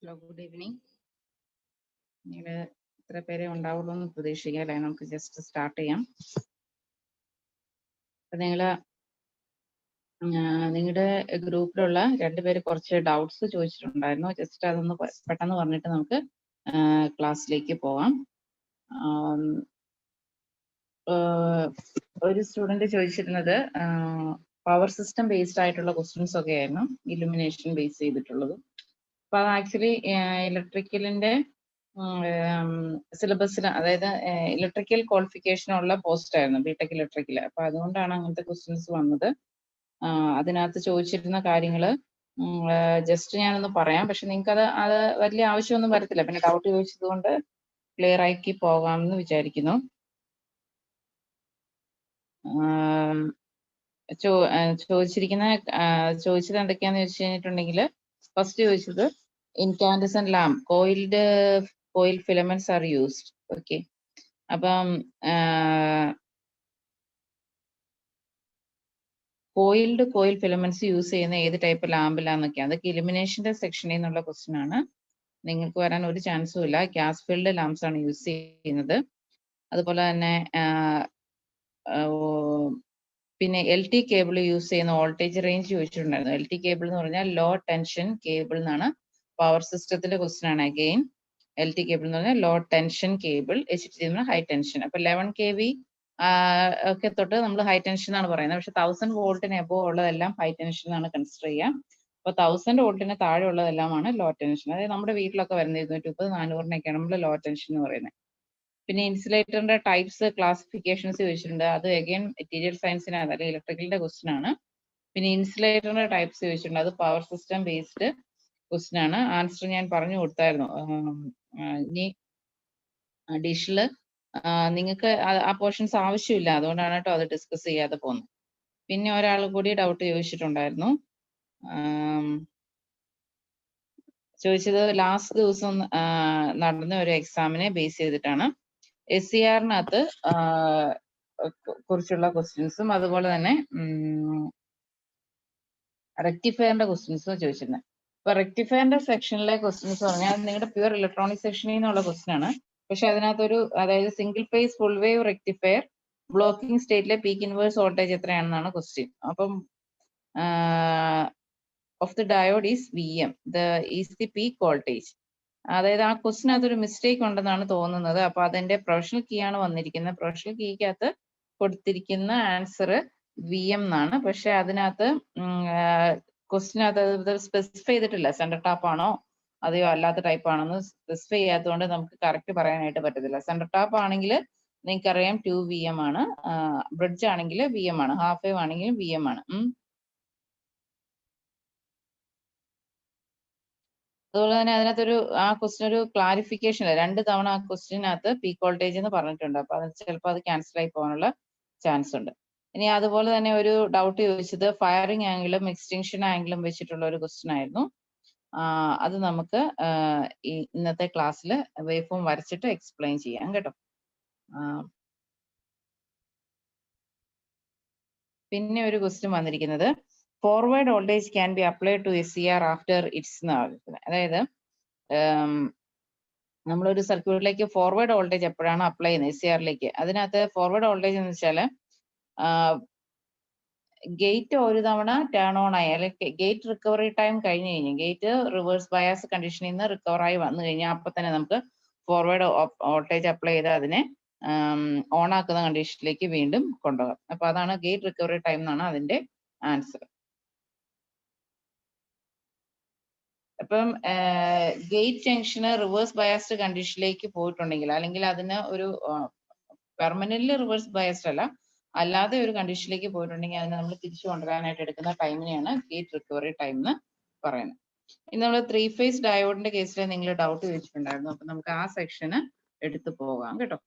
Hello, good evening. നിങ്ങൾ എത്ര പേരെ ഉണ്ടാവുള്ളൂ എന്ന് പ്രതീക്ഷിക്കാം അല്ലേ? നമുക്ക് ജസ്റ്റ് സ്റ്റാർട്ട് ചെയ്യാം. അപ്പം നിങ്ങളുടെ ഗ്രൂപ്പിലുള്ള രണ്ടുപേര് കുറച്ച് ഡൗട്ട്സ് ചോദിച്ചിട്ടുണ്ടായിരുന്നു. ജസ്റ്റ് അതൊന്ന് പെട്ടെന്ന് പറഞ്ഞിട്ട് നമുക്ക് ക്ലാസ്സിലേക്ക് പോകാം. ഒരു സ്റ്റുഡൻറ് ചോദിച്ചിരുന്നത് പവർ സിസ്റ്റം ബേസ്ഡ് ആയിട്ടുള്ള ക്വസ്റ്റ്യൻസ് ഒക്കെ ആയിരുന്നു, ഇലുമിനേഷൻ ബേസ് ചെയ്തിട്ടുള്ളത്. അപ്പൊ അത് ആക്ച്വലി ഇലക്ട്രിക്കലിന്റെ സിലബസിന്, അതായത് ഇലക്ട്രിക്കൽ ക്വാളിഫിക്കേഷനുള്ള പോസ്റ്റ് ആയിരുന്നു, ബിടെക് ഇലക്ട്രിക്കൽ. അപ്പൊ അതുകൊണ്ടാണ് അങ്ങനത്തെ ക്വസ്റ്റ്യൻസ് വന്നത്. അതിനകത്ത് ചോദിച്ചിരുന്ന കാര്യങ്ങൾ ജസ്റ്റ് ഞാനൊന്ന് പറയാം. പക്ഷെ നിങ്ങൾക്ക് അത് വലിയ ആവശ്യമൊന്നും വരത്തില്ല. പിന്നെ ഡൗട്ട് ചോദിച്ചത് കൊണ്ട് ക്ലിയർ ആക്കി പോകാമെന്ന് വിചാരിക്കുന്നു. ചോദിച്ചത് എന്തൊക്കെയാന്ന് വെച്ച് കഴിഞ്ഞിട്ടുണ്ടെങ്കിൽ, ഫസ്റ്റ് ചോദിച്ചത് incandescent lamp coil filaments are used. Okay, അപ്പം കോയിൽ ഫിലമെന്റ്സ് യൂസ് ചെയ്യുന്ന ഏത് ടൈപ്പ് ലാമ്പിലാന്നൊക്കെയാണ്. അതൊക്കെ ഇലുമിനേഷന്റെ സെക്ഷനിൽ നിന്നുള്ള ക്വസ്റ്റ്യൻ ആണ്. നിങ്ങൾക്ക് വരാൻ ഒരു ചാൻസും ഇല്ല. ഗ്യാസ് ഫീൽഡ് ലാംപ്സ് ആണ് യൂസ് ചെയ്യുന്നത്. അതുപോലെ തന്നെ പിന്നെ LT കേബിൾ യൂസ് ചെയ്യുന്ന വോൾട്ടേജ് റേഞ്ച് ചോദിച്ചിട്ടുണ്ടായിരുന്നു. LT കേബിൾ എന്ന് പറഞ്ഞാൽ ലോ ടെൻഷൻ കേബിൾ എന്നാണ്. പവർ സിസ്റ്റത്തിന്റെ ക്വസ്റ്റ്യൻ ആണ്. അഗെയിൻ LT കേബിൾ എന്ന് പറഞ്ഞാൽ low tension cable, HT high tension. അപ്പൊ 11 kV ഒക്കെ തൊട്ട് നമ്മൾ ഹൈ ടെൻഷൻ എന്നാണ് പറയുന്നത്. പക്ഷെ 1000 വോൾട്ടിന് എബോവ് ഉള്ളതെല്ലാം ഹൈ ടെൻഷൻ എന്നാണ് കൺസിഡർ ചെയ്യുക. അപ്പൊ 1000 വോൾട്ടിന് താഴെ ഉള്ളതെല്ലാമാണ് ലോ ടെൻഷൻ. അതായത് നമ്മുടെ വീട്ടിലൊക്കെ വരുന്ന 230, 400-നൊക്കെയാണ് നമ്മൾ ലോ ടെൻഷൻ എന്ന് പറയുന്നത്. പിന്നെ ഇൻസുലേറ്ററിന്റെ ടൈപ്സ് ക്ലാസിഫിക്കേഷൻസ് ചോദിച്ചിട്ടുണ്ട്. അത് അഗൈൻ മെറ്റീരിയൽ സയൻസിനാണ്, അല്ലെങ്കിൽ ഇലക്ട്രിക്കലിന്റെ ക്വസ്റ്റ്യൻ ആണ്. പിന്നെ ഇൻസുലേറ്ററിന്റെ ടൈപ്സ് ചോദിച്ചിട്ടുണ്ട്. അത് പവർ സിസ്റ്റം ബേസ്ഡ് ക്വസ്റ്റ്യൻ ആണ്. ആൻസർ ഞാൻ പറഞ്ഞു കൊടുത്തായിരുന്നു. ഇനി ഡിഷില് നിങ്ങൾക്ക് ആ പോർഷൻസ് ആവശ്യമില്ല, അതുകൊണ്ടാണ് കേട്ടോ അത് ഡിസ്കസ് ചെയ്യാതെ പോകുന്നത്. പിന്നെ ഒരാൾ കൂടി ഡൗട്ട് ചോദിച്ചിട്ടുണ്ടായിരുന്നു. ചോദിച്ചത് ലാസ്റ്റ് ദിവസം നടന്ന ഒരു എക്സാമിനെ ബേസ് ചെയ്തിട്ടാണ്. SCRനകത്ത് കുറിച്ചുള്ള ക്വസ്റ്റ്യൻസും അതുപോലെ തന്നെ റെക്ടിഫയറിന്റെ ക്വസ്റ്റ്യൻസും ചോദിച്ചിരുന്നത്. അപ്പൊ റെക്ടിഫയറിന്റെ സെക്ഷനിലെ ക്വസ്റ്റ്യൻസ് പറഞ്ഞാൽ നിങ്ങളുടെ പ്യുവർ ഇലക്ട്രോണിക് സെക്ഷനിൽ നിന്നുള്ള ക്വസ്റ്റ്യൻ ആണ്. പക്ഷെ അതിനകത്തൊരു, അതായത് single phase full wave rectifier blocking സ്റ്റേറ്റിലെ പീക്ക് ഇൻവേഴ്സ് വോൾട്ടേജ് എത്രയാണെന്നാണ് ക്വസ്റ്റ്യൻ. അപ്പം of the diode is VM, is the peak voltage. അതായത് ആ ക്വസ്റ്റിനകത്തൊരു മിസ്റ്റേക്ക് ഉണ്ടെന്നാണ് തോന്നുന്നത്. അപ്പൊ അതിന്റെ പ്രൊഫഷണൽ കീ ആണ് വന്നിരിക്കുന്നത്. പ്രൊഫഷണൽ കീക്കകത്ത് കൊടുത്തിരിക്കുന്ന ആൻസർ VM എന്നാണ്. പക്ഷെ അതിനകത്ത് ക്വസ്റ്റിനകത്ത് സ്പെസിഫൈ ചെയ്തിട്ടില്ല, സെന്റർ ടാപ്പ് ആണോ അതെയോ അല്ലാത്ത ടൈപ്പ് ആണെന്ന് സ്പെസിഫൈ ചെയ്യാത്തതുകൊണ്ട് നമുക്ക് കറക്റ്റ് പറയാനായിട്ട് പറ്റത്തില്ല. സെന്റർ ടാപ്പ് ആണെങ്കിൽ നിങ്ങൾക്കറിയാം 2 VM ആണ്, ബ്രിഡ്ജ് ആണെങ്കിൽ VM ആണ്, ഹാഫ് വേവ് ആണെങ്കിലും VM ആണ്. അതുപോലെ തന്നെ അതിനകത്തൊരു ആ ക്വസ്റ്റ്യൻ ഒരു ക്ലാരിഫിക്കേഷൻ ഇല്ല. 2 തവണ ആ ക്വസ്റ്റ്യനകത്ത് പീക്ക് വോൾട്ടേജ് എന്ന് പറഞ്ഞിട്ടുണ്ട്. അപ്പൊ അത് ചിലപ്പോൾ അത് ക്യാൻസൽ ആയി പോകാനുള്ള ചാൻസ് ഉണ്ട്. ഇനി അതുപോലെ തന്നെ ഒരു ഡൗട്ട് ചോദിച്ചത് ഫയറിംഗ് ആംഗിളും എക്സ്റ്റിങ്ഷൻ ആംഗിളും വെച്ചിട്ടുള്ള ഒരു ക്വസ്റ്റ്യൻ ആയിരുന്നു. അത് നമുക്ക് ഇന്നത്തെ ക്ലാസ്സിൽ വേവ് ഫോം വരച്ചിട്ട് എക്സ്പ്ലെയിൻ ചെയ്യാം കേട്ടോ. പിന്നെ ഒരു ക്വസ്റ്റ്യൻ വന്നിരിക്കുന്നത്, forward voltage can be applied to SCR after it's എന്ന് പറയുന്നത്. അതായത് നമ്മളൊരു സർക്യൂട്ടിലേക്ക് ഫോർവേഡ് വോൾട്ടേജ് എപ്പോഴാണ് അപ്ലൈ ചെയ്യുന്നത് SCRലേക്ക്, അതിനകത്ത് ഫോർവേഡ് വോൾട്ടേജ് എന്ന് വെച്ചാൽ ഗേറ്റ് ഒരു തവണ ടേൺ ഓൺ ആയി, അല്ലെങ്കിൽ ഗേറ്റ് റിക്കവറി ടൈം കഴിഞ്ഞ് കഴിഞ്ഞ്, ഗേറ്റ് റിവേഴ്സ് ബയാസ് കണ്ടീഷനിൽ നിന്ന് റിക്കവർ ആയി വന്നു കഴിഞ്ഞാൽ അപ്പൊ തന്നെ നമുക്ക് ഫോർവേഡ് വോൾട്ടേജ് അപ്ലൈ ചെയ്ത് അതിനെ ഓൺ ആക്കുന്ന കണ്ടീഷനിലേക്ക് വീണ്ടും കൊണ്ടുപോകാം. അപ്പൊ അതാണ് ഗേറ്റ് റിക്കവറി ടൈം എന്നാണ് അതിന്റെ ആൻസർ. അപ്പം ഗേറ്റ് ജംഗ്ഷന് റിവേഴ്സ് ബയാസ്ഡ് കണ്ടീഷനിലേക്ക് പോയിട്ടുണ്ടെങ്കിൽ, അല്ലെങ്കിൽ അതിന് ഒരു പെർമനന്റ്ലി റിവേഴ്സ് ബയാസ്ഡ് അല്ല, അല്ലാതെ ഒരു കണ്ടീഷനിലേക്ക് പോയിട്ടുണ്ടെങ്കിൽ അതിനെ നമ്മൾ തിരിച്ചു കൊണ്ടുവരാനായിട്ട് എടുക്കുന്ന ടൈമിനെയാണ് ഗേറ്റ് റിക്കവറി ടൈം എന്ന് പറയുന്നത്. ഇനി നമ്മൾ 3 ഫേസ് ഡയോഡിന്റെ കേസിൽ നിങ്ങൾ ഡൗട്ട് ചോദിച്ചിട്ടുണ്ടായിരുന്നു. അപ്പൊ നമുക്ക് ആ സെക്ഷന് എടുത്തു പോകാം കേട്ടോ.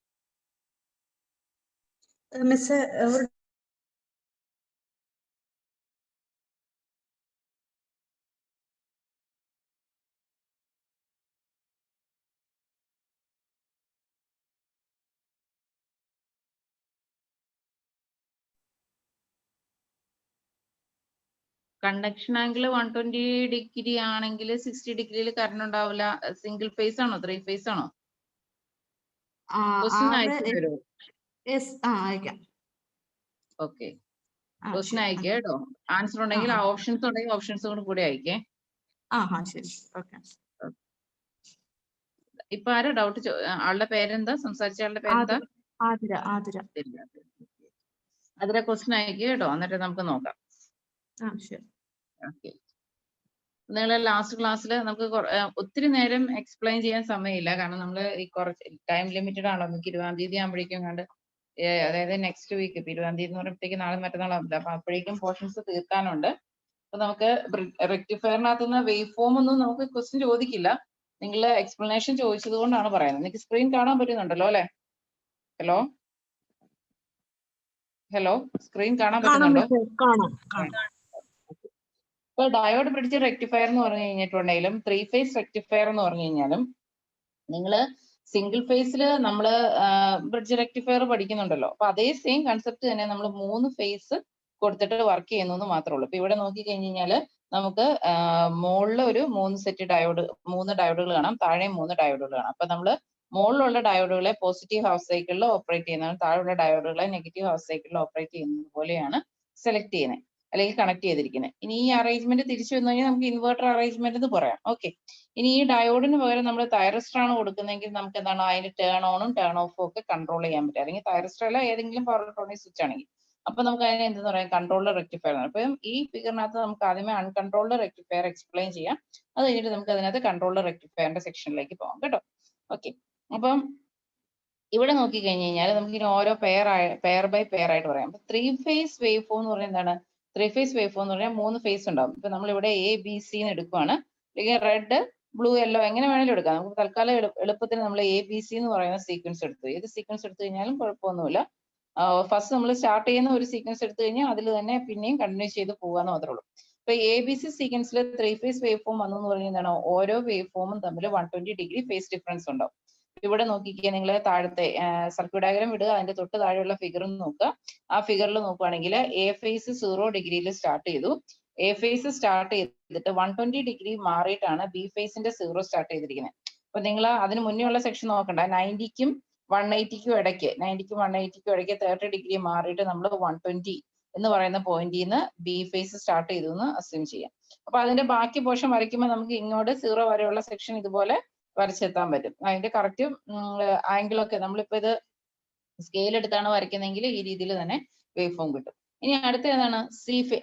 മിസ്, കണ്ടക്ഷൻ ആംഗിൾ 120 ഡിഗ്രി ആണെങ്കിൽ 60 ഡിഗ്രിയിൽ കറണ്ട് ഉണ്ടാവില്ല. സിംഗിൾ ഫേസ് ആണോ 3 ഫേസ് ആണോ? ക്വസ്റ്റ്യൻ അയച്ചു തരൂ. അയക്കാം. ഓക്കെ, ക്വസ്റ്റ്യൻ അയക്കുക കേട്ടോ. ആൻസർ ഉണ്ടെങ്കിൽ ഓപ്ഷൻസ് ഉണ്ടെങ്കിൽ ഓപ്ഷൻസ് കൂടെ അയക്കേ. ശരി. ഓക്കെ. ഇപ്പൊ ആരാ ഡൗട്ട്? ആളുടെ പേരെന്താ? സംസാരിച്ച ആളുടെ പേരെന്താ? ആതിര. അതിലെ ക്വസ്റ്റ്യൻ അയക്കുക കേട്ടോ, എന്നിട്ട് നമുക്ക് നോക്കാം. ഓക്കെ. നിങ്ങളെ ലാസ്റ്റ് ക്ലാസ്സിൽ നമുക്ക് ഒത്തിരി നേരം എക്സ്പ്ലെയിൻ ചെയ്യാൻ സമയമില്ല, കാരണം നമ്മൾ ഈ കുറച്ച് ടൈം ലിമിറ്റഡ് ആണല്ലോ. നമുക്ക് 20-ാം തീയതി ആകുമ്പോഴേക്കും കണ്ട്, അതായത് നെക്സ്റ്റ് വീക്ക്, 20-ാം തീയതി എന്ന് പറയുമ്പോഴത്തേക്ക് നാളെ മറ്റന്നാളാവില്ല. അപ്പൊ അപ്പോഴേക്കും പോർഷൻസ് തീർക്കാനുണ്ട്. അപ്പൊ നമുക്ക് റെക്ടിഫയറിനകത്തുനിന്ന് വേവ് ഫോം ഒന്നും നമുക്ക് ക്വസ്റ്റ്യൻ ചോദിക്കില്ല. നിങ്ങൾ എക്സ്പ്ലനേഷൻ ചോദിച്ചത് കൊണ്ടാണ് പറയുന്നത്. നിങ്ങൾക്ക് സ്ക്രീൻ കാണാൻ പറ്റുന്നുണ്ടല്ലോ അല്ലെ? ഹലോ, സ്ക്രീൻ കാണാൻ പറ്റുന്നുണ്ടോ? ഇപ്പൊ ഡയോഡ് ബ്രിഡ്ജ് റെക്ടിഫയർ എന്ന് പറഞ്ഞു കഴിഞ്ഞിട്ടുണ്ടെങ്കിലും 3 ഫേസ് റെക്ടിഫയർ എന്ന് പറഞ്ഞു കഴിഞ്ഞാലും നിങ്ങൾ സിംഗിൾ ഫേസിൽ നമ്മൾ ബ്രിഡ്ജ് റെക്ടിഫയർ പഠിക്കുന്നുണ്ടല്ലോ. അപ്പൊ അതേ സെയിം കൺസെപ്റ്റ് തന്നെ നമ്മൾ 3 ഫേസ് കൊടുത്തിട്ട് വർക്ക് ചെയ്യുന്നു മാത്രമേ ഉള്ളൂ. ഇപ്പൊ ഇവിടെ നോക്കി കഴിഞ്ഞ് കഴിഞ്ഞാൽ നമുക്ക് മുകളിൽ ഒരു 3 സെറ്റ് ഡയോഡ്, 3 ഡയോഡുകൾ കാണാം, താഴെ 3 ഡയോഡുകൾ കാണാം. അപ്പൊ നമ്മൾ മുകളിലുള്ള ഡയോഡുകളെ പോസിറ്റീവ് ഹാഫ് സൈക്കിളിൽ ഓപ്പറേറ്റ് ചെയ്യുന്നതാണ്, താഴെയുള്ള ഡയോഡുകളെ നെഗറ്റീവ് ഹാഫ് സൈക്കിളിൽ ഓപ്പറേറ്റ് ചെയ്യുന്നത് പോലെയാണ് സെലക്ട് ചെയ്യുന്നത് അല്ലെങ്കിൽ കണക്ട് ചെയ്തിരിക്കുന്നത്. ഇനി ഈ അറേഞ്ച്മെന്റ് തിരിച്ചു വന്നു കഴിഞ്ഞാൽ നമുക്ക് ഇൻവെർട്ടർ അറേഞ്ച്മെന്റ് എന്ന് പറയാം. ഓക്കെ. ഇനി ഈ ഡയോഡിന് പകരം നമ്മൾ തൈറസ്റ്റർ ആണ് കൊടുക്കുന്നതെങ്കിൽ നമുക്ക് എന്താണ് അതിന് ടേൺ ഓണും ടേൺ ഓഫും ഒക്കെ കൺട്രോൾ ചെയ്യാൻ പറ്റും. അല്ലെങ്കിൽ തൈറസ്റ്റർ അല്ല ഏതെങ്കിലും പവർ ഇലക്ട്രോണിക് സ്വിച്ച് ആണെങ്കിൽ അപ്പൊ നമുക്ക് അതിനെ എന്തെന്ന് പറയാം, കൺട്രോളർ റെക്ടിഫയർ ആണ്. അപ്പം ഈ ഫിഗറിനകത്ത് നമുക്ക് ആദ്യമേ അൺകൺട്രോൾഡ് റെക്ടിഫയർ എക്സ്പ്ലെയിൻ ചെയ്യാം. അത് കഴിഞ്ഞിട്ട് നമുക്ക് അതിനകത്ത് കൺട്രോൾഡ് റെക്ടിഫയറിന്റെ സെക്ഷനിലേക്ക് പോകാം കേട്ടോ. ഓക്കെ. അപ്പം ഇവിടെ നോക്കി കഴിഞ്ഞ് കഴിഞ്ഞാൽ നമുക്ക് ഇനി ഓരോ പെയർ ബൈ പെയർ ആയിട്ട് പറയാം. 3 ഫേസ് വേവ് ഫോം എന്ന് പറയുന്നത് എന്താണ്? 3 ഫേസ് വേവ് ഫോം എന്ന് പറഞ്ഞാൽ 3 ഫേസ് ഉണ്ടാവും. ഇപ്പൊ നമ്മൾ ഇവിടെ ABC എന്ന് എടുക്കുവാണ്, അല്ലെങ്കിൽ റെഡ്, ബ്ലൂ, യെല്ലോ എങ്ങനെ വേണമെങ്കിലും എടുക്കാം. നമുക്ക് തൽക്കാലം എളുപ്പത്തിന് നമ്മൾ ABC എന്ന് പറയുന്ന സീക്വൻസ് എടുത്തു. ഏത് സീക്വൻസ് എടുത്തു കഴിഞ്ഞാലും കുഴപ്പമൊന്നുമില്ല. ഫസ്റ്റ് നമ്മൾ സ്റ്റാർട്ട് ചെയ്യുന്ന ഒരു സീക്വൻസ് എടുത്തു കഴിഞ്ഞാൽ അതിൽ തന്നെ പിന്നെയും കണ്ടിന്യൂ ചെയ്ത് പോകാന്ന് മാത്രമേ ഉള്ളൂ. ഇപ്പൊ ABC സീക്വൻസിൽ 3 ഫേസ് വേവ് ഫോം വന്നു എന്ന് പറയുന്നത് എന്താണ്? ഓരോ വേവ് ഫോമും തമ്മിൽ 120 ഡിഗ്രി ഫേസ് ഡിഫറൻസ് ഉണ്ടാവും. ഇവിടെ നോക്കിക്കുക, നിങ്ങൾ താഴത്തെ സർക്യൂട്ട് ഡയഗ്രാം ഇടുക, അതിന്റെ തൊട്ട് താഴെയുള്ള ഫിഗർ നോക്കുക. ആ ഫിഗറിൽ നോക്കുകയാണെങ്കിൽ എ ഫേസ് 0 ഡിഗ്രിയിൽ സ്റ്റാർട്ട് ചെയ്തു. എ ഫേസ് സ്റ്റാർട്ട് ചെയ്തിട്ട് 120 ഡിഗ്രി മാറിയിട്ടാണ് ബി ഫേസിന്റെ 0 സ്റ്റാർട്ട് ചെയ്തിരിക്കുന്നത്. അപ്പൊ നിങ്ങൾ അതിന് മുന്നേ ഉള്ള സെക്ഷൻ നോക്കണ്ട. 90ക്കും 180ക്കും ഇടയ്ക്ക് 30 ഡിഗ്രി മാറിയിട്ട് നമ്മൾ 120 എന്ന് പറയുന്ന പോയിന്റിൽ നിന്ന് ബി ഫേസ് സ്റ്റാർട്ട് ചെയ്തു എന്ന് അസ്യൂം ചെയ്യാം. അപ്പൊ അതിന്റെ ബാക്കി പോർഷൻ വരയ്ക്കുമ്പോൾ നമുക്ക് ഇങ്ങോട്ട് 0 വരെയുള്ള സെക്ഷൻ ഇതുപോലെ വരച്ചെത്താൻ പറ്റും. അതിന്റെ കറക്റ്റ് ആംഗിൾ ഒക്കെ നമ്മളിപ്പോ ഇത് സ്കെയിൽ എടുത്താണ് വരയ്ക്കുന്നതെങ്കിൽ ഈ രീതിയിൽ തന്നെ വേവ് ഫോം കിട്ടും. ഇനി അടുത്ത ഏതാണ്?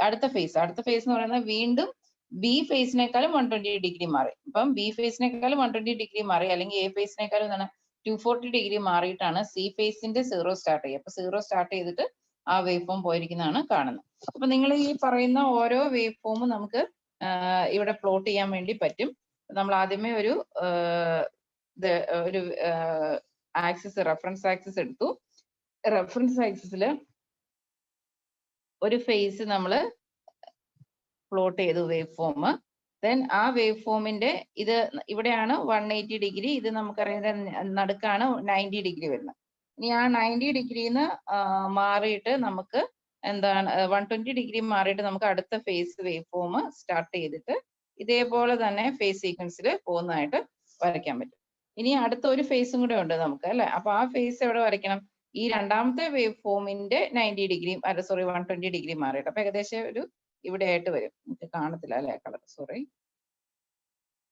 അടുത്ത ഫേസ് എന്ന് പറയുന്നത് വീണ്ടും ബി ഫേസിനേക്കാളും 120 ഡിഗ്രി മാറി. അപ്പം ബി ഫേസിനേക്കാളും 120 ഡിഗ്രി മാറി, അല്ലെങ്കിൽ എ ഫേസിനേക്കാളും എന്താണ് 240 ഡിഗ്രി മാറിയിട്ടാണ് സി ഫേസിന്റെ 0 സ്റ്റാർട്ട് ചെയ്യുക. അപ്പൊ 0 സ്റ്റാർട്ട് ചെയ്തിട്ട് ആ വേവ് ഫോം പോയിരിക്കുന്നതാണ് കാണുന്നത്. അപ്പൊ നിങ്ങൾ ഈ പറയുന്ന ഓരോ വേവ് ഫോമും നമുക്ക് ഇവിടെ പ്ലോട്ട് ചെയ്യാൻ വേണ്ടി പറ്റും. നമ്മൾ ആദ്യമേ ഒരു ആക്സിസ്, റെഫറൻസ് ആക്സിസ് എടുത്തു. റെഫറൻസ് ആക്സിസിൽ ഒരു ഫേസ് നമ്മൾ പ്ലോട്ട് ചെയ്തു വേവ് ഫോം. ദെൻ ആ വേവ് ഫോമിന്റെ ഇത് ഇവിടെയാണ് 180 ഡിഗ്രി, ഇത് നമുക്കറിയാം നടുക്കാണ് 90 ഡിഗ്രി വരുന്നത്. ഇനി ആ 90 ഡിഗ്രിന്ന് മാറിയിട്ട് നമുക്ക് എന്താണ് 120 ഡിഗ്രി മാറിയിട്ട് നമുക്ക് അടുത്ത ഫേസ് വേവ് ഫോം സ്റ്റാർട്ട് ചെയ്തിട്ട് ഇതേപോലെ തന്നെ ഫേസ് സീക്വൻസിൽ പോകുന്നതായിട്ട് വരയ്ക്കാൻ പറ്റും. ഇനി അടുത്ത ഒരു ഫേസും കൂടെ ഉണ്ട് നമുക്ക് അല്ലെ. അപ്പൊ ആ ഫേസ് എവിടെ വരയ്ക്കണം? ഈ രണ്ടാമത്തെ വേവ് ഫോമിന്റെ 90 ഡിഗ്രി 120 ഡിഗ്രി മാറിയിട്ട്. അപ്പൊ ഏകദേശം ഒരു ഇവിടെ ആയിട്ട് വരും. നമുക്ക് കാണത്തില്ല അല്ലെ കളർ, സോറി.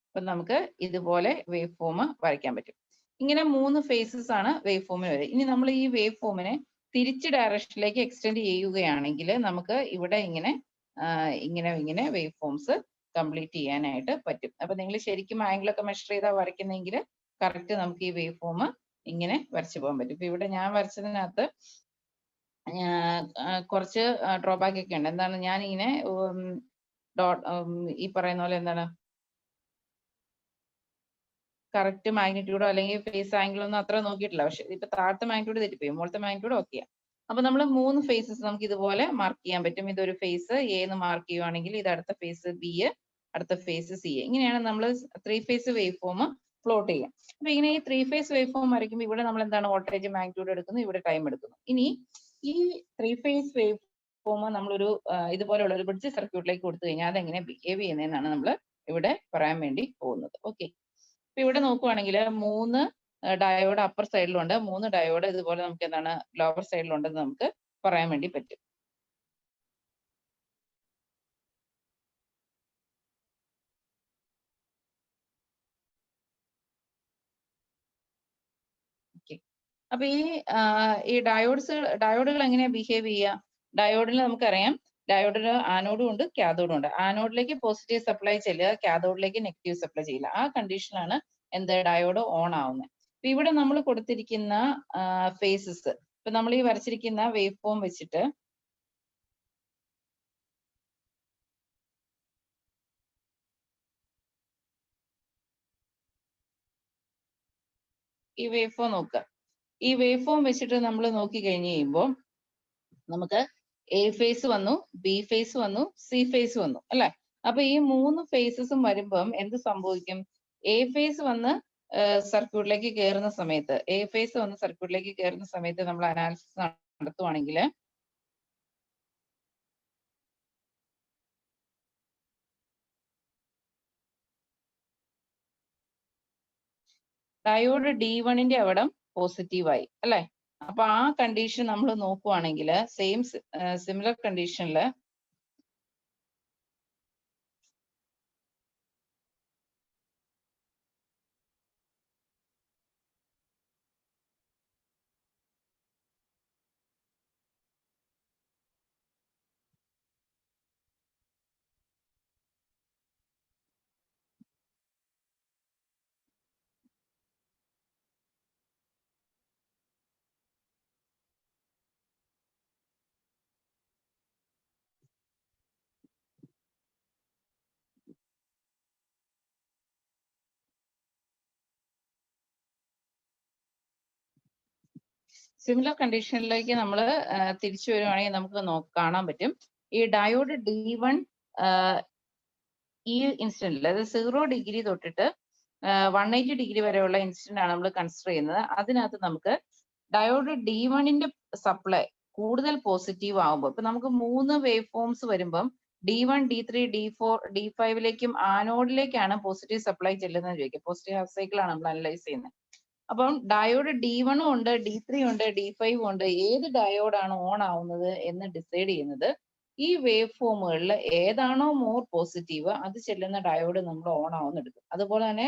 അപ്പൊ നമുക്ക് ഇതുപോലെ വേവ് ഫോം വരയ്ക്കാൻ പറ്റും. ഇങ്ങനെ 3 ഫേസസ് ആണ് വേവ് ഫോമിന് വരിക. ഇനി നമ്മൾ ഈ വേവ് ഫോമിനെ തിരിച്ച് ഡയറക്ഷനിലേക്ക് എക്സ്റ്റെൻഡ് ചെയ്യുകയാണെങ്കിൽ നമുക്ക് ഇവിടെ ഇങ്ങനെ വേവ് ഫോംസ് കംപ്ലീറ്റ് ചെയ്യാനായിട്ട് പറ്റും. അപ്പൊ നിങ്ങൾ ശരിക്കും ആംഗിൾ ഒക്കെ മെഷർ ചെയ്താൽ വരയ്ക്കുന്നെങ്കിൽ കറക്റ്റ് നമുക്ക് ഈ വേവ് ഫോം ഇങ്ങനെ വരച്ചു പോകാൻ പറ്റും. ഇപ്പൊ ഇവിടെ ഞാൻ വരച്ചതിനകത്ത് കുറച്ച് ഡ്രോബാക്ക് ഒക്കെ ഉണ്ട്. എന്താണ്, ഞാൻ ഇങ്ങനെ ഈ പറയുന്ന പോലെ എന്താണ് കറക്റ്റ് മാഗ്നിറ്റ്യൂഡോ അല്ലെങ്കിൽ ഫേസ് ആംഗിളോ ഒന്നും അത്ര നോക്കിയിട്ടില്ല. പക്ഷെ ഇപ്പൊ താഴത്തെ മാഗ്നിറ്റ്യൂഡ് തെറ്റിപ്പോയി, മുകളിലത്തെ മാഗ്നിറ്റ്യൂഡ് ഓക്കെയാ. അപ്പൊ നമ്മൾ 3 ഫേസസ് നമുക്ക് ഇതുപോലെ മാർക്ക് ചെയ്യാൻ പറ്റും. ഇതൊരു ഫേസ് എ എന്ന് മാർക്ക് ചെയ്യുവാണെങ്കിൽ ഇത് അടുത്ത ഫേസ് ബി, അടുത്ത ഫേസ് സി. ഇങ്ങനെയാണ് നമ്മൾ 3 ഫേസ് വേവ് ഫോം പ്ലോട്ട് ചെയ്യാം. അപ്പൊ ഇങ്ങനെ ഈ 3 ഫേസ് വേവ് ഫോം വരയ്ക്കുമ്പോൾ ഇവിടെ നമ്മൾ എന്താണ് വോൾട്ടേജ് മാഗ്നിറ്റ്യൂഡ് എടുക്കുന്നു, ഇവിടെ ടൈം എടുക്കുന്നു. ഇനി ഈ 3 ഫേസ് വേവ് ഫോം നമ്മളൊരു ഇതുപോലെയുള്ള ഒരു ബ്രിഡ്ജ് സർക്യൂട്ടിലേക്ക് കൊടുത്തു കഴിഞ്ഞാൽ അതെങ്ങനെ ബിഹേവ് ചെയ്യുന്നതെന്നാണ് നമ്മൾ ഇവിടെ പറയാൻ വേണ്ടി പോകുന്നത്. ഓക്കെ, അപ്പൊ ഇവിടെ നോക്കുവാണെങ്കിൽ 3 ഡയോഡ് അപ്പർ സൈഡിലുണ്ട്, 3 ഡയോഡ് ഇതുപോലെ നമുക്ക് എന്താണ് ലോവർ സൈഡിലുണ്ടെന്ന് നമുക്ക് പറയാൻ വേണ്ടി പറ്റും. ഓക്കെ, അപ്പൊ ഈ ഡയോഡുകൾ എങ്ങനെയാ ബിഹേവ് ചെയ്യുക? ഡയോഡിൽ നമുക്കറിയാം, ഡയോഡിൽ ആനോഡും ഉണ്ട് കാഥോഡും ഉണ്ട്. ആനോഡിലേക്ക് പോസിറ്റീവ് സപ്ലൈ ചെല്ലുക, കാഥോഡിലേക്ക് നെഗറ്റീവ് സപ്ലൈ ചെയ്യില്ല. ആ കണ്ടീഷനിലാണ് എന്ത് ഡയോഡ് ഓൺ ആവുന്നത്. അപ്പൊ ഇവിടെ നമ്മൾ കൊടുത്തിരിക്കുന്ന ഫേസസ്, ഇപ്പൊ നമ്മൾ ഈ വരച്ചിരിക്കുന്ന വേവ് ഫോം വെച്ചിട്ട് ഈ വേവ് ഫോം നോക്കുക. ഈ വേവ് ഫോം വെച്ചിട്ട് നമ്മൾ നോക്കി കഴിഞ്ഞ് കഴിയുമ്പോൾ നമുക്ക് എ ഫേസ് വന്നു, ബി ഫേസ് വന്നു, സി ഫേസ് വന്നു അല്ലെ? അപ്പൊ ഈ 3 ഫേസസും വരുമ്പം എന്ത് സംഭവിക്കും? എ ഫേസ് വന്ന് സർക്യൂട്ടിലേക്ക് കയറുന്ന സമയത്ത്, നമ്മൾ അനാലിസിസ് നടത്തുവാണെങ്കിൽ ഡയോഡ് D1ന്റെ അവിടം പോസിറ്റീവായി അല്ലെ? അപ്പൊ ആ കണ്ടീഷൻ നമ്മൾ നോക്കുവാണെങ്കിൽ സിമിലർ കണ്ടീഷനിൽ സിമിലർ കണ്ടീഷനിലേക്ക് നമ്മൾ തിരിച്ചു വരുവാണെങ്കിൽ നമുക്ക് കാണാൻ പറ്റും, ഈ ഡയോഡ് D1 ഈ ഇൻസ്റ്റന്റിൽ, അതായത് 0 ഡിഗ്രി തൊട്ടിട്ട് 180 ഡിഗ്രി വരെയുള്ള ഇൻസ്റ്റന്റ് ആണ് നമ്മൾ കൺസിഡർ ചെയ്യുന്നത്. അതിനകത്ത് നമുക്ക് ഡയോഡ് D1ന്റെ സപ്ലൈ കൂടുതൽ പോസിറ്റീവ് ആകുമ്പോൾ, ഇപ്പൊ നമുക്ക് 3 വേവ് ഫോംസ് വരുമ്പം D1, D3, D4, D5ലേക്കും ആനോഡിലേക്കാണ് positive supply ചെല്ലുന്നത് ചോദിക്കുക. പോസിറ്റീവ് ഹാഫ് സൈക്കിൾ ആണ് നമ്മൾ അനലൈസ് ചെയ്യുന്നത്. അപ്പം ഡയോഡ് D1 ഉണ്ട്, D3 ഉണ്ട്, D5 ഉണ്ട്. ഏത് ഡയോഡാണ് ഓൺ ആവുന്നത് എന്ന് ഡിസൈഡ് ചെയ്യുന്നത് ഈ വേവ് ഫോമുകളിൽ ഏതാണോ മോർ പോസിറ്റീവ് അത് ചെല്ലുന്ന ഡയോഡ് നമ്മൾ ഓൺ ആവുന്ന എടുക്കും. അതുപോലെ തന്നെ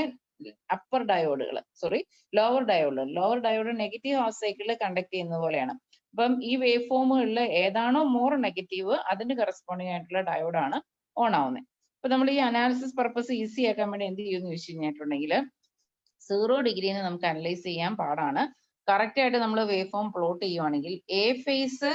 ലോവർ ഡയോഡ് നെഗറ്റീവ് ഹാഫ് സൈക്കിളിൽ കണ്ടക്ട് ചെയ്യുന്നത് പോലെയാണ്. അപ്പം ഈ വേവ് ഫോമുകളിൽ ഏതാണോ മോർ നെഗറ്റീവ് അതിന് കറസ്പോണ്ടിങ് ആയിട്ടുള്ള ഡയോഡാണ് ഓൺ ആവുന്നത്. അപ്പൊ നമ്മൾ ഈ അനാലിസിസ് പർപ്പസ് ഈസി ആക്കാൻ വേണ്ടി എന്ത് ചെയ്യുമെന്ന് ചോദിച്ചു കഴിഞ്ഞിട്ടുണ്ടെങ്കിൽ 0 ഡിഗ്രിന്ന് നമുക്ക് അനലൈസ് ചെയ്യാൻ പാടാണ്. കറക്റ്റ് ആയിട്ട് നമ്മൾ വേവ് ഫോം പ്ലോട്ട് ചെയ്യുവാണെങ്കിൽ എ ഫേസ്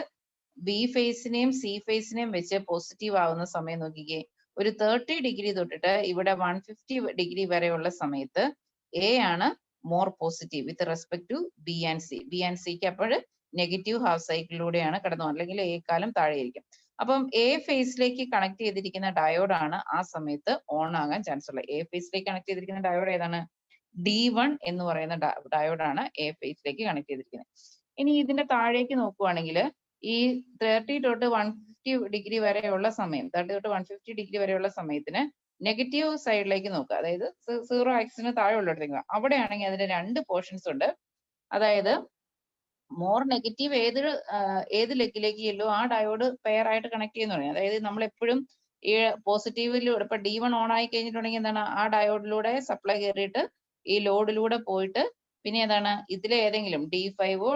ബി ഫേസിനെയും സി ഫേസിനെയും വെച്ച് പോസിറ്റീവ് ആവുന്ന സമയം നോക്കിക്കേ, ഒരു 30 ഡിഗ്രി തൊട്ടിട്ട് ഇവിടെ 150 ഡിഗ്രി വരെയുള്ള സമയത്ത് എ ആണ് more positive with respect to B and C. B and സിക്ക് അപ്പോൾ നെഗറ്റീവ് ഹാഫ് സൈക്കിളിലൂടെയാണ് കടന്നു, അല്ലെങ്കിൽ എക്കാലം താഴെയായിരിക്കും. അപ്പം എ ഫേസിലേക്ക് കണക്ട് ചെയ്തിരിക്കുന്ന ഡയോഡാണ് ആ സമയത്ത് ഓൺ ആകാൻ ചാൻസ് ഉള്ളത്. എ ഫേസിലേക്ക് കണക്ട് ചെയ്തിരിക്കുന്ന ഡയോഡ് ഏതാണ്? D1 എന്ന് പറയുന്ന ഡയോഡാണ് എ ഫേസിലേക്ക് കണക്ട് ചെയ്തിരിക്കുന്നത്. ഇനി ഇതിന്റെ താഴേക്ക് നോക്കുവാണെങ്കിൽ ഈ 30 തൊട്ട് 150 ഡിഗ്രി വരെയുള്ള സമയത്തിന് നെഗറ്റീവ് സൈഡിലേക്ക് നോക്കുക. അതായത് 0 ആക്സിന് താഴെ ഉള്ളിടത്തേക്ക്, അവിടെയാണെങ്കിൽ അതിന്റെ 2 പോർഷൻസ് ഉണ്ട്. അതായത് മോർ നെഗറ്റീവ് ഏത് ലെഗിലേക്ക് ചെല്ലോ ആ ഡയോഡ് പെയർ ആയിട്ട് കണക്ട് ചെയ്യുന്ന പറയും. അതായത് നമ്മൾ എപ്പോഴും ഈ പോസിറ്റീവിലൂടെ ഇപ്പൊ D1 ഓൺ ആയി കഴിഞ്ഞിട്ടുണ്ടെങ്കിൽ എന്താണ്, ആ ഡയോഡിലൂടെ സപ്ലൈ കയറിയിട്ട് ഈ ലോഡിലൂടെ പോയിട്ട് പിന്നെ ഏതാണ് ഇതിലെ ഏതെങ്കിലും D5ഓ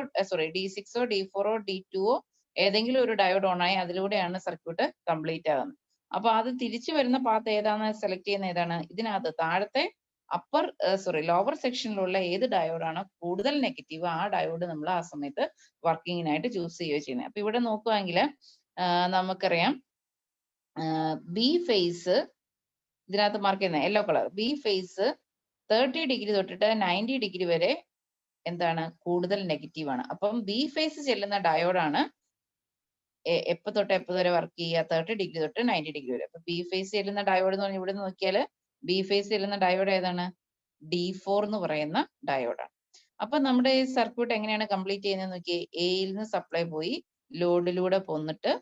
D6ഓ D4ഓ D2ഓ ഏതെങ്കിലും ഒരു ഡയോഡ് ഓൺ ആയി അതിലൂടെയാണ് സർക്യൂട്ട് കംപ്ലീറ്റ് ആകുന്നത്. അപ്പൊ അത് തിരിച്ചു വരുന്ന പാത്ത് ഏതാണെന്ന് സെലക്ട് ചെയ്യുന്ന ഏതാണ്? ഇതിനകത്ത് താഴത്തെ ലോവർ സെക്ഷനിലുള്ള ഏത് ഡയോഡാണോ കൂടുതൽ നെഗറ്റീവ് ആ ഡയോഡ് നമ്മൾ ആ സമയത്ത് വർക്കിങ്ങിനായിട്ട് ചൂസ് ചെയ്യുകയോ ചെയ്യുന്നത്. അപ്പൊ ഇവിടെ നോക്കുവാണെങ്കിൽ നമുക്കറിയാം ബി ഫേസ് ഇതിനകത്ത് മാർക്ക് ചെയ്യുന്ന yellow colour, B phase 30 degree തൊട്ടിട്ട് 90 ഡിഗ്രി വരെ എന്താണ് കൂടുതൽ നെഗറ്റീവ് ആണ്. അപ്പം ബി ഫേസ് ചെല്ലുന്ന ഡയോഡാണ് എപ്പോ തൊട്ട് എപ്പോ വരെ വർക്ക് ചെയ്യുക? 30 ഡിഗ്രി തൊട്ട് 90 ഡിഗ്രി വരെ. അപ്പൊ ബി ഫേസ് ചെല്ലുന്ന ഡയോഡ് എന്ന് പറഞ്ഞാൽ ഇവിടെ നോക്കിയാൽ ബി ഫേസ് ചെല്ലുന്ന ഡയോഡ് ഏതാണ്? D4 എന്ന് പറയുന്ന ഡയോഡാണ്. അപ്പൊ നമ്മുടെ ഈ സർക്യൂട്ട് എങ്ങനെയാണ് കംപ്ലീറ്റ് ചെയ്യുന്നത് നോക്കിയേ, എയിൽ നിന്ന് സപ്ലൈ പോയി ലോഡിലൂടെ പോന്നിട്ട്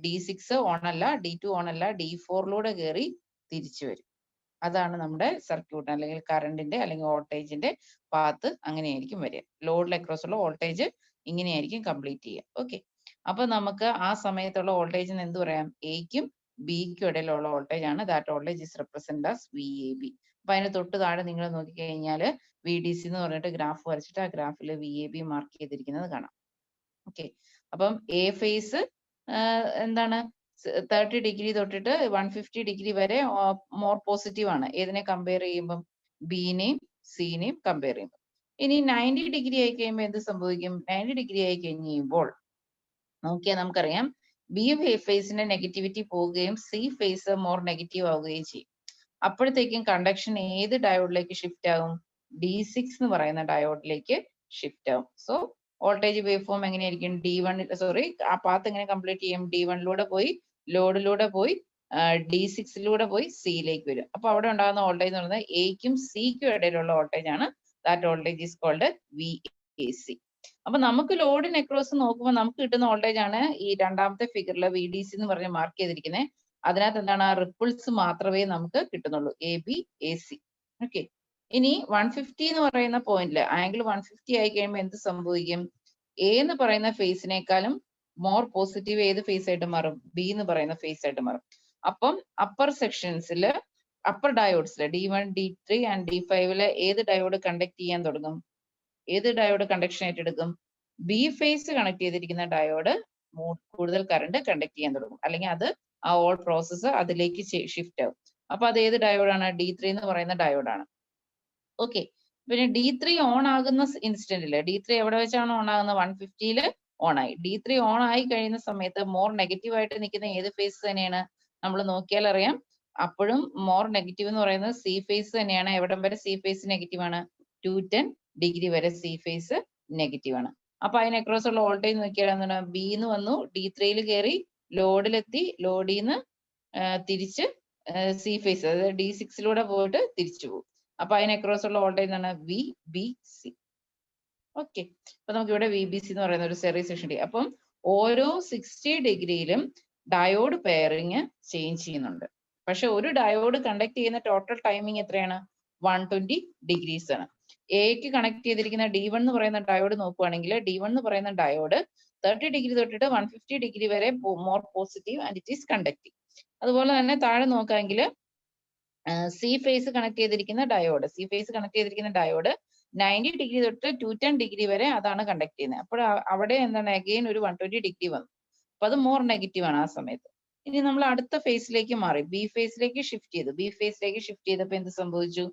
D6 ഓൺ അല്ല, D2 ഓൺ അല്ല, D4 കയറി തിരിച്ചു വരും. അതാണ് നമ്മുടെ സർക്യൂട്ട് അല്ലെങ്കിൽ കറണ്ടിന്റെ അല്ലെങ്കിൽ വോൾട്ടേജിന്റെ പാത്ത് അങ്ങനെയായിരിക്കും വരിക. ലോഡിൽ അക്രോസ് ഉള്ള വോൾട്ടേജ് ഇങ്ങനെയായിരിക്കും കംപ്ലീറ്റ് ചെയ്യുക. ഓക്കെ, അപ്പൊ നമുക്ക് ആ സമയത്തുള്ള വോൾട്ടേജിന് എന്ത് പറയാം? എക്കും ബിക്കും ഇടയിലുള്ള വോൾട്ടേജ് ആണ്. That voltage is represent as VAB. അപ്പൊ അതിന് തൊട്ട് താഴെ നിങ്ങൾ നോക്കിക്കഴിഞ്ഞാൽ VDC എന്ന് പറഞ്ഞിട്ട് ഗ്രാഫ് വരച്ചിട്ട് ആ ഗ്രാഫിൽ VAB മാർക്ക് ചെയ്തിരിക്കുന്നത് കാണാം. ഓക്കെ, അപ്പം എ ഫേസ് എന്താണ് 30 ഡിഗ്രി തൊട്ടിട്ട് 150 ഡിഗ്രി വരെ മോർ പോസിറ്റീവ് ആണ്. ഏതിനെ കമ്പയർ ചെയ്യുമ്പം? ബിനെയും സിനെയും കമ്പയർ ചെയ്യുമ്പോൾ. ഇനി 90 ഡിഗ്രി ആയി കഴിയുമ്പോൾ എന്ത് സംഭവിക്കും? 90 ഡിഗ്രി ആയി കഴിഞ്ഞ് കഴിയുമ്പോൾ നോക്കിയാൽ നമുക്കറിയാം ബി ഫേസിന്റെ നെഗറ്റിവിറ്റി പോവുകയും സി ഫേസ് മോർ നെഗറ്റീവ് ആവുകയും ചെയ്യും. അപ്പോഴത്തേക്കും കണ്ടക്ഷൻ ഏത് ഡയോഡിലേക്ക് ഷിഫ്റ്റ് ആകും? D6 എന്ന് പറയുന്ന ഡയോഡിലേക്ക് ഷിഫ്റ്റ് ആവും. സോ വോൾട്ടേജ് വേവ് ഫോം എങ്ങനെയായിരിക്കും? ആ പാത്ത് എങ്ങനെ കംപ്ലീറ്റ് ചെയ്യും? D1 പോയി ലോഡിലൂടെ പോയി D6 പോയി സിയിലേക്ക് വരും. അപ്പൊ അവിടെ ഉണ്ടാകുന്ന വോൾട്ടേജ് എന്ന് പറയുന്നത് എക്കും സിക്കും ഇടയിലുള്ള വോൾട്ടേജ് ആണ്. That voltage is called VAC. അപ്പൊ നമുക്ക് ലോഡിന് അക്രോസ് നോക്കുമ്പോൾ നമുക്ക് കിട്ടുന്ന വോൾട്ടേജ് ആണ് ഈ രണ്ടാമത്തെ ഫിഗറിൽ VDC എന്ന് പറഞ്ഞ് മാർക്ക് ചെയ്തിരിക്കുന്നത്. അതിനകത്ത് എന്താണ്? ആ റിപ്പിൾസ് മാത്രമേ നമുക്ക് കിട്ടുന്നുള്ളൂ, AB AC. ഓക്കെ, ഇനി 150 എന്ന് പറയുന്ന പോയിന്റിൽ ആംഗിൾ 150 ആയി കഴിയുമ്പോൾ എന്ത് സംഭവിക്കും? എ എന്ന് പറയുന്ന ഫേസിനേക്കാളും മോർ പോസിറ്റീവ് ഏത് ഫേസ് ആയിട്ട് മാറും? ബി എന്ന് പറയുന്ന ഫേസ് ആയിട്ട് മാറും. അപ്പം അപ്പർ സെക്ഷൻസിൽ അപ്പർ ഡയോഡ്സിൽ D1 D3 ആൻഡ് D5 ഏത് ഡയോഡ് കണ്ടക്ട് ചെയ്യാൻ തുടങ്ങും? ഏത് ഡയോഡ് കണ്ടക്ഷൻ ഏറ്റെടുക്കും? ബി ഫേസ് കണക്ട് ചെയ്തിരിക്കുന്ന ഡയോഡ് കൂടുതൽ കറണ്ട് കണ്ടക്ട് ചെയ്യാൻ തുടങ്ങും, അല്ലെങ്കിൽ അത് ആ ഓൾ പ്രോസസ്സ് അതിലേക്ക് ഷിഫ്റ്റ് ആവും. അപ്പൊ അത് ഏത് ഡയോഡാണ്? D3 എന്ന് പറയുന്ന ഡയോഡാണ്. ഓക്കെ, പിന്നെ D3 ഓൺ ആകുന്ന ഇൻസ്റ്റന്റിൽ D3 എവിടെ വെച്ചാണ് ഓൺ ആകുന്നത്? 150 ഓൺ ആയി. D3 ഓൺ ആയി കഴിയുന്ന സമയത്ത് മോർ നെഗറ്റീവ് ആയിട്ട് നിൽക്കുന്ന ഏത് ഫേസ് തന്നെയാണ്? നമ്മൾ നോക്കിയാൽ അറിയാം, അപ്പോഴും മോർ നെഗറ്റീവ് എന്ന് പറയുന്നത് സി ഫേസ് തന്നെയാണ്. എവിടം വരെ സി ഫേസ് നെഗറ്റീവ് ആണ്? 210 ഡിഗ്രി വരെ സി ഫേസ് നെഗറ്റീവ് ആണ്. അപ്പൊ അതിന് അക്രോസ് ഉള്ള വോൾട്ടേജ് നോക്കിയാൽ എന്താണ്? ബി എന്ന് വന്നു, D3 കയറി ലോഡിലെത്തി, ലോഡിൽ നിന്ന് തിരിച്ച് സി ഫേസ് അതായത് D6 പോയിട്ട് തിരിച്ചു പോകും. അപ്പൊ അതിന് അക്രോസ് ഉള്ള വോൾട്ടേജ് ആണ് VBC. ഓക്കെ, അപ്പൊ നമുക്ക് ഇവിടെ VBC എന്ന് പറയുന്ന ഒരു സെറീസ് സെക്ഷൻ ഉണ്ട്. അപ്പം ഓരോ 60 ഡിഗ്രിയിലും ഡയോഡ് പെയറിങ് ചേഞ്ച് ചെയ്യുന്നുണ്ട്. പക്ഷെ ഒരു ഡയോഡ് കണ്ടക്ട് ചെയ്യുന്ന ടോട്ടൽ ടൈമിംഗ് എത്രയാണ്? 120 ഡിഗ്രീസ് ആണ്. എക്ക് കണക്ട് ചെയ്തിരിക്കുന്ന D1 എന്ന് പറയുന്ന ഡയോഡ് നോക്കുവാണെങ്കിൽ D1 എന്ന് പറയുന്ന ഡയോഡ് 30 ഡിഗ്രി തൊട്ടിട്ട് 150 ഡിഗ്രി വരെ more positive and it is conducting. അതുപോലെ തന്നെ താഴെ നോക്കാമെങ്കിൽ സി ഫേസ് കണക്ട് ചെയ്തിരിക്കുന്ന ഡയോഡ് 90 ഡിഗ്രി തൊട്ട് 210 ഡിഗ്രി വരെ അതാണ് കണ്ടക്ട് ചെയ്യുന്നത്. അപ്പോൾ അവിടെ എന്താണ്? അഗെയിൻ ഒരു 120 ഡിഗ്രി വന്നു. അപ്പൊ അത് മോർ നെഗറ്റീവ് ആണ് ആ സമയത്ത്. ഇനി നമ്മൾ അടുത്ത ഫേസിലേക്ക് മാറി, ബി ഫേസിലേക്ക് ഷിഫ്റ്റ് ചെയ്തപ്പോൾ എന്ത് സംഭവിച്ചു?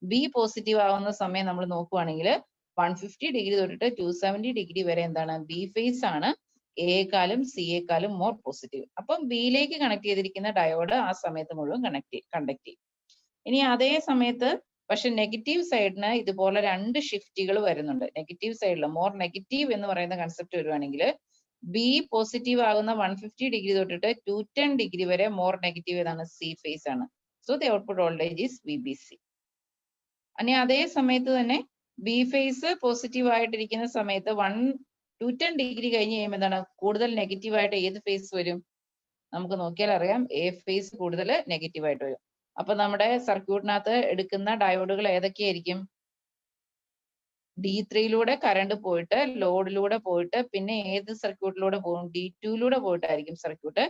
ബി പോസിറ്റീവ് ആവുന്ന സമയം നമ്മൾ നോക്കുവാണെങ്കിൽ 150 ഡിഗ്രി തൊട്ടിട്ട് 270 ഡിഗ്രി വരെ എന്താണ്? ബി ഫേസ് ആണ് എക്കാളും സിയെക്കാളും മോർ പോസിറ്റീവ്. അപ്പം ബിയിലേക്ക് കണക്ട് ചെയ്തിരിക്കുന്ന ഡയോഡ് ആ സമയത്ത് മുഴുവൻ കണ്ടക്ട് ചെയ്യും. ഇനി അതേ സമയത്ത് പക്ഷെ നെഗറ്റീവ് സൈഡിന് ഇതുപോലെ രണ്ട് ഷിഫ്റ്റുകൾ വരുന്നുണ്ട്. നെഗറ്റീവ് സൈഡിൽ മോർ നെഗറ്റീവ് എന്ന് പറയുന്ന കൺസെപ്റ്റ് വരുവാണെങ്കിൽ ബി പോസിറ്റീവ് ആകുന്ന 150 ഡിഗ്രി തൊട്ടിട്ട് 210 ഡിഗ്രി വരെ മോർ നെഗറ്റീവ് ഏതാണ്? സി ഫേസ് ആണ്. So the output voltage is VBC. ഇനി അതേ സമയത്ത് തന്നെ ബി ഫേസ് പോസിറ്റീവ് ആയിട്ടിരിക്കുന്ന സമയത്ത് 210 ഡിഗ്രി കഴിഞ്ഞ് കഴിയുമ്പോൾ എന്താണ്? കൂടുതൽ നെഗറ്റീവ് ആയിട്ട് ഏത് ഫേസ് വരും? നമുക്ക് നോക്കിയാൽ അറിയാം, എ ഫേസ് കൂടുതൽ നെഗറ്റീവ് ആയിട്ട് വരും. അപ്പൊ നമ്മുടെ സർക്യൂട്ടിനകത്ത് എടുക്കുന്ന ഡയോഡുകൾ ഏതൊക്കെയായിരിക്കും? D3 കറണ്ട് പോയിട്ട് ലോഡിലൂടെ പോയിട്ട് പിന്നെ ഏത് സർക്യൂട്ടിലൂടെ പോകും? D2 പോയിട്ടായിരിക്കും സർക്യൂട്ട്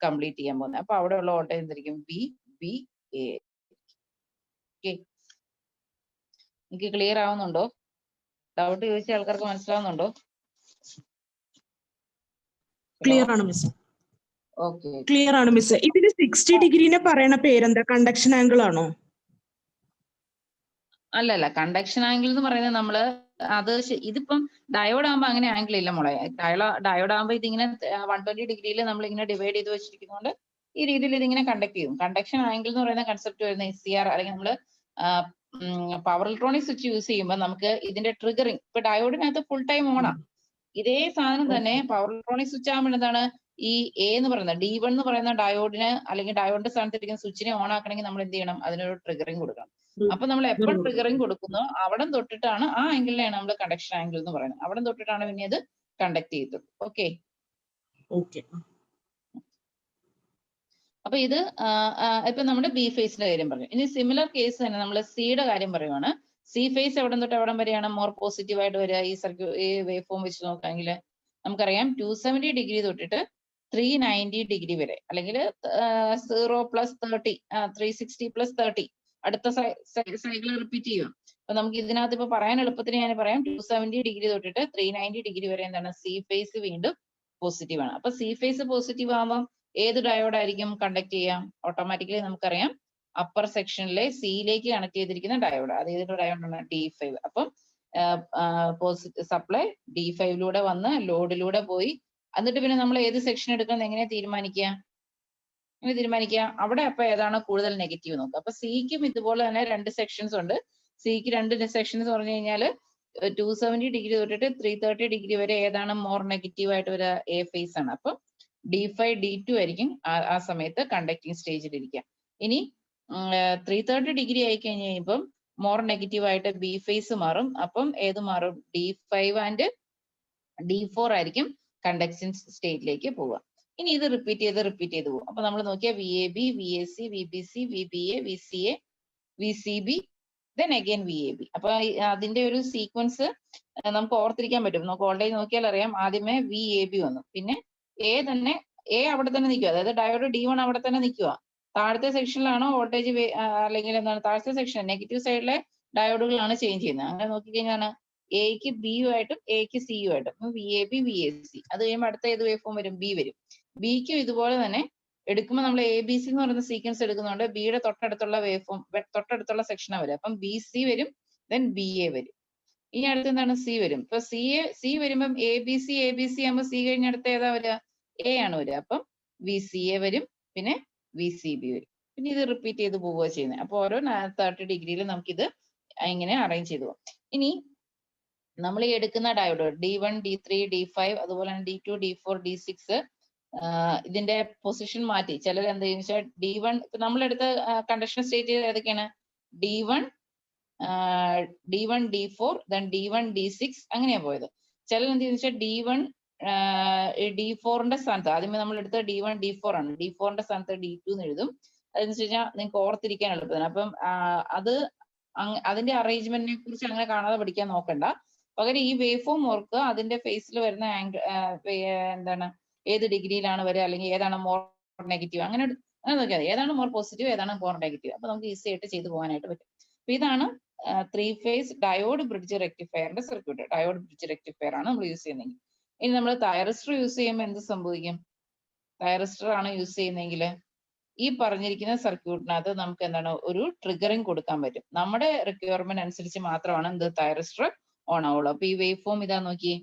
കംപ്ലീറ്റ് ചെയ്യാൻ പോകുന്നത്. അപ്പൊ അവിടെ ഉള്ള വോൾട്ടേജ് എന്തായിരിക്കും? VBA. ഓക്കെ, എനിക്ക് ക്ലിയർ ആവുന്നുണ്ടോ? ഡൗട്ട് ചോദിച്ച ആൾക്കാർക്ക് മനസ്സിലാവുന്നുണ്ടോ? ക്ലിയർ ആണ് മിസ്. ഓക്കെ, ക്ലിയർ ആണ് മിസ്. ഇതിന് 60 ഡിഗ്രിനെ പറയുന്ന പേരെന്താ? കണ്ടക്ഷൻ ആംഗിൾ ആണോ? അല്ലല്ല, കണ്ടക്ഷൻ ആംഗിൾ എന്ന് പറയുന്നത് നമ്മള് ഇതിപ്പം ഡയോഡ് ആകുമ്പോൾ അങ്ങനെ ആംഗിൾ ഇല്ല മോളെ. ഡയോഡ് ആകുമ്പോൾ ഇതിങ്ങനെ 120 ഡിഗ്രിയിൽ നമ്മൾ ഇങ്ങനെ ഡിവൈഡ് ചെയ്ത് വെച്ചിരിക്കുന്നതുകൊണ്ട് ഈ രീതിയിൽ ഇതിങ്ങനെ കണ്ടക്ട് ചെയ്യും. കണ്ടക്ഷൻ ആംഗിൾ എന്ന് പറയുന്ന കൺസെപ്റ്റ് വരുന്ന SCR അല്ലെങ്കിൽ നമ്മൾ പവർ ഇലക്ട്രോണിക് സ്വിച്ച് യൂസ് ചെയ്യുമ്പോൾ നമുക്ക് ഇതിന്റെ ട്രിഗറിങ്, ഇപ്പൊ ഡയോഡിനകത്ത് ഫുൾ ടൈം ഓണാ. ഇതേ സാധനം തന്നെ പവർ ഇലക്ട്രോണിക് സ്വിച്ച് ആകുമ്പോൾ എന്താണ്? ഈ എ എന്ന് പറയുന്ന D1 എന്ന് പറയുന്ന ഡയോഡിന് അല്ലെങ്കിൽ ഡയോഡിന്റെ സ്ഥാനത്തിരിക്കുന്ന സ്വിച്ചിനെ ഓൺ ആക്കണമെങ്കിൽ നമ്മൾ എന്ത് ചെയ്യണം? അതിനൊരു ട്രിഗറിങ് കൊടുക്കണം. അപ്പൊ നമ്മൾ എപ്പോൾ ട്രിഗറിങ് കൊടുക്കുന്നോ അവിടെ തൊട്ടിട്ടാണ് ആ ആംഗിളിനെയാണ് നമ്മൾ കണ്ടക്ഷൻ ആംഗിൾ എന്ന് പറയുന്നത്. അവിടെ തൊട്ടിട്ടാണ് പിന്നെ അത് കണ്ടക്ട് ചെയ്തത്. ഓക്കെ, അപ്പൊ ഇത് ഇപ്പൊ നമ്മുടെ ബി ഫേസിന്റെ കാര്യം പറഞ്ഞു. ഇനി സിമിലർ കേസ് തന്നെ നമ്മൾ സിയുടെ കാര്യം പറയുവാണ്. സി ഫേസ് എവിടെ തൊട്ട് എവിടം വരെയാണ് മോർ പോസിറ്റീവ് ആയിട്ട് വരിക? ഈ വേവ് ഫോം വെച്ച് നോക്കാമെങ്കിൽ നമുക്കറിയാം 270 ഡിഗ്രി തൊട്ടിട്ട് 390 ഡിഗ്രി വരെ, അല്ലെങ്കിൽ 0 + 30, 360 + 30 അടുത്ത സൈക്കിൾ റിപ്പീറ്റ് ചെയ്യുക. അപ്പൊ നമുക്ക് ഇതിനകത്ത് ഇപ്പൊ പറയാൻ എളുപ്പത്തിന് ഞാൻ പറയാം 270 ഡിഗ്രി തൊട്ടിട്ട് 390 ഡിഗ്രി വരെ എന്താണ് സി ഫേസ് വീണ്ടും പോസിറ്റീവ് ആണ്. അപ്പൊ സി ഫേസ് പോസിറ്റീവ് ആവുമ്പോൾ ഏത് ഡയോഡ് ആയിരിക്കും കണ്ടക്ട് ചെയ്യാം? ഓട്ടോമാറ്റിക്കലി നമുക്കറിയാം അപ്പർ സെക്ഷനിലെ സിയിലേക്ക് കണക്ട് ചെയ്തിരിക്കുന്ന ഡയോഡ്, അത് ഏതൊരു ഡയോഡാണ്? D5. അപ്പം സപ്ലൈ D5ലൂടെ വന്ന് ലോഡിലൂടെ പോയി, എന്നിട്ട് പിന്നെ നമ്മൾ ഏത് സെക്ഷൻ എടുക്കുന്നത് എങ്ങനെ തീരുമാനിക്കുക? അവിടെ അപ്പൊ ഏതാണ് കൂടുതൽ നെഗറ്റീവ് നോക്കുക. അപ്പൊ സിക്കും ഇതുപോലെ തന്നെ 2 സെക്ഷൻസ് ഉണ്ട്. സിക്ക് 2 സെക്ഷൻസ് പറഞ്ഞു കഴിഞ്ഞാൽ 270 ഡിഗ്രി തൊട്ടിട്ട് 330 ഡിഗ്രി വരെ ഏതാണ് മോർ നെഗറ്റീവ് ആയിട്ട് വരിക? എ ഫേസ് ആണ്. അപ്പം D5 D2 ആയിരിക്കും ആ സമയത്ത് കണ്ടക്ടിങ് സ്റ്റേജിൽ ഇരിക്കുക. ഇനി 330 ഡിഗ്രി ആയി കഴിഞ്ഞ് കഴിയുമ്പം മോർ നെഗറ്റീവ് ആയിട്ട് ബി ഫേസ് മാറും. അപ്പം ഏത് മാറും? D5 ആൻഡ് D4 ആയിരിക്കും കണ്ടക്ഷൻ സ്റ്റേറ്റിലേക്ക് പോവുക. ഇനി ഇത് റിപ്പീറ്റ് ചെയ്ത് പോകും. അപ്പൊ നമ്മൾ നോക്കിയാൽ VAB, VAC, VBC, VBA, VCA, VCB, then again VAB. അപ്പൊ അതിന്റെ ഒരു സീക്വൻസ് നമുക്ക് ഓർത്തിരിക്കാൻ പറ്റും. നമുക്ക് വോൾട്ടേജ് നോക്കിയാൽ അറിയാം. ആദ്യമേ VAB വന്നു, പിന്നെ A അവിടെ തന്നെ നിൽക്കുക, അതായത് ഡയോഡ് D1 അവിടെ തന്നെ നിൽക്കുക. താഴത്തെ സെക്ഷനിലാണോ വോൾട്ടേജ്, അല്ലെങ്കിൽ എന്താണ് താഴത്തെ സെക്ഷൻ നെഗറ്റീവ് സൈഡിലെ ഡയോഡുകളാണ് ചേഞ്ച് ചെയ്യുന്നത്. അങ്ങനെ നോക്കിക്കഴിഞ്ഞാൽ എക്ക് ബിയുമായിട്ടും എക്ക് സിയുമായിട്ടും VAB, VAC. അത് കഴിയുമ്പോൾ അടുത്ത ഏത് വേവ് ഫോം വരും? B വരും. ബിക്കും ഇതുപോലെ തന്നെ എടുക്കുമ്പോൾ നമ്മൾ ABC എന്ന് പറയുന്ന സീക്വൻസ് എടുക്കുന്നുണ്ട്. ബിയുടെ തൊട്ടടുത്തുള്ള വേവ് ഫോം തൊട്ടടുത്തുള്ള സെക്ഷനാണ് വരും. അപ്പം BC വരും, then BA വരും. ഇനി അടുത്ത് എന്താണ്? C വരും. ഇപ്പൊ C വരുമ്പം ABC ആകുമ്പോൾ C കഴിഞ്ഞ അടുത്ത് ഏതാ വരിക? A ആണ് വരിക. അപ്പം VCA വരും, പിന്നെ VCB വരും. പിന്നെ ഇത് റിപ്പീറ്റ് ചെയ്ത് പോവുക ചെയ്യുന്നത്. അപ്പൊ ഓരോ 30 ഡിഗ്രിയിൽ നമുക്കിത് ഇങ്ങനെ അറേഞ്ച് ചെയ്തു പോകാം. ഇനി നമ്മൾ ഈ എടുക്കുന്ന ഡയോഡ് D1, D3, D5, അതുപോലെ തന്നെ D2, D4, D6 ഇതിന്റെ പൊസിഷൻ മാറ്റി ചിലർ എന്ത് ചെയ്യുന്ന വെച്ചാൽ D1 ഇപ്പൊ നമ്മളെടുത്ത കണ്ടക്ഷൻ സ്റ്റേറ്റ് ഏതൊക്കെയാണ്? D1, D4, then D1, D6 അങ്ങനെയാ പോയത്. ചിലർ എന്ത് ചെയ്യുന്ന വെച്ചാൽ D4ന്റെ സ്ഥാനത്ത് ആദ്യമേ നമ്മൾ എടുത്ത D1, D4 ആണ്. D4ന്റെ സ്ഥാനത്ത് D2 എന്ന് എഴുതും. അതെന്ന് വെച്ച് കഴിഞ്ഞാൽ നിങ്ങൾക്ക് ഓർത്തിരിക്കാൻ എളുപ്പത്തിന്. അപ്പം അത് അതിന്റെ അറേഞ്ച്മെന്റിനെ കുറിച്ച് അങ്ങനെ കാണാതെ പഠിക്കാൻ നോക്കണ്ട. പകരം ഈ വേവ് ഫോം ഓർക്കുക, അതിന്റെ ഫേസിൽ വരുന്ന എന്താണ് ഏത് ഡിഗ്രിയിലാണ് വരിക, അല്ലെങ്കിൽ ഏതാണ് മോർ നെഗറ്റീവ്, അങ്ങനെ നോക്കിയാൽ മതി. ഏതാണ് മോർ പോസിറ്റീവ്, ഏതാണ് മോർ നെഗറ്റീവ്. അപ്പൊ നമുക്ക് ഈസി ആയിട്ട് ചെയ്തു പോകാനായിട്ട് പറ്റും. അപ്പൊ ഇതാണ് 3 ഫേസ് ഡയോഡ് ബ്രിഡ്ജ് റെക്ടിഫയറിന്റെ സർക്യൂട്ട്. ഡയോഡ് ബ്രിഡ്ജ് റെക്ടിഫയർ ആണ് നമ്മൾ യൂസ് ചെയ്യുന്നതെങ്കിൽ. ഇനി നമ്മൾ തൈറിസ്റ്റർ യൂസ് ചെയ്യുമ്പോൾ എന്ത് സംഭവിക്കും? തൈറിസ്റ്റർ ആണ് യൂസ് ചെയ്യുന്നതെങ്കിൽ ഈ പറഞ്ഞിരിക്കുന്ന സർക്യൂട്ടിനകത്ത് നമുക്ക് എന്താണ് ഒരു ട്രിഗറിങ് കൊടുക്കാൻ പറ്റും. നമ്മുടെ റിക്വയർമെന്റ് അനുസരിച്ച് മാത്രമാണ് എന്ത് തൈറിസ്റ്റർ ഓൺ ആവുള്ളൂ. അപ്പൊ ഈ വേവ് ഫോം ഇതാ നോക്കി,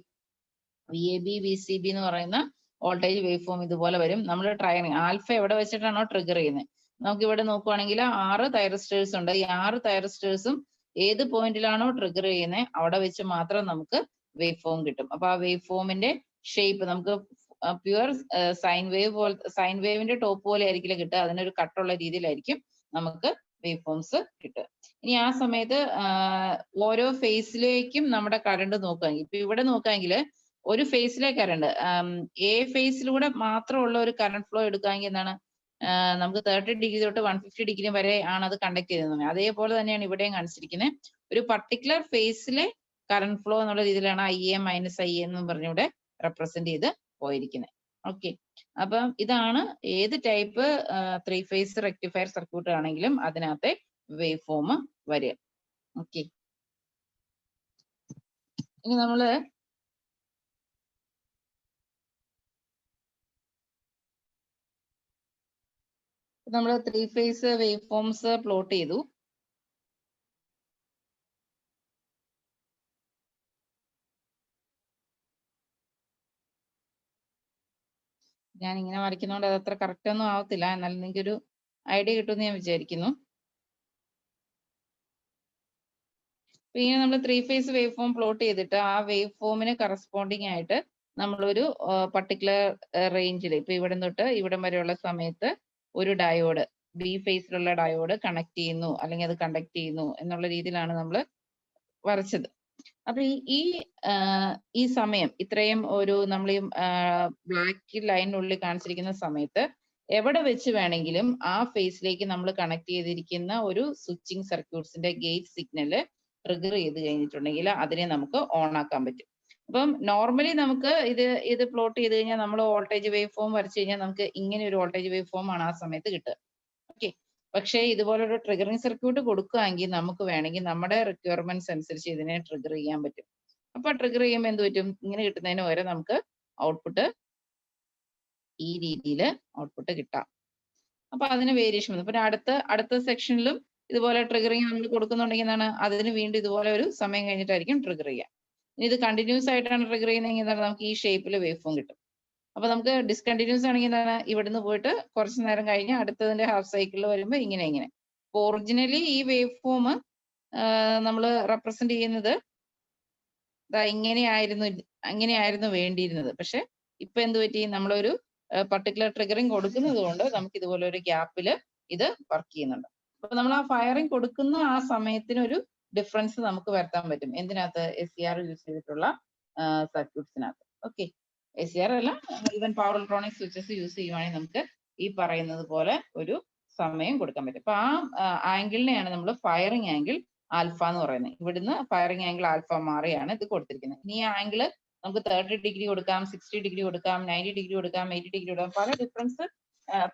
VAB, VCB എന്ന് പറയുന്ന വോൾട്ടേജ് വേവ് ഫോം ഇതുപോലെ വരും. നമ്മൾ ട്രയറിങ് ആൽഫ എവിടെ വെച്ചിട്ടാണോ ട്രിഗർ ചെയ്യുന്നത്, നമുക്ക് ഇവിടെ നോക്കുവാണെങ്കിൽ 6 തൈറിസ്റ്റേഴ്സ് ഉണ്ട്. ഈ 6 തൈറിസ്റ്റേഴ്സും ഏത് പോയിന്റിലാണോ ട്രിഗർ ചെയ്യുന്നത് അവിടെ വെച്ച് മാത്രം നമുക്ക് വേവ് ഫോം കിട്ടും. അപ്പൊ ആ വേവ് ഫോമിന്റെ ഷേപ്പ് നമുക്ക് പ്യുവർ സൈൻ വേവിന്റെ ടോപ്പ് പോലെ ആയിരിക്കില്ല കിട്ടുക, അതിനൊരു കട്ടുള്ള രീതിയിലായിരിക്കും നമുക്ക് വേവ് ഫോംസ് കിട്ടുക. ഇനി ആ സമയത്ത് ഓരോ ഫേസിലേക്കും നമ്മുടെ കറണ്ട് നോക്കുകയാണെങ്കിൽ, ഇപ്പൊ ഇവിടെ നോക്കുകയാണെങ്കിൽ ഒരു ഫേസിലെ കറണ്ട് A ഫേസിലൂടെ മാത്രമുള്ള ഒരു കറണ്ട് ഫ്ലോ എടുക്കുകയാണെങ്കിൽ എന്താണ് നമുക്ക് 30 ഡിഗ്രി തൊട്ട് 150 ഡിഗ്രി വരെ ആണ് അത് കണ്ടക്ട് ചെയ്യുന്നത്. അതേപോലെ തന്നെയാണ് ഇവിടെയും കാണിച്ചിരിക്കുന്നത്. ഒരു പർട്ടിക്കുലർ ഫേസിലെ കറണ്ട് ഫ്ലോ എന്നുള്ള രീതിയിലാണ് IA - IA എന്ന് പറഞ്ഞിവിടെ റെപ്രസെന്റ് ചെയ്ത് പോയിരിക്കുന്നത്. ഓക്കെ, അപ്പം ഇതാണ് ഏത് ടൈപ്പ് 3 ഫേസ് റെക്ടിഫയർ സർക്യൂട്ട് ആണെങ്കിലും അതിനകത്തെ വേവ് ഫോം വരിക. ഓക്കെ, ഇനി നമ്മള് നമ്മൾ 3 ഫേസ് വേവ് ഫോംസ് പ്ലോട്ട് ചെയ്തു. ഞാൻ ഇങ്ങനെ വരയ്ക്കുന്നതുകൊണ്ട് അത് അത്ര കറക്റ്റ് ഒന്നും ആവത്തില്ല, എന്നാലും നിങ്ങൾക്ക് ഒരു ഐഡിയ കിട്ടുമെന്ന് ഞാൻ വിചാരിക്കുന്നു. ഇങ്ങനെ നമ്മൾ 3 ഫേസ് വേവ് ഫോം പ്ലോട്ട് ചെയ്തിട്ട് ആ വേവ് ഫോമിന് കറസ്പോണ്ടിങ് ആയിട്ട് നമ്മളൊരു പർട്ടിക്കുലർ റേഞ്ചിൽ ഇപ്പൊ ഇവിടെ തൊട്ട് ഇവിടം വരെയുള്ള സമയത്ത് ഒരു ഡയോഡ് ബി ഫേസിലുള്ള ഡയോഡ് കണക്ട് ചെയ്യുന്നു, അല്ലെങ്കിൽ അത് കണ്ടക്ട് ചെയ്യുന്നു എന്നുള്ള രീതിയിലാണ് നമ്മൾ വരച്ചത്. അപ്പൊ ഈ സമയം ഇത്രയും ഒരു നമ്മൾ ഈ ബ്ലാക്ക് ലൈനിനുള്ളിൽ കാണിച്ചിരിക്കുന്ന സമയത്ത് എവിടെ വെച്ച് വേണമെങ്കിലും ആ ഫേസിലേക്ക് നമ്മൾ കണക്ട് ചെയ്തിരിക്കുന്ന ഒരു സ്വിച്ചിങ് സർക്യൂട്ട്സിന്റെ ഗേറ്റ് സിഗ്നൽ ട്രിഗർ ചെയ്ത് കഴിഞ്ഞിട്ടുണ്ടെങ്കിൽ അതിനെ നമുക്ക് ഓൺ ആക്കാൻ പറ്റും. അപ്പം നോർമലി നമുക്ക് ഇത് പ്ലോട്ട് ചെയ്ത് കഴിഞ്ഞാൽ നമ്മൾ വോൾട്ടേജ് വേവ് ഫോം വരച്ചു കഴിഞ്ഞാൽ നമുക്ക് ഇങ്ങനെ ഒരു വോൾട്ടേജ് വേവ് ഫോം ആണ് ആ സമയത്ത് കിട്ടുക. ഓക്കെ, പക്ഷേ ഇതുപോലൊരു ട്രിഗറിങ് സർക്യൂട്ട് കൊടുക്കുകയാണെങ്കിൽ നമുക്ക് വേണമെങ്കിൽ നമ്മുടെ റിക്വയർമെന്റ്സ് അനുസരിച്ച് ഇതിനെ ട്രിഗർ ചെയ്യാൻ പറ്റും. അപ്പൊ ട്രിഗർ ചെയ്യുമ്പോൾ എന്ത് പറ്റും, ഇങ്ങനെ കിട്ടുന്നതിന് പകരം നമുക്ക് ഔട്ട്പുട്ട് ഈ രീതിയിൽ ഔട്ട്പുട്ട് കിട്ടാം. അപ്പൊ അതിന് വേരിയേഷൻ വന്നു. പിന്നെ അടുത്ത സെക്ഷനിലും ഇതുപോലെ ട്രിഗറിങ് നമ്മൾ കൊടുക്കുന്നുണ്ടെങ്കിൽ എന്താണ്, അതിന് വീണ്ടും ഇതുപോലെ ഒരു സമയം കഴിഞ്ഞിട്ടായിരിക്കും ട്രിഗർ ചെയ്യുക. ഇനി ഇത് കണ്ടിന്യൂസ് ആയിട്ടാണ് ട്രിഗർ ചെയ്യുന്നതെങ്കിൽ എന്താണ്, നമുക്ക് ഈ ഷേപ്പിൽ വേവ് ഫോം കിട്ടും. അപ്പൊ നമുക്ക് ഡിസ്കണ്ടിന്യൂസ് ആണെങ്കിൽ എന്താണ്, ഇവിടുന്ന് പോയിട്ട് കുറച്ച് നേരം കഴിഞ്ഞ് അടുത്തതിന്റെ ഹാഫ് സൈക്കിളിൽ വരുമ്പോൾ ഇങ്ങനെ. അപ്പൊ ഒറിജിനലി ഈ വേവ് ഫോം നമ്മൾ റെപ്രസെന്റ് ചെയ്യുന്നത് അങ്ങനെയായിരുന്നു വേണ്ടിയിരുന്നത്. പക്ഷെ ഇപ്പൊ എന്ത് പറ്റി, നമ്മളൊരു പർട്ടിക്കുലർ ട്രിഗറിങ് കൊടുക്കുന്നത് കൊണ്ട് നമുക്ക് ഇതുപോലെ ഒരു ഗ്യാപ്പിൽ ഇത് വർക്ക് ചെയ്യുന്നുണ്ട്. അപ്പൊ നമ്മൾ ആ ഫയറിംഗ് കൊടുക്കുന്ന ആ സമയത്തിന് ഒരു ഡിഫറൻസ് നമുക്ക് വരുത്താൻ പറ്റും. എന്തിനകത്ത്, SCR യൂസ് ചെയ്തിട്ടുള്ള സർക്യൂട്ട്സിനകത്ത്. ഓക്കെ, SCR അല്ല, even power electronic switches use ചെയ്യുവാണെങ്കിൽ നമുക്ക് ഈ പറയുന്നത് പോലെ ഒരു സമയം കൊടുക്കാൻ പറ്റും. അപ്പൊ ആ ആംഗിളിനെയാണ് നമ്മൾ ഫയറിംഗ് ആംഗിൾ ആൽഫ എന്ന് പറയുന്നത്. ഇവിടുന്ന് ഫയറിംഗ് ആംഗിൾ ആൽഫ മാറിയാണ് ഇത് കൊടുത്തിരിക്കുന്നത്. ഇനി ഈ ആംഗിള് നമുക്ക് 30 ഡിഗ്രി കൊടുക്കാം, 60 ഡിഗ്രി കൊടുക്കാം, 90 ഡിഗ്രി കൊടുക്കാം, 80 ഡിഗ്രി കൊടുക്കാം,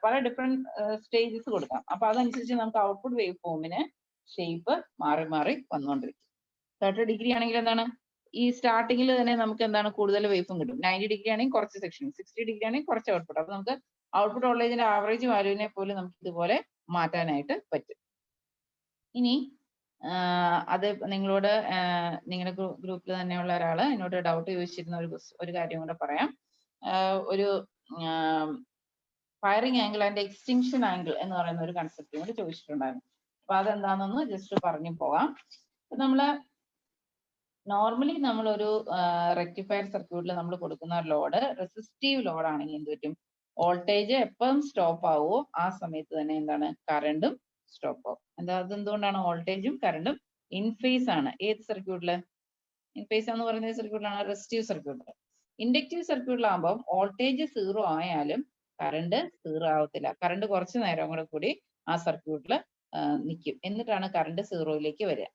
പല ഡിഫറെന്റ് സ്റ്റേജസ് കൊടുക്കാം. അപ്പൊ അതനുസരിച്ച് നമുക്ക് ഔട്ട്പുട്ട് വേവ് ഫോമിന് ഷേപ്പ് മാറി വന്നുകൊണ്ടിരിക്കും. 30 ഡിഗ്രി ആണെങ്കിൽ എന്താണ്, ഈ സ്റ്റാർട്ടിങ്ങിൽ തന്നെ നമുക്ക് എന്താണ് കൂടുതൽ വേവ് ഫോം കിട്ടും. 90 ഡിഗ്രി ആണെങ്കിൽ കുറച്ച് സെക്ഷൻ, 60 ഡിഗ്രി ആണെങ്കിൽ കുറച്ച് ഔട്ട്പുട്ട്. അപ്പൊ നമുക്ക് ഔട്ട്പുട്ട് വോൾട്ടേജിന്റെ ആവറേജ് വാല്യൂവിനെ പോലും നമുക്ക് ഇതുപോലെ മാറ്റാനായിട്ട് പറ്റും. ഇനി അത് നിങ്ങളോട് നിങ്ങളുടെ ഗ്രൂപ്പിൽ തന്നെയുള്ള ഒരാള് എന്നോട് ഡൗട്ട് ചോദിച്ചിരുന്ന ഒരു കാര്യം കൂടെ പറയാം. ഒരു firing angle and extinction angle എന്ന് പറയുന്ന ഒരു കൺസെപ്റ്റും കൂടി ചോദിച്ചിട്ടുണ്ടായിരുന്നു. അപ്പൊ അതെന്താണെന്ന് ജസ്റ്റ് പറഞ്ഞു പോകാം. നമ്മള് നോർമലി നമ്മളൊരു റെക്ടിഫയർ സർക്യൂട്ടിൽ നമ്മൾ കൊടുക്കുന്ന ലോഡ് റെസിസ്റ്റീവ് ലോഡ് ആണെങ്കിൽ എന്ത് പറ്റും, വോൾട്ടേജ് എപ്പം സ്റ്റോപ്പ് ആവുമോ ആ സമയത്ത് തന്നെ എന്താണ്, കറണ്ടും സ്റ്റോപ്പ് ആവും. അതെന്തുകൊണ്ടാണ്, വോൾട്ടേജും കറണ്ടും ഇൻ ഫേസ് ആണ്. ഏത് സർക്യൂട്ടില്, ഇൻ ഫേസ് എന്ന് പറയുന്ന സർക്യൂട്ടിലാണ്, റെസിസ്റ്റീവ് സർക്യൂട്ടിൽ. ഇൻഡക്റ്റീവ് സർക്യൂട്ടിലാകുമ്പോൾ വോൾട്ടേജ് 0 ആയാലും കറണ്ട് 0 ആവത്തില്ല. കറണ്ട് കുറച്ച് നേരം കൂടി ആ സർക്യൂട്ടിൽ നിൽക്കും, എന്നിട്ടാണ് കറണ്ട് 0യിലേക്ക് വരിക.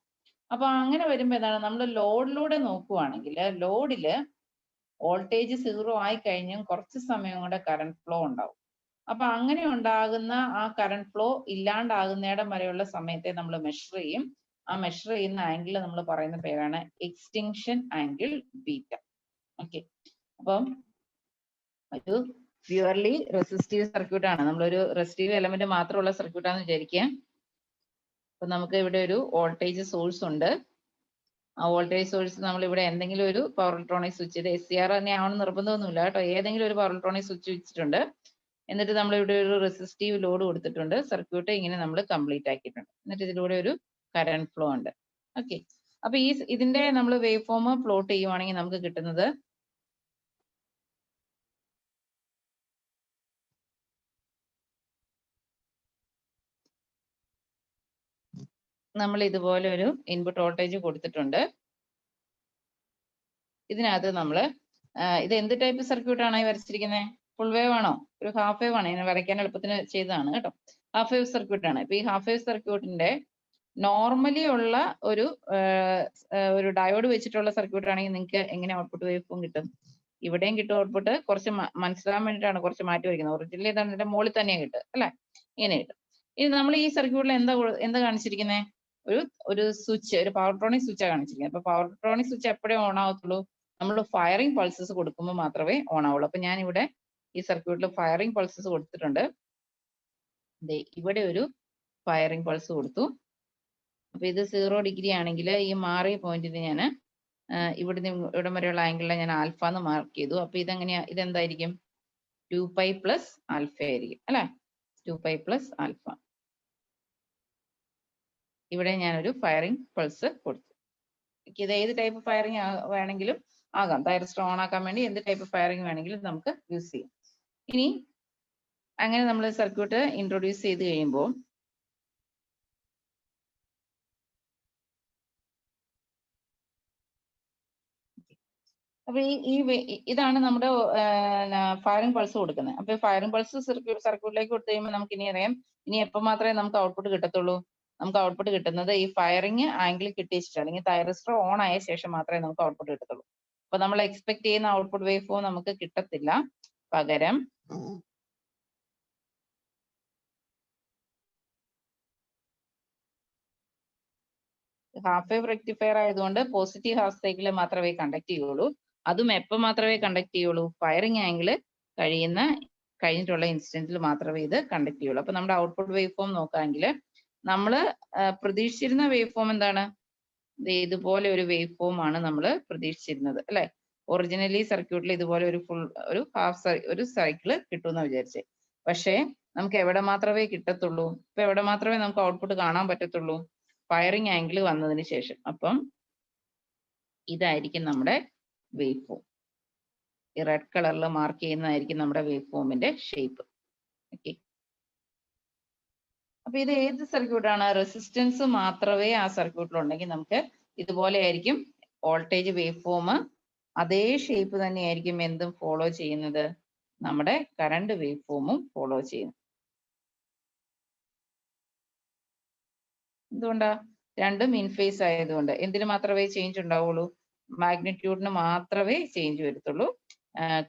അപ്പൊ അങ്ങനെ വരുമ്പോ എന്താണ്, നമ്മൾ ലോഡിലൂടെ നോക്കുവാണെങ്കിൽ ലോഡില് വോൾട്ടേജ് 0 ആയി കഴിഞ്ഞും കുറച്ച് സമയം കൂടെ കറണ്ട് ഫ്ലോ ഉണ്ടാവും. അപ്പൊ അങ്ങനെ ഉണ്ടാകുന്ന ആ കറണ്ട് ഫ്ലോ ഇല്ലാണ്ടാകുന്നിടം വരെയുള്ള സമയത്തെ നമ്മൾ മെഷർ ചെയ്യും. ആ മെഷർ ചെയ്യുന്ന ആംഗിൾ നമ്മൾ പറയുന്ന പേരാണ് എക്സ്റ്റിങ്ഷൻ ആംഗിൾ ബീറ്റ. ഓക്കെ, അപ്പം ഒരു പ്യുവർലി റെസിസ്റ്റീവ് സർക്യൂട്ട് ആണ്, നമ്മളൊരു റെസിസ്റ്റീവ് എലമെന്റ് മാത്രമുള്ള സർക്യൂട്ടാന്ന് വിചാരിക്കുക. അപ്പൊ നമുക്ക് ഇവിടെ ഒരു വോൾട്ടേജ് സോഴ്സ് ഉണ്ട്. ആ വോൾട്ടേജ് സോഴ്സ് നമ്മൾ ഇവിടെ എന്തെങ്കിലും ഒരു പവർ ഇലക്ട്രോണിക് സ്വിച്ച്, ഇത് SCR തന്നെ ആവണമെന്ന് നിർബന്ധമൊന്നുമില്ല കേട്ടോ, ഏതെങ്കിലും ഒരു പവർ ഇലക്ട്രോണിക് സ്വിച്ച് വെച്ചിട്ടുണ്ട്. എന്നിട്ട് നമ്മൾ ഇവിടെ ഒരു റെസിസ്റ്റീവ് ലോഡ് കൊടുത്തിട്ടുണ്ട്. സർക്യൂട്ട് ഇങ്ങനെ നമ്മൾ കംപ്ലീറ്റ് ആക്കിയിട്ടുണ്ട്. എന്നിട്ട് ഇതിലൂടെ ഒരു കറന്റ് ഫ്ലോ ഉണ്ട്. ഓക്കെ, അപ്പൊ ഇതിന്റെ നമ്മൾ വേവ് ഫോം പ്ലോട്ട് ചെയ്യുവാണെങ്കിൽ നമുക്ക് കിട്ടുന്നത് നമ്മൾ ഇതുപോലെ ഒരു ഇൻപുട്ട് വോൾട്ടേജ് കൊടുത്തിട്ടുണ്ട്. ഇതിനകത്ത് നമ്മൾ ഇത് എന്ത് ടൈപ്പ് സർക്യൂട്ട് ആണ് വരച്ചിരിക്കുന്നത്, ഫുൾ വേവ് ആണോ, ഒരു ഹാഫ് വേവ് ആണ്, ഇങ്ങനെ വരയ്ക്കാൻ എളുപ്പത്തിന് ചെയ്തതാണ് കേട്ടോ. ഹാഫ് വേവ് സർക്യൂട്ട് ആണ്. ഇപ്പൊ ഈ ഹാഫ് വേവ് സർക്യൂട്ടിന്റെ നോർമലി ഉള്ള ഒരു ഡയോഡ് വെച്ചിട്ടുള്ള സർക്യൂട്ട് ആണെങ്കിൽ നിങ്ങൾക്ക് എങ്ങനെ ഔട്ട്പുട്ട് വേവ് ഫോം കിട്ടും, ഇവിടെയും കിട്ടും ഔട്ട്പുട്ട്. കുറച്ച് മനസ്സിലാൻ വേണ്ടിയിട്ടാണ് കുറച്ച് മാറ്റി വയ്ക്കുന്നത്. ഒറിജിനലി ഇതാണ്, ഇതിന്റെ മുകളിൽ തന്നെ കിട്ടും അല്ലെ, ഇങ്ങനെ കിട്ടും. ഇനി നമ്മൾ ഈ സർക്യൂട്ടിൽ എന്താ കാണിച്ചിരിക്കുന്നത്, ഒരു സ്വിച്ച്, ഒരു പവർ ഇലക്ട്രോണിക് സ്വിച്ചാണ് കാണിച്ചിരിക്കുന്നത്. അപ്പൊ പവർ ഇലക്ട്രോണിക് സ്വിച്ച് എപ്പോഴേ ഓൺ ആവത്തുള്ളൂ, നമ്മൾ ഫയറിംഗ് പൾസസ് കൊടുക്കുമ്പോൾ മാത്രമേ ഓൺ ആവുള്ളൂ. അപ്പൊ ഞാൻ ഇവിടെ ഈ സർക്യൂട്ടിൽ ഫയറിംഗ് പൾസസ് കൊടുത്തിട്ടുണ്ട്. ഇവിടെ ഒരു ഫയറിംഗ് പൾസ് കൊടുത്തു. അപ്പൊ ഇത് 0 ഡിഗ്രി ആണെങ്കിൽ ഈ മാറിയ പോയിന്റിന് ഞാൻ ഇവിടം വരെയുള്ള ആംഗിളിനെ ഞാൻ ആൽഫ എന്ന് മാർക്ക് ചെയ്തു. അപ്പൊ ഇതെന്തായിരിക്കും, 2π പ്ലസ് ആൽഫ ആയിരിക്കും അല്ലെ, 2π പ്ലസ് ആൽഫ. ഇവിടെ ഞാനൊരു ഫയറിംഗ് പൾസ് കൊടുത്തു. ഇത് ഏത് ടൈപ്പ് ഫയറിംഗ് വേണമെങ്കിലും ആകാം, തൈറസ്റ്റർ ഓൺ ആക്കാൻ വേണ്ടി എന്ത് ടൈപ്പ് ഫയറിംഗ് വേണമെങ്കിലും നമുക്ക് യൂസ് ചെയ്യാം. ഇനി അങ്ങനെ നമ്മൾ സർക്യൂട്ട് ഇൻട്രൊഡ്യൂസ് ചെയ്ത് കഴിയുമ്പോൾ അപ്പൊ ഇതാണ് നമ്മുടെ ഫയറിംഗ് പൾസ് കൊടുക്കുന്നത്. അപ്പൊ ഫയറിംഗ് പൾസ് സർക്യൂട്ടിലേക്ക് കൊടുത്തു കഴിയുമ്പോൾ നമുക്ക് ഇനി അറിയാം, ഇനി എപ്പോൾ മാത്രമേ നമുക്ക് ഔട്ട്പുട്ട് കിട്ടത്തുള്ളൂ. നമുക്ക് ഔട്ട്പുട്ട് കിട്ടുന്നത് ഈ ഫയറിംഗ് ആംഗിൾ കിട്ടിയിട്ടുണ്ട്, അല്ലെങ്കിൽ തൈറസ്റ്റർ ഓൺ ആയ ശേഷം മാത്രമേ നമുക്ക് ഔട്ട്പുട്ട് കിട്ടത്തുള്ളൂ. അപ്പൊ നമ്മൾ എക്സ്പെക്ട് ചെയ്യുന്ന ഔട്ട്പുട്ട് വേവ് ഫോം നമുക്ക് കിട്ടത്തില്ല. പകരം ഹാഫ് വേവ് റെക്ടിഫയർ ആയതുകൊണ്ട് പോസിറ്റീവ് ഹാഫ് സൈക്കിൾ മാത്രമേ കണ്ടക്ട് ചെയ്യുള്ളൂ. അതും എപ്പോൾ മാത്രമേ കണ്ടക്ട് ചെയ്യുള്ളൂ? ഫയറിംഗ് ആംഗിൾ കഴിഞ്ഞിട്ടുള്ള ഇൻസ്റ്റന്റിൽ മാത്രമേ ഇത് കണ്ടക്ട് ചെയ്യുള്ളൂ. അപ്പൊ നമ്മുടെ ഔട്ട്പുട്ട് വേവ് ഫോം നോക്കാമെങ്കിൽ നമ്മൾ പ്രതീക്ഷിച്ചിരുന്ന വേവ് ഫോം എന്താണ്? ഇതുപോലെ ഒരു വേവ് ഫോം ആണ് നമ്മൾ പ്രതീക്ഷിച്ചിരുന്നത്, അല്ലെ? ഒറിജിനലി സർക്യൂട്ടിൽ ഇതുപോലെ ഒരു സൈക്കിള് കിട്ടുമെന്ന് വിചാരിച്ചേ. പക്ഷേ നമുക്ക് എവിടെ മാത്രമേ കിട്ടത്തുള്ളൂ? ഇപ്പൊ എവിടെ മാത്രമേ നമുക്ക് ഔട്ട്പുട്ട് കാണാൻ പറ്റത്തുള്ളൂ? ഫയറിംഗ് ആംഗിൾ വന്നതിന് ശേഷം. അപ്പം ഇതായിരിക്കും നമ്മുടെ വേവ് ഫോം. ഈ റെഡ് കളറിൽ മാർക്ക് ചെയ്യുന്നതായിരിക്കും നമ്മുടെ വേവ് ഫോമിന്റെ ഷേപ്പ്. ഓക്കെ. അപ്പൊ ഇത് ഏത് സർക്യൂട്ടാണ്? റെസിസ്റ്റൻസ് മാത്രമേ ആ സർക്യൂട്ടിൽ ഉണ്ടെങ്കിൽ നമുക്ക് ഇതുപോലെ ആയിരിക്കും വോൾട്ടേജ് വേവ് ഫോം. അതേ ഷേപ്പ് തന്നെയായിരിക്കും എന്തും ഫോളോ ചെയ്യുന്നത്? നമ്മുടെ കറണ്ട് വേവ് ഫോമും ഫോളോ ചെയ്യുന്നു. എന്തുകൊണ്ടാ? രണ്ടും ഇൻ ഫേസ് ആയതുകൊണ്ട്. എന്തിനു മാത്രമേ ചേഞ്ച് ഉണ്ടാവുള്ളൂ? മാഗ്നിറ്റ്യൂഡിന് മാത്രമേ ചേഞ്ച് വരത്തുള്ളൂ.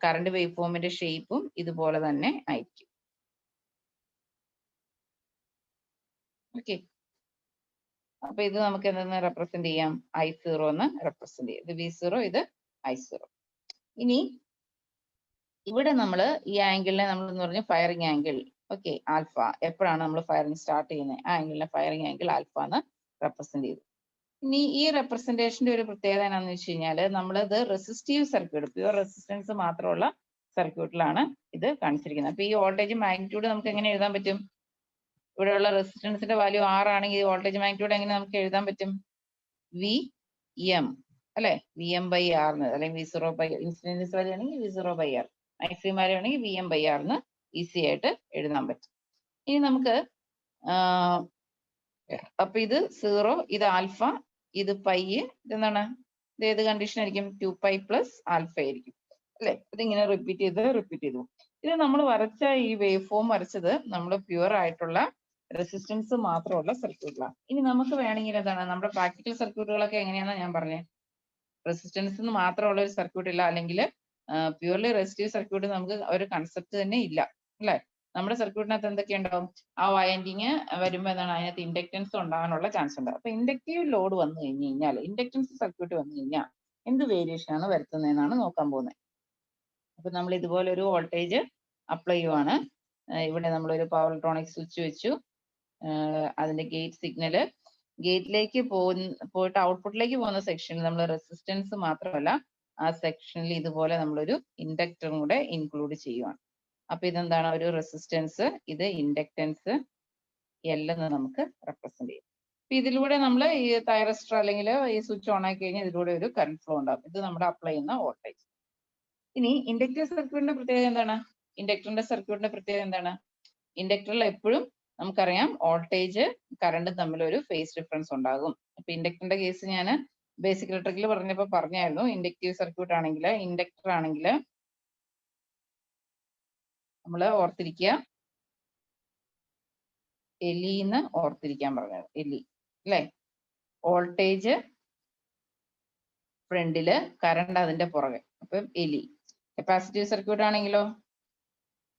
കറണ്ട് വേവ് ഫോമിന്റെ ഷേപ്പും ഇതുപോലെ തന്നെ ആയിരിക്കും. ഓക്കെ. അപ്പൊ ഇത് നമുക്ക് എന്തെന്ന് റെപ്രസെന്റ് ചെയ്യാം? I0 എന്ന് റെപ്രസെന്റ് ചെയ്യാം. ഇത് V0, ഇത് I0. ഇനി ഇവിടെ നമ്മൾ ഈ ആംഗിളിനെ നമ്മൾ എന്ന് പറഞ്ഞ ഫയറിംഗ് ആംഗിൾ, ഓക്കെ, ആൽഫ. എപ്പോഴാണ് നമ്മൾ ഫയറിംഗ് സ്റ്റാർട്ട് ചെയ്യുന്നത്? ആ ആംഗിളിനെ ഫയറിംഗ് ആംഗിൾ ആൽഫ എന്ന് റെപ്രസെന്റ് ചെയ്തു. ഇനി ഈ റെപ്രസെന്റേഷന്റെ ഒരു പ്രത്യേകത എന്താണെന്ന് വെച്ച് കഴിഞ്ഞാൽ, നമ്മളിത് റെസിസ്റ്റീവ് സർക്യൂട്ട്, പ്യുവർ റെസിസ്റ്റൻസ് മാത്രമുള്ള സർക്യൂട്ടിലാണ് ഇത് കാണിച്ചിരിക്കുന്നത്. അപ്പൊ ഈ വോൾട്ടേജ് മാഗ്നിറ്റ്യൂഡ് നമുക്ക് എങ്ങനെ എഴുതാൻ പറ്റും? ഇവിടെയുള്ള റെസിസ്റ്റൻസിന്റെ വാല്യൂ R ആണെങ്കിൽ ഈ വോൾട്ടേജ് മാഗ്നിറ്റ്യൂഡ് എങ്ങനെ നമുക്ക് എഴുതാൻ പറ്റും? VM, അല്ലെ? VM/R, അല്ലെങ്കിൽ V0 ബൈ ഇൻസിഡൻസ് വാല്യൂ ആണെങ്കിൽ V0/R, മാക്സിമം വാല്യൂ ആണെങ്കിൽ VM/R എന്ന് ഈസി ആയിട്ട് എഴുതാൻ പറ്റും. ഇനി നമുക്ക് അപ്പൊ ഇത് 0, ഇത് ആൽഫ, ഇത് പൈ, ഇതെന്താണ്? ഇത് ഏത് കണ്ടീഷൻ ആയിരിക്കും? 2π പ്ലസ് ആൽഫ ആയിരിക്കും, അല്ലെ? ഇതിങ്ങനെ റിപ്പീറ്റ് ചെയ്തു. ഇത് നമ്മൾ വരച്ച ഈ വേവ് ഫോം വരച്ചത് നമ്മൾ പ്യുവർ ആയിട്ടുള്ള റെസിസ്റ്റൻസ് മാത്രമുള്ള സർക്യൂട്ടിലാണ്. ഇനി നമുക്ക് വേണമെങ്കിൽ എന്താണ്, നമ്മുടെ പ്രാക്ടിക്കൽ സർക്യൂട്ടുകളൊക്കെ എങ്ങനെയാണെന്ന് ഞാൻ പറഞ്ഞത്. റെസിസ്റ്റൻസ് മാത്രമുള്ള ഒരു സർക്യൂട്ട് ഇല്ല, അല്ലെങ്കിൽ പ്യുവർലി റെസിസ്റ്റീവ് സർക്യൂട്ട് നമുക്ക് ഒരു കൺസെപ്റ്റ് തന്നെ ഇല്ല, അല്ലെ? നമ്മുടെ സർക്യൂട്ടിനകത്ത് എന്തൊക്കെ ഉണ്ടാവും? ആ വൈൻഡിങ് വരുമ്പോൾ എന്താണ്, അതിനകത്ത് ഇൻഡക്റ്റൻസ് ഉണ്ടാകാനുള്ള ചാൻസ് ഉണ്ട്. അപ്പൊ ഇൻഡക്റ്റീവ് ലോഡ് വന്നു കഴിഞ്ഞാൽ, ഇൻഡക്റ്റൻസ് സർക്യൂട്ട് വന്നു കഴിഞ്ഞാൽ എന്ത് വേരിയേഷൻ ആണ് വരുത്തുന്നതെന്നാണ് നോക്കാൻ പോകുന്നത്. അപ്പൊ നമ്മൾ ഇതുപോലെ ഒരു വോൾട്ടേജ് അപ്ലൈ ചെയ്യുവാണ്. ഇവിടെ നമ്മളൊരു പവർ ഇലക്ട്രോണിക് സ്വിച്ച് വെച്ചു. അതിന്റെ ഗേറ്റ് സിഗ്നൽ ഗേറ്റിലേക്ക് പോയിട്ട് ഔട്ട്പുട്ടിലേക്ക് പോകുന്ന സെക്ഷനിൽ നമ്മൾ റെസിസ്റ്റൻസ് മാത്രമല്ല, ആ സെക്ഷനിൽ ഇതുപോലെ നമ്മളൊരു ഇൻഡക്ടറും കൂടെ ഇൻക്ലൂഡ് ചെയ്യുവാണ്. അപ്പൊ ഇതെന്താണ്? ഒരു റെസിസ്റ്റൻസ്, ഇത് ഇൻഡക്റ്റൻസ് L എന്ന് നമുക്ക് റെപ്രസെന്റ് ചെയ്യും. അപ്പൊ ഇതിലൂടെ നമ്മൾ ഈ തൈറസ്റ്റർ അല്ലെങ്കിൽ ഈ സ്വിച്ച് ഓൺ ആക്കി കഴിഞ്ഞാൽ ഇതിലൂടെ ഒരു കറന്റ് ഫ്ലോ ഉണ്ടാകും. ഇത് നമ്മുടെ അപ്ലൈ ചെയ്യുന്ന വോൾട്ടേജ്. ഇനി ഇൻഡക്റ്റീവ് സർക്യൂട്ടിന്റെ പ്രത്യേകത എന്താണ്? ഇൻഡക്ടറിന്റെ സർക്യൂട്ടിന്റെ പ്രത്യേകത എന്താണ്? ഇൻഡക്ടറിൽ എപ്പോഴും നമുക്കറിയാം വോൾട്ടേജ് കറണ്ടും തമ്മിൽ ഒരു ഫേസ് ഡിഫറൻസ് ഉണ്ടാകും. അപ്പൊ ഇൻഡക്ടറിന്റെ കേസ് ഞാൻ ബേസിക് ഇലക്ട്രിക്കൽ പറഞ്ഞപ്പോൾ പറഞ്ഞായിരുന്നു. ഇൻഡക്റ്റീവ് സർക്യൂട്ട് ആണെങ്കിൽ, ഇൻഡക്ടർ ആണെങ്കിൽ നമ്മൾ ഓർത്തിരിക്കുക, എലിന്ന് ഓർത്തിരിക്കാൻ പറഞ്ഞത്. എലി, അല്ലെ? വോൾട്ടേജ് ഫ്രണ്ടില്, കറണ്ട് അതിന്റെ പുറകെ, അപ്പം എലി. കപ്പാസിറ്റീവ് സർക്യൂട്ട് ആണെങ്കിലോ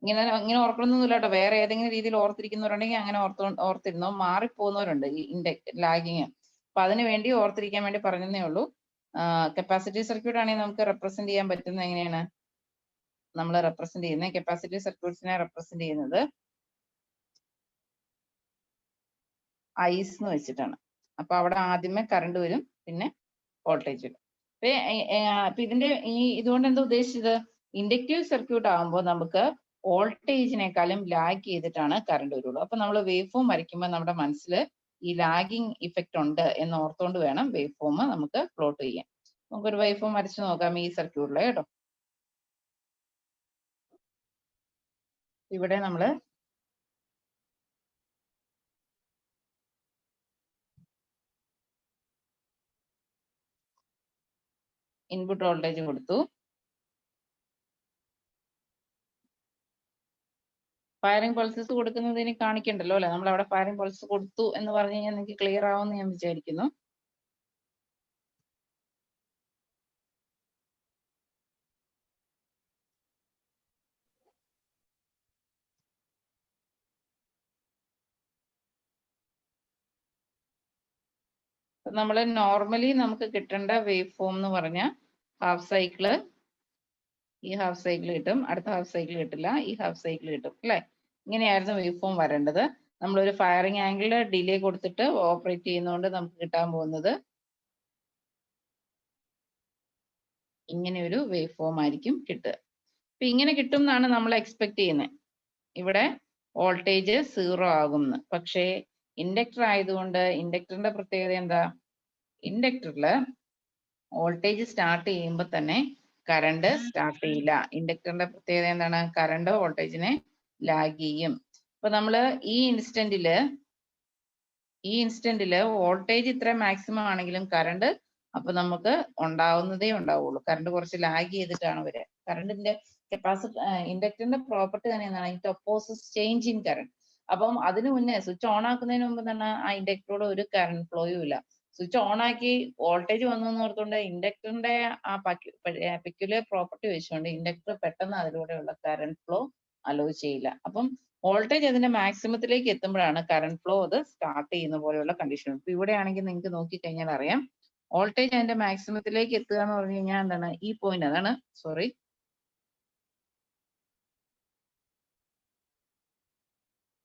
ഇങ്ങനെ ഓർക്കണമെന്നൊന്നുമില്ല കേട്ടോ. വേറെ ഏതെങ്കിലും രീതിയിൽ ഓർത്തിരിക്കുന്നവരുണ്ടെങ്കിൽ അങ്ങനെ ഓർത്തിരുന്നോ. മാറിപ്പോകുന്നവരുണ്ട് ഈ ലാഗിങ്. അപ്പൊ അതിന് വേണ്ടി ഓർത്തിരിക്കാൻ വേണ്ടി പറഞ്ഞതേ ഉള്ളൂ. കപ്പാസിറ്റീവ് സർക്യൂട്ട് ആണെങ്കിൽ നമുക്ക് റെപ്രസെന്റ് ചെയ്യാൻ പറ്റുന്നത് എങ്ങനെയാണ്? നമ്മൾ റെപ്രസെന്റ് ചെയ്യുന്നത്, കപ്പാസിറ്റീവ് സർക്യൂട്ട്സിനെ റെപ്രസെന്റ് ചെയ്യുന്നത് ഐസ് എന്ന് വെച്ചിട്ടാണ്. അപ്പൊ അവിടെ ആദ്യമേ കറണ്ട് വരും, പിന്നെ വോൾട്ടേജ് വരും. അപ്പൊ ഇതുകൊണ്ട് എന്താ ഉദ്ദേശിച്ചത്? ഇൻഡക്റ്റീവ് സർക്യൂട്ട് ആകുമ്പോൾ നമുക്ക് വോൾട്ടേജിനേക്കാളും ലാഗ് ചെയ്തിട്ടാണ് കറണ്ട് വരുള്ളൂ. അപ്പൊ നമ്മൾ വേവ് ഫോം വരയ്ക്കുമ്പോൾ നമ്മുടെ മനസ്സിൽ ഈ ലാഗിങ് ഇഫക്റ്റ് ഉണ്ട് എന്ന് ഓർത്തുകൊണ്ട് വേണം വേവ് ഫോം നമുക്ക് പ്ലോട്ട് ചെയ്യാൻ. നമുക്കൊരു വേവ് ഫോം വരച്ചു നോക്കാം ഈ സർക്യൂട്ടിലെ കേട്ടോ. ഇവിടെ നമ്മൾ ഇൻപുട്ട് വോൾട്ടേജ് കൊടുത്തു. ഫയറിംഗ് പൾസസ് കൊടുക്കുന്നതിന് കാണിക്കണ്ടല്ലോ അല്ലെ, നമ്മൾ അവിടെ ഫയറിംഗ് പൾസ് കൊടുത്തു എന്ന് പറഞ്ഞു കഴിഞ്ഞാൽ നിങ്ങൾക്ക് ക്ലിയർ ആവുമെന്ന് ഞാൻ വിചാരിക്കുന്നു. നമ്മൾ നോർമലി നമുക്ക് കിട്ടേണ്ട വേവ് ഫോം എന്ന് പറഞ്ഞാൽ ഹാഫ് സൈക്കിള്, ഈ ഹാഫ് സൈക്കിൾ കിട്ടും, അടുത്ത ഹാഫ് സൈക്കിൾ കിട്ടില്ല, ഈ ഹാഫ് സൈക്കിൾ കിട്ടും അല്ലെ. ഇങ്ങനെയായിരുന്നു വേവ് ഫോം വരേണ്ടത്. നമ്മളൊരു ഫയറിംഗ് ആംഗിൾ ഡിലേ കൊടുത്തിട്ട് ഓപ്പറേറ്റ് ചെയ്യുന്നതുകൊണ്ട് നമുക്ക് കിട്ടാൻ പോകുന്നത് ഇങ്ങനെ ഒരു വേവ് ഫോം ആയിരിക്കും കിട്ടുക. അപ്പൊ ഇങ്ങനെ കിട്ടും എന്നാണ് നമ്മൾ എക്സ്പെക്ട് ചെയ്യുന്നത്. ഇവിടെ വോൾട്ടേജ് 0 ആകുമെന്ന്. പക്ഷേ ഇൻഡക്ടർ ആയതുകൊണ്ട് ഇൻഡക്ടറിന്റെ പ്രത്യേകത എന്താ? ഇൻഡക്ടറിൽ വോൾട്ടേജ് സ്റ്റാർട്ട് ചെയ്യുമ്പോൾ തന്നെ കറണ്ട് സ്റ്റാർട്ട് ചെയ്യില്ല. ഇൻഡക്ടറിന്റെ പ്രത്യേകത എന്താണ്? കറണ്ട് വോൾട്ടേജിനെ ലാഗ് ചെയ്യും. അപ്പൊ നമ്മള് ഈ ഇൻസ്റ്റന്റില് വോൾട്ടേജ് ഇത്ര മാക്സിമം ആണെങ്കിലും കറണ്ട് അപ്പൊ നമുക്ക് ഉണ്ടാവുന്നതേ ഉണ്ടാവുള്ളൂ. കറണ്ട് കുറച്ച് ലാഗ് ചെയ്തിട്ടാണ് വരിക. കറണ്ടിന്റെ ഇൻഡക്ടറിന്റെ പ്രോപ്പർട്ടി തന്നെ എന്താണ്? It opposes change in current. അപ്പം അതിനു മുന്നേ സ്വിച്ച് ഓൺ ആക്കുന്നതിന് മുമ്പ് തന്നെ ആ ഇൻഡക്ടറോട് ഒരു കറണ്ട് ഫ്ലോയും ഇല്ല. സ്വിച്ച് ഓൺ ആക്കി വോൾട്ടേജ് വന്നു എന്ന് ഓർത്തുകൊണ്ട് ഇൻഡക്ടറിന്റെ ആ പെക്യുലർ പ്രോപ്പർട്ടി വെച്ചുകൊണ്ട് ഇൻഡക്ടർ പെട്ടെന്ന് അതിലൂടെയുള്ള കറണ്ട് ഫ്ലോ അലോ ചെയ്യില്ല. അപ്പം വോൾട്ടേജ് അതിന്റെ മാക്സിമത്തിലേക്ക് എത്തുമ്പോഴാണ് കറണ്ട് ഫ്ലോ അത് സ്റ്റാർട്ട് ചെയ്യുന്ന പോലെയുള്ള കണ്ടീഷൻ. ഇപ്പൊ ഇവിടെ ആണെങ്കിൽ നിങ്ങൾക്ക് നോക്കിക്കഴിഞ്ഞാൽ അറിയാം, വോൾട്ടേജ് അതിന്റെ മാക്സിമത്തിലേക്ക് എത്തുക എന്ന് പറഞ്ഞു കഴിഞ്ഞാൽ എന്താണ്? ഈ പോയിന്റ് അതാണ്, സോറി,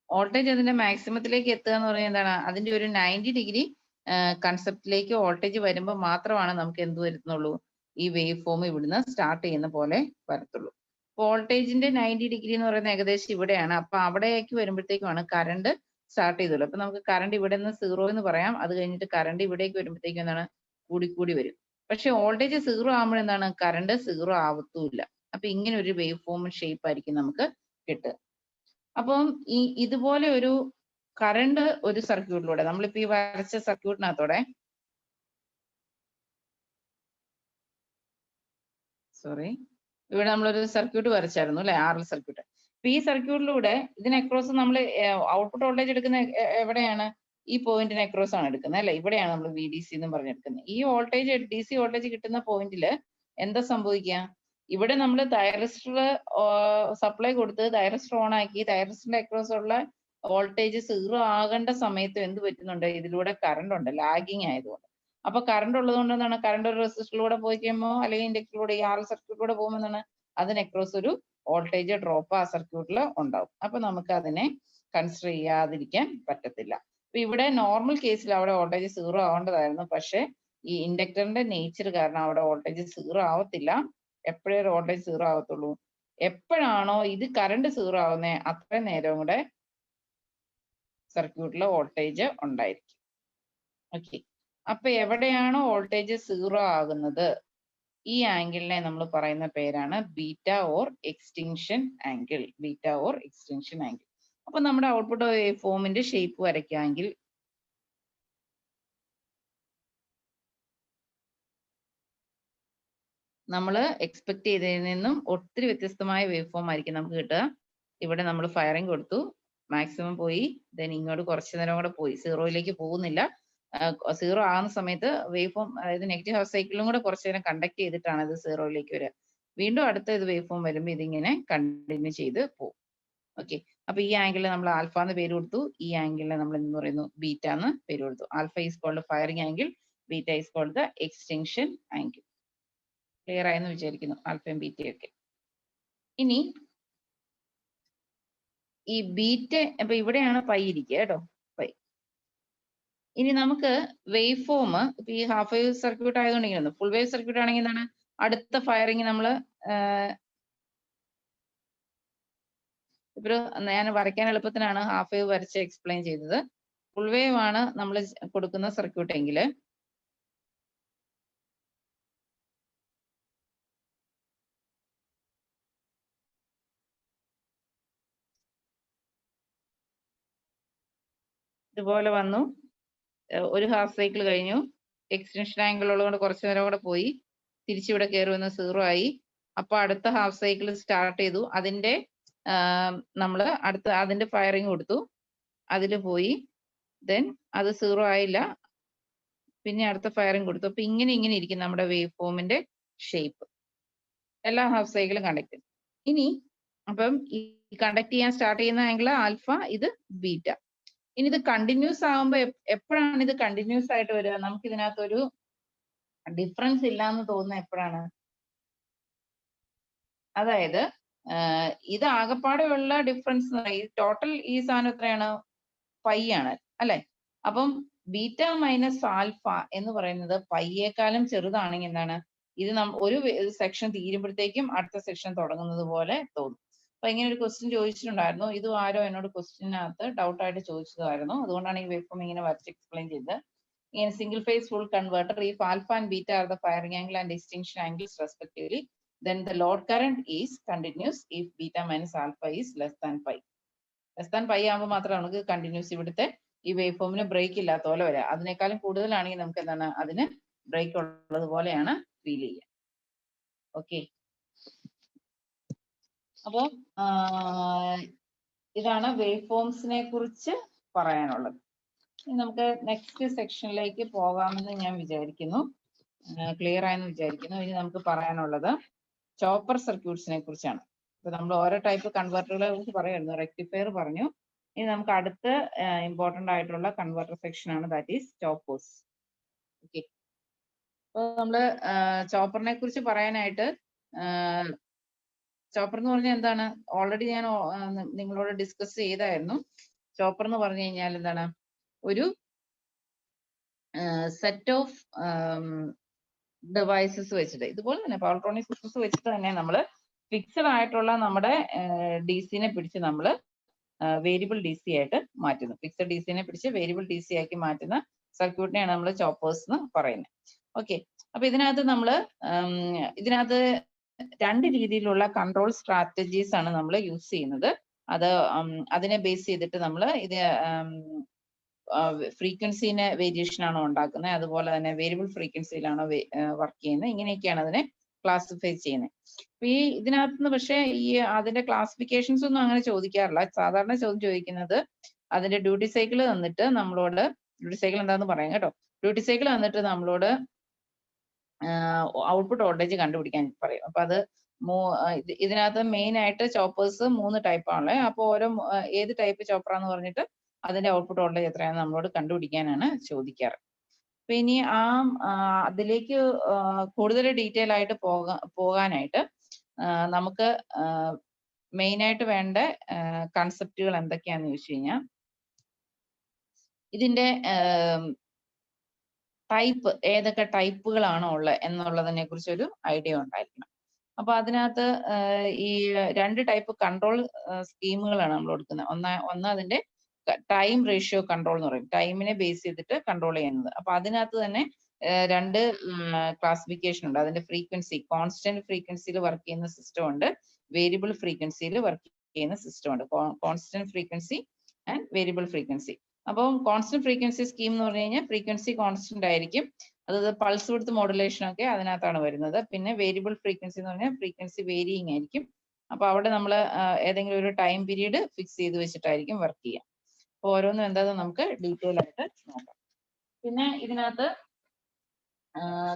വോൾട്ടേജ് അതിന്റെ മാക്സിമത്തിലേക്ക് എത്തുക എന്ന് പറഞ്ഞാൽ എന്താണ്? അതിന്റെ ഒരു 90 ഡിഗ്രി കൺസെപ്റ്റിലേക്ക് വോൾട്ടേജ് വരുമ്പോൾ മാത്രമാണ് നമുക്ക് എന്ത് വരുന്നുള്ളൂ? ഈ വേവ് ഫോം ഇവിടുന്ന് സ്റ്റാർട്ട് ചെയ്യുന്ന പോലെ വരത്തുള്ളൂ. വോൾട്ടേജിന്റെ 90 ഡിഗ്രി എന്ന് പറയുന്നത് ഏകദേശം ഇവിടെയാണ്. അപ്പൊ അവിടേക്ക് വരുമ്പോഴത്തേക്കുമാണ് കറണ്ട് സ്റ്റാർട്ട് ചെയ്തുള്ളൂ. അപ്പൊ നമുക്ക് കറണ്ട് ഇവിടെ നിന്ന് 0 എന്ന് പറയാം. അത് കഴിഞ്ഞിട്ട് കറണ്ട് ഇവിടേക്ക് വരുമ്പോഴത്തേക്കും എന്താണ്? കൂടി വരും. പക്ഷെ വോൾട്ടേജ് 0 ആകുമ്പോൾ എന്താണ്? കറണ്ട് 0 ആവത്തുമില്ല. അപ്പൊ ഇങ്ങനെ ഒരു വേവ് ഫോം ഷേപ്പ് ആയിരിക്കും നമുക്ക് കിട്ടുക. അപ്പം ഇതുപോലെ ഒരു കറണ്ട് ഒരു സർക്യൂട്ടിലൂടെ, നമ്മളിപ്പോ ഈ വരച്ച സർക്യൂട്ടിനകത്തോടെ, സോറി, ഇവിടെ നമ്മളൊരു സർക്യൂട്ട് വരച്ചായിരുന്നു അല്ലെ, RL സർക്യൂട്ട്. അപ്പൊ ഈ സർക്യൂട്ടിലൂടെ ഇതിന് അക്രോസ് നമ്മൾ ഔട്ട്പുട്ട് വോൾട്ടേജ് എടുക്കുന്ന എവിടെയാണ്? ഈ പോയിന്റിന് അക്രോസ് ആണ് എടുക്കുന്നത് അല്ലെ. ഇവിടെയാണ് നമ്മൾ VDC എന്ന് പറഞ്ഞെടുക്കുന്നത്. ഈ വോൾട്ടേജ് DC വോൾട്ടേജ് കിട്ടുന്ന പോയിന്റില് എന്താ സംഭവിക്കുക? ഇവിടെ നമ്മൾ തൈറിസ്റ്റർ സപ്ലൈ കൊടുത്ത് തൈറിസ്റ്റർ ഓൺ ആക്കി തൈറിസ്റ്ററിന്റെ അക്രോസ് ഉള്ള വോൾട്ടേജ് 0 ആകേണ്ട സമയത്ത് എന്ത് പറ്റുന്നുണ്ട്? ഇതിലൂടെ കറണ്ട് ഉണ്ട്, ലാഗിങ് ആയതുകൊണ്ട്. അപ്പൊ കറണ്ട് ഉള്ളത് കൊണ്ട് എന്താണ്? കറണ്ട് ഒരു റെസിസ്റ്ററിലൂടെ പോയി കഴിയുമ്പോൾ അല്ലെങ്കിൽ ഇൻഡക്ടറിലൂടെ ഈ RL സർക്യൂട്ടിലൂടെ പോകുമ്പോൾ എന്താണ്? അതിന് അക്രോസ് ഒരു വോൾട്ടേജ് ഡ്രോപ്പ് ആ സർക്യൂട്ടിൽ ഉണ്ടാവും. അപ്പൊ നമുക്ക് അതിനെ കൺസിഡർ ചെയ്യാതിരിക്കാൻ പറ്റത്തില്ല. അപ്പൊ ഇവിടെ നോർമൽ കേസിൽ അവിടെ വോൾട്ടേജ് 0 ആവേണ്ടതായിരുന്നു. പക്ഷെ ഈ ഇൻഡക്ടറിന്റെ നേച്ചർ കാരണം അവിടെ വോൾട്ടേജ് 0 ആവത്തില്ല. എപ്പോഴേ ഒരു വോൾട്ടേജ് 0 ആവത്തുള്ളൂ? എപ്പോഴാണോ ഇത് കറണ്ട് 0 ആവുന്നേ അത്രയും നേരം കൂടെ സർക്യൂട്ടിലെ വോൾട്ടേജ് ഉണ്ടായിരിക്കും. ഓക്കെ. അപ്പൊ എവിടെയാണോ വോൾട്ടേജ് 0 ആകുന്നത്, ഈ ആംഗിളിനെ നമ്മൾ പറയുന്ന പേരാണ് beta or extinction angle. Beta or extinction angle. അപ്പൊ നമ്മുടെ ഔട്ട്പുട്ട് വേവ് ഫോമിന്റെ ഷേപ്പ് വരയ്ക്കാമെങ്കിൽ നമ്മൾ എക്സ്പെക്ട് ചെയ്തതിൽ നിന്നും ഒത്തിരി വ്യത്യസ്തമായ വേവ് ഫോം ആയിരിക്കും നമുക്ക് കിട്ടുക. ഇവിടെ നമ്മൾ ഫയറിംഗ് കൊടുത്തു, മാക്സിമം പോയി, ദെൻ ഇങ്ങോട്ട് കുറച്ചു നേരം കൂടെ പോയി, 0യിലേക്ക് പോകുന്നില്ല. 0 ആകുന്ന സമയത്ത് വേവ് ഫോം, അതായത് നെഗറ്റീവ് ഹാഫ് സൈക്കിളും കൂടെ കുറച്ചു നേരം കണ്ടക്ട് ചെയ്തിട്ടാണ് ഇത് 0യിലേക്ക് വരിക. വീണ്ടും അടുത്ത ഇത് വേവ് ഫോം വരുമ്പോൾ ഇതിങ്ങനെ കണ്ടിന്യൂ ചെയ്ത് പോകും. ഓക്കെ. അപ്പൊ ഈ ആംഗിളിൽ നമ്മൾ ആൽഫ എന്ന് പേര് കൊടുത്തു, ഈ ആംഗിളിനെ നമ്മൾ എന്ന് പറയുന്നു ബീറ്റ എന്ന് പേര് കൊടുത്തു. Alpha is called firing angle, beta is called the extinction angle. Clear ആയെന്ന് വിചാരിക്കുന്നു, ആൽഫയും ബീറ്റയും ഒക്കെ. ഇനി ഈ ബീറ്റ, അപ്പൊ ഇവിടെയാണ് പൈ ഇരിക്കുക കേട്ടോ, പൈ. ഇനി നമുക്ക് വേവ് ഫോം, ഇപ്പൊ ഈ ഹാഫ് വേവ് സർക്യൂട്ട് ആയതുകൊണ്ട്, ഫുൾ വേവ് സർക്യൂട്ട് ആണെങ്കിൽ എന്താണ്? അടുത്ത ഫയറിംഗ് നമ്മൾ ഇപ്പൊ ഞാൻ വരയ്ക്കാൻ എളുപ്പത്തിനാണ് ഹാഫ് വേവ് വരച്ച് എക്സ്പ്ലെയിൻ ചെയ്തത്. ഫുൾ വേവ് ആണ് നമ്മൾ കൊടുക്കുന്ന സർക്യൂട്ട് എങ്കിൽ ഇതുപോലെ വന്നു, ഒരു ഹാഫ് സൈക്കിൾ കഴിഞ്ഞു, എക്സ്റ്റൻഷൻ ആംഗിൾ ഉള്ളതുകൊണ്ട് കുറച്ചു നേരം കൂടെ പോയി, തിരിച്ചിവിടെ കയറി വന്ന് 0 ആയി. അപ്പൊ അടുത്ത ഹാഫ് സൈക്കിൾ സ്റ്റാർട്ട് ചെയ്തു. അതിന്റെ നമ്മൾ അതിന്റെ ഫയറിങ് കൊടുത്തു, അതിൽ പോയി. ദെൻ അത് 0 ആയില്ല, പിന്നെ അടുത്ത ഫയറിങ് കൊടുത്തു. അപ്പൊ ഇങ്ങനെ ഇരിക്കും നമ്മുടെ വേവ് ഫോമിന്റെ ഷേപ്പ്. എല്ലാ ഹാഫ് സൈക്കിളും കണ്ടക്ട് ചെയ്യും. ഇനി അപ്പം ഈ കണ്ടക്ട് ചെയ്യാൻ സ്റ്റാർട്ട് ചെയ്യുന്ന ആംഗിൾ ആൽഫ, ഇത് ബീറ്റ. ഇനി ഇത് കണ്ടിന്യൂസ് ആകുമ്പോ എപ്പോഴാണ് ഇത് കണ്ടിന്യൂസ് ആയിട്ട് വരിക? നമുക്ക് ഇതിനകത്തൊരു ഡിഫറൻസ് ഇല്ലാന്ന് തോന്നുന്ന എപ്പോഴാണ്? അതായത് ഇത് ആകപ്പാടെയുള്ള ഡിഫറൻസ് ടോട്ടൽ ഈ സാധനം എത്രയാണ്? പൈ ആണ് അല്ലെ? അപ്പം ബീറ്റ മൈനസ് ആൽഫ എന്ന് പറയുന്നത് പൈയേക്കാളും ചെറുതാണെങ്കിൽ എന്താണ്? ഇത് ഒരു സെക്ഷൻ തീരുമ്പോഴത്തേക്കും അടുത്ത സെക്ഷൻ തുടങ്ങുന്നത് പോലെ തോന്നും. അപ്പൊ ഇങ്ങനെ ഒരു ക്വസ്റ്റ്യൻ ചോദിച്ചിട്ടുണ്ടായിരുന്നു. ഇത് ആരോ എന്നോട് ക്വസ്റ്റ്യനകത്ത് ഡൗട്ട് ആയിട്ട് ചോദിച്ചതായിരുന്നു. അതുകൊണ്ടാണ് ഈ വേവ് ഫോം ഇങ്ങനെ വരച്ച് എക്സ്പ്ലെയിൻ ചെയ്തത്. ഇങ്ങനെ single phase full converter, if alpha and beta are the firing angle and extinction angles respectively, then the load current is continuous if beta minus alpha is less than pi. Less than pi ആകുമ്പോൾ മാത്രമേ നമുക്ക് continuous ഇവിടുത്തെ ഈ wave ഫോമിന് break ഇല്ലാത്ത പോലെ വരാം. അതിനേക്കാളും കൂടുതലാണെങ്കിൽ നമുക്ക് എന്താണ് അതിന് ബ്രേക്ക് ഉള്ളത് പോലെയാണ് ഫീൽ ചെയ്യുക. ഓക്കെ, അപ്പോൾ ഇതാണ് വേവ് ഫോംസിനെ കുറിച്ച് പറയാനുള്ളത്. നമുക്ക് നെക്സ്റ്റ് സെക്ഷനിലേക്ക് പോകാമെന്ന് ഞാൻ വിചാരിക്കുന്നു. ക്ലിയർ ആയെന്ന് വിചാരിക്കുന്നു. ഇനി നമുക്ക് പറയാനുള്ളത് ചോപ്പർ സർക്യൂട്ട്സിനെ കുറിച്ചാണ്. ഇപ്പൊ നമ്മൾ ഓരോ ടൈപ്പ് കൺവെർട്ടറുകളെ കുറിച്ച് പറയായിരുന്നു. റെക്ടിഫയർ പറഞ്ഞു. ഇനി നമുക്ക് അടുത്ത ഇമ്പോർട്ടന്റ് ആയിട്ടുള്ള കൺവെർട്ടർ സെക്ഷൻ ആണ്, ദാറ്റ് ഈസ് ചോപ്പേഴ്സ്. ഓക്കെ, അപ്പൊ നമ്മള് ചോപ്പറിനെ കുറിച്ച് പറയാനായിട്ട്, ചോപ്പർ എന്ന് പറഞ്ഞാൽ എന്താണ്? ഓൾറെഡി ഞാൻ നിങ്ങളോട് ഡിസ്കസ് ചെയ്തായിരുന്നു. ചോപ്പർ എന്ന് പറഞ്ഞു കഴിഞ്ഞാൽ എന്താണ്? ഒരു സെറ്റ് ഓഫ് ഡിവൈസസ് വെച്ചിട്ട്, ഇതുപോലെ തന്നെ പവർട്രോണിക് സിസ്റ്റംസ് വെച്ചിട്ട് തന്നെ നമ്മൾ ഫിക്സഡ് ആയിട്ടുള്ള നമ്മുടെ DC-നെ പിടിച്ച് നമ്മൾ വേരിയബിൾ DC ആയിട്ട് മാറ്റുന്നു. ഫിക്സഡ് DC-നെ പിടിച്ച് വേരിയബിൾ DC ആക്കി മാറ്റുന്ന സർക്യൂട്ടിനെയാണ് നമ്മൾ ചോപ്പേഴ്സ് എന്ന് പറയുന്നത്. ഓക്കെ, അപ്പൊ ഇതിനകത്ത് രണ്ട് രീതിയിലുള്ള കൺട്രോൾ സ്ട്രാറ്റജീസ് ആണ് നമ്മൾ യൂസ് ചെയ്യുന്നത്. അതിനെ ബേസ് ചെയ്തിട്ട് നമ്മൾ ഇത് ഫ്രീക്വൻസിനെ വേരിയേഷൻ ആണോ ഉണ്ടാക്കുന്നത്, അതുപോലെ തന്നെ വേരിയബിൾ ഫ്രീക്വൻസിയിലാണോ വർക്ക് ചെയ്യുന്നത്, ഇങ്ങനെയൊക്കെയാണ് അതിനെ ക്ലാസിഫൈ ചെയ്യുന്നത്. അപ്പൊ ഇതിനകത്തുനിന്ന് പക്ഷേ അതിന്റെ ക്ലാസിഫിക്കേഷൻസ് ഒന്നും അങ്ങനെ ചോദിക്കാറില്ല. സാധാരണ ചോദിക്കുന്നത് അതിന്റെ ഡ്യൂട്ടി സൈക്കിൾ തന്നിട്ട് നമ്മളോട്, ഡ്യൂട്ടി സൈക്കിൾ എന്താന്ന് പറയാം കേട്ടോ, ഡ്യൂട്ടി സൈക്കിൾ തന്നിട്ട് നമ്മളോട് ഔട്ട്പുട്ട് വോൾട്ടേജ് കണ്ടുപിടിക്കാൻ പറയും. അപ്പൊ അത് ഇതിനകത്ത് മെയിൻ ആയിട്ട് ചോപ്പേഴ്സ് 3 ടൈപ്പ് ആണല്ലേ. അപ്പൊ ഏത് ടൈപ്പ് ചോപ്പറാന്ന് പറഞ്ഞിട്ട് അതിന്റെ ഔട്ട്പുട്ട് വോൾട്ടേജ് എത്രയാണെന്ന് നമ്മളോട് കണ്ടുപിടിക്കാനാണ് ചോദിക്കാറ്. അപ്പൊ ഇനി അതിലേക്ക് കൂടുതൽ ഡീറ്റെയിൽ ആയിട്ട് പോകാനായിട്ട് നമുക്ക് മെയിൻ ആയിട്ട് വേണ്ട കൺസെപ്റ്റുകൾ എന്തൊക്കെയാന്ന് ചോദിച്ചു കഴിഞ്ഞാൽ, ഇതിന്റെ ടൈപ്പ്, ഏതൊക്കെ ടൈപ്പുകളാണോ ഉള്ളത് എന്നുള്ളതിനെ കുറിച്ച് ഒരു ഐഡിയ ഉണ്ടായിരിക്കണം. അപ്പൊ അതിനകത്ത് ഈ 2 ടൈപ്പ് കൺട്രോൾ സ്കീമുകളാണ് നമ്മൾ കൊടുക്കുന്നത്. ഒന്ന് അതിന്റെ ടൈം റേഷ്യോ കൺട്രോൾ എന്ന് പറയും, ടൈമിനെ ബേസ് ചെയ്തിട്ട് കൺട്രോൾ ചെയ്യുന്നത്. അപ്പൊ അതിനകത്ത് തന്നെ 2 ക്ലാസിഫിക്കേഷൻ ഉണ്ട്. അതിന്റെ ഫ്രീക്വൻസി, കോൺസ്റ്റന്റ് ഫ്രീക്വൻസിയിൽ വർക്ക് ചെയ്യുന്ന സിസ്റ്റം ഉണ്ട്, വേരിയബിൾ ഫ്രീക്വൻസിയിൽ വർക്ക് ചെയ്യുന്ന സിസ്റ്റം ഉണ്ട്. Constant frequency and variable frequency. അപ്പം കോൺസ്റ്റന്റ് ഫ്രീക്വൻസി സ്കീം എന്ന് പറഞ്ഞു കഴിഞ്ഞാൽ ഫ്രീക്വൻസി കോൺസ്റ്റന്റ് ആയിരിക്കും, അത് പൾസ് വിഡ്ത്ത് മോഡുലേഷൻ ഒക്കെ അതിനകത്താണ് വരുന്നത്. പിന്നെ വേരിയബിൾ ഫ്രീക്വൻസി എന്ന് പറഞ്ഞാൽ ഫ്രീക്വൻസി വേരിയിങ് ആയിരിക്കും. അപ്പൊ അവിടെ നമ്മൾ ഏതെങ്കിലും ഒരു ടൈം പീരീഡ് ഫിക്സ് ചെയ്ത് വെച്ചിട്ടായിരിക്കും വർക്ക് ചെയ്യുക. അപ്പൊ ഓരോന്നും എന്താണെന്ന് നമുക്ക് ഡീറ്റെയിൽ ആയിട്ട് നോക്കാം. പിന്നെ ഇതിനകത്ത്